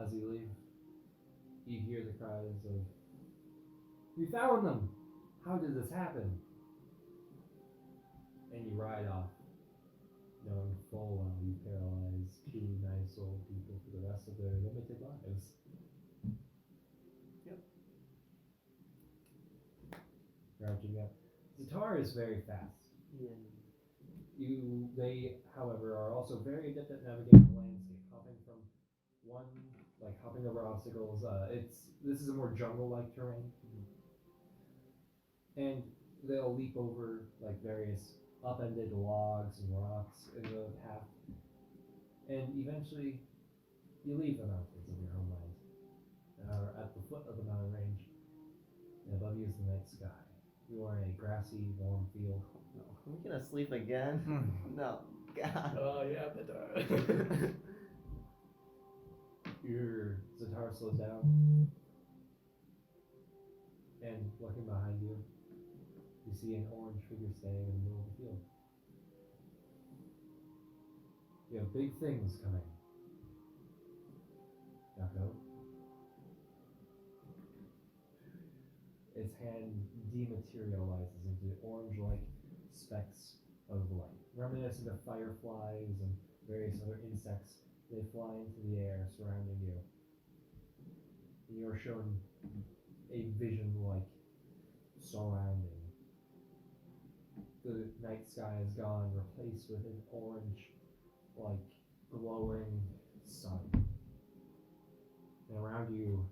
As you leave, you hear the cries of, "We found them! How did this happen?" And you ride off, knowing full well you paralyze two nice old people for the rest of their limited lives. Yep. Rounding up. Zatar is very fast. Yeah. They, however, are also very adept at navigating the landscape, hopping over obstacles. This is a more jungle-like terrain, and they'll leap over like various upended logs and rocks in the path, and eventually you leave the mountains of your homeland, and are at the foot of the mountain range, and above you is the night sky. You are in a grassy, warm field. No. Are we gonna sleep again? No. God. Oh yeah, but Your Zatar slows down, and looking behind you, you see an orange figure standing in the middle of the field. You have big things coming. Yako. Its hand dematerializes into orange-like specks of light, reminiscent of fireflies and various other insects. They fly into the air surrounding you. And you are shown a vision-like surrounding. The night sky is gone, replaced with an orange, glowing sun. And around you,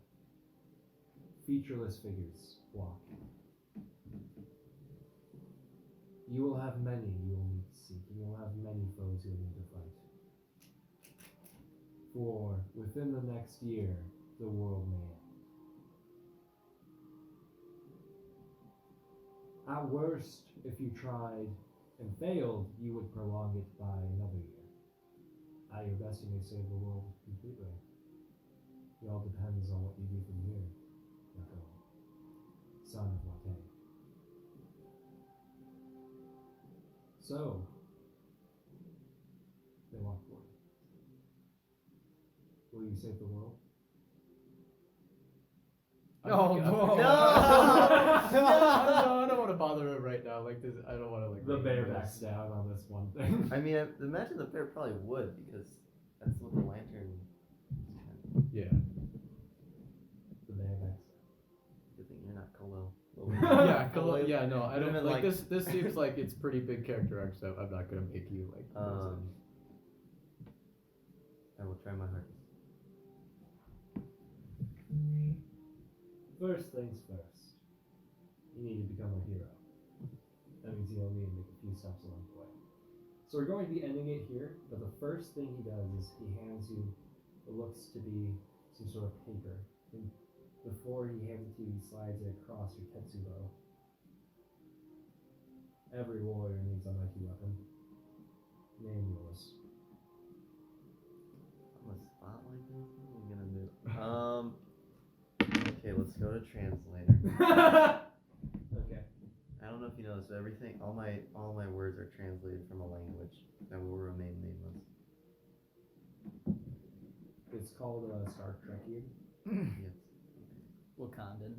featureless figures walk. You will have many you will need to seek. You will have many foes you will need to fight. For within the next year, the world may end. At worst, if you tried and failed, you would prolong it by another year. At your best, you may save the world completely. It all depends on what you do from here, Yako, son of Wate. So, they walk forward. Will you save the world? Oh, no. no. No, I don't want to bother it right now. Like this, I don't want to The bear backs down on this one thing. I mean, imagine the bear probably would, because That's what the lantern. Yeah. The Baymax. Good thing you're not Khalil. Yeah, yeah, no, I don't Would've been like this. This seems like it's pretty big character arc stuff. I'm not gonna make you like. I will try my hardest. First things first. You need to become a hero. That means you'll need to make a few steps along the way. So we're going to be ending it here, but the first thing he does is he hands you what looks to be some sort of paper. And before he hands it to you, he slides it across your tetsubo. Every warrior needs a mighty weapon. Name yours. On the spot like this? What are we gonna do? Okay, let's go to translator. Okay. I don't know if you know this, but all my words are translated from a language that will remain nameless. It's called Star Trekian. Yes. Wakandan.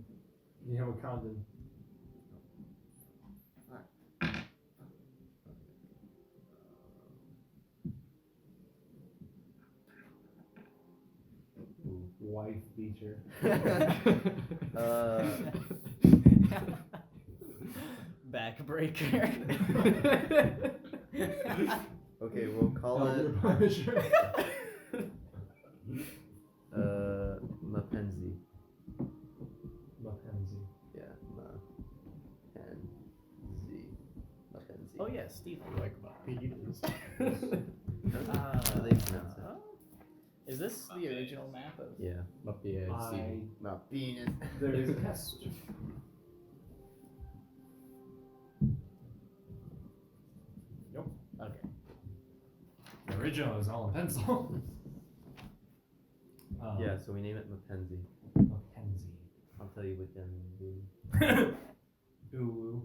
Yeah, Wakandan. Wife beater. Backbreaker. Okay, we'll call it Mapenzi. Mapenzi. Yeah, Mapenzi. Oh yeah, Steve. Like my penis. How do they pronounce it? Is this the original map of? Yeah. My penis. My penis. There is a test. Okay. The original is all in pencil. Yeah, so we name it Mapenzi. Mapenzi. I'll tell you within the. Ooh.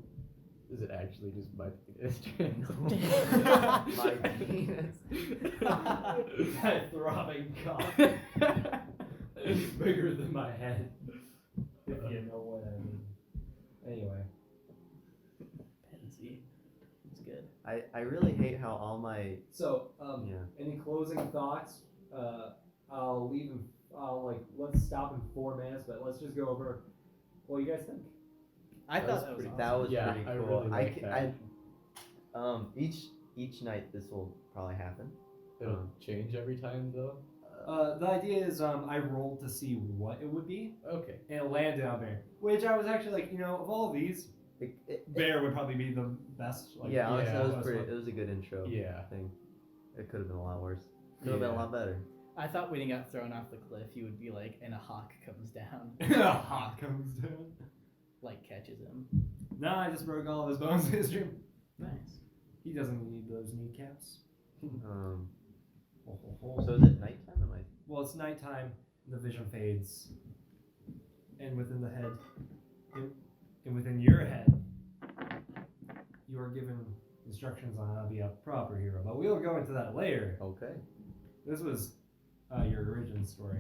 Is it actually just my penis? My penis. That throbbing cock. It's bigger than my head. If you know what I mean. Anyway. Pansy. It's good. I really hate how all my So, yeah. any closing thoughts? I'll leave them. Let's stop in 4 minutes, but let's just go over what you guys think. I That thought was that was pretty- awesome. That was Yeah, pretty I cool. really like that. Each night this will probably happen. It'll change every time though. The idea is I rolled to see what it would be, Okay. and it landed on bear. Which I was actually like, of all of these, bear would probably be the best. Yeah, honestly, yeah, that was best pretty. one. It was a good intro. Yeah. Thing. It could have been a lot worse. Could have been a Yeah. lot better. I thought when he got thrown off the cliff, he would be like, and a hawk comes down, A hawk comes down. like catches him. No, I just broke all of his bones in his dream. Nice. He doesn't need those kneecaps. So is it nighttime? Am I? Well, it's nighttime, the vision fades, and within the head, and within your head, you are given instructions on how to be a proper hero. But we'll go into that later. Okay. This was your origin story.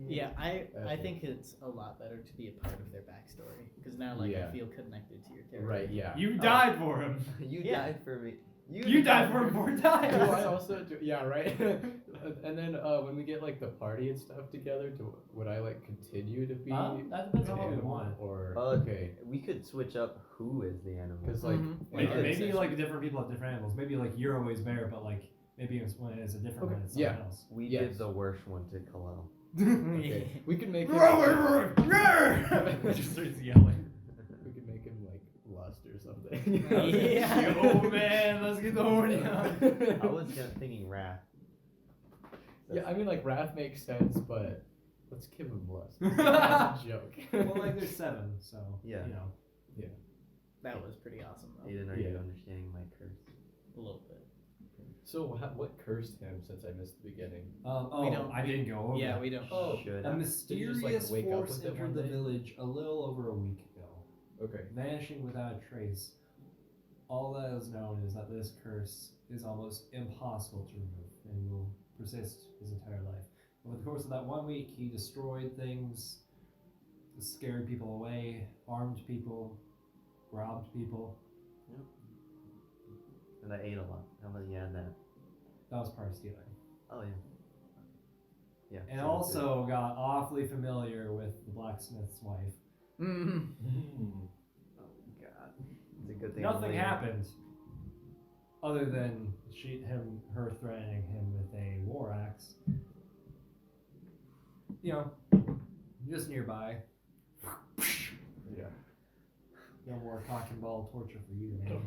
Yeah, I Okay. think it's a lot better to be a part of their backstory because now like Yeah. I feel connected to your character. Right. Yeah. You died for him. You Yeah. died for me. You died for him 4 times. Do I also do? Yeah. Right. And then when we get like the party and stuff together, would I like continue to be That depends on an what we animal, want. or Okay. We could switch up who is the animal. because like Mhm. Maybe, when I- maybe like different people have different animals. Maybe like you're always bear, but like maybe it's when it's a different Okay, one. It's someone yeah. else. We Yes. give the worst one to Kalel. okay, we could make him. Just starts yelling. We could make him like lust or something. Yeah. Oh man, let's get the horny on. I was thinking Wrath. Yeah, I mean like wrath makes sense, but let's give him lust. It's a joke. Well, like there's 7, so Yeah. That was pretty awesome though. Aiden, are Yeah. you understanding my curse? A little bit. So what cursed him since I missed the beginning? We don't- I didn't go over Yeah, that. we don't. Oh, Should A I? mysterious Did you just, like, wake up force with it entered one the day? village a little over a week ago, Okay. vanishing without a trace. All that is known is that this curse is almost impossible to remove and will persist his entire life. Over the course of that 1 week, he destroyed things, scared people away, harmed people, robbed people. And I ate a lot. How about you add that? That was part of stealing. Oh yeah. Yeah. And so also got awfully familiar with the blacksmith's wife. Mm. Oh God. It's a good thing. Nothing happened, other than her threatening him with a war axe. You know, just nearby. Yeah. No more cock and ball torture for you, man.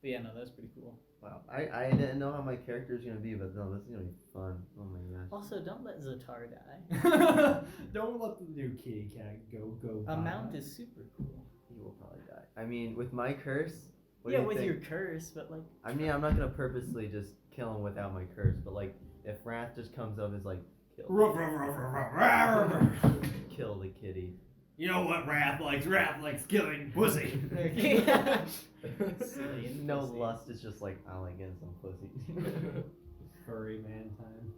But yeah, no, that's pretty cool. Wow. I didn't know how my character was gonna be, but no, this is gonna be fun. Oh my gosh. Also, don't let Zatar die. Don't let the new kitty cat go. A mount is super cool. He will probably die. I mean, with my curse. What Yeah, do you with think? your curse, but like. I mean, I'm not gonna purposely just kill him without my curse, but like, if Wrath just comes up, it's like, kill the kitty. You know what Wrath likes? Wrath likes killing pussy. Silly and No pussy. lust is just like, I like getting some pussy. Furry man time.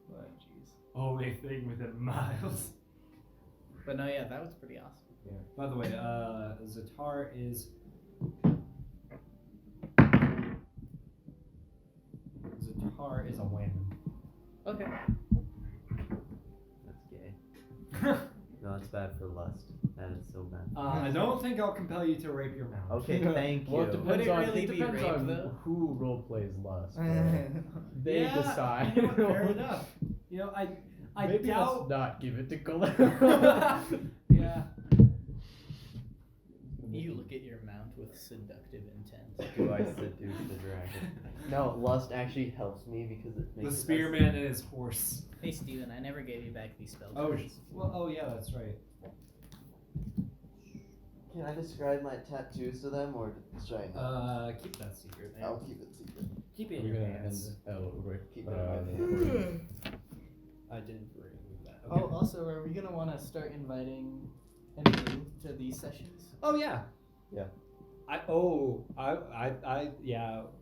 But jeez. Only thing within miles. But no, yeah, that was pretty awesome. By the way, Zatar is a win. Okay. That's gay. No, it's bad for lust. That is so bad. I don't think I'll compel you to rape your mount. Okay, thank you. Well, it Would depends it on, really it be depends rape, on though? who role plays lust. They Yeah, decide. You know what, fair enough. You know, I Maybe doubt. let's not give it to Colette. Yeah. You look at your mount with seductive intent. Do I seduce the dragon? No, lust actually helps me because it The makes spearman and his horse. Hey Steven, I never gave you back these spells. Oh yeah, that's right. Can I describe my tattoos to them, or should I not? Keep that secret, man. I'll keep it secret. Keep it in We're your gonna end hands. Keep it in my hand. I didn't bring that. Oh, also, are we gonna want to start inviting any to these sessions? Oh yeah. Yeah.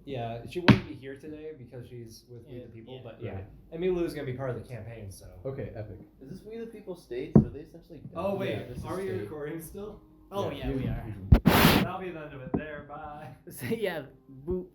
Yeah. She wouldn't be here today because she's with We Yeah, the People, yeah. but yeah. Right. And Milu's gonna be part of the campaign, so. Okay, epic. Is this We the People states? Are they essentially done? Oh wait, Yeah, this is are we state. recording still? Oh yeah, we are. That'll be the end of it. There, bye. So yeah, boop.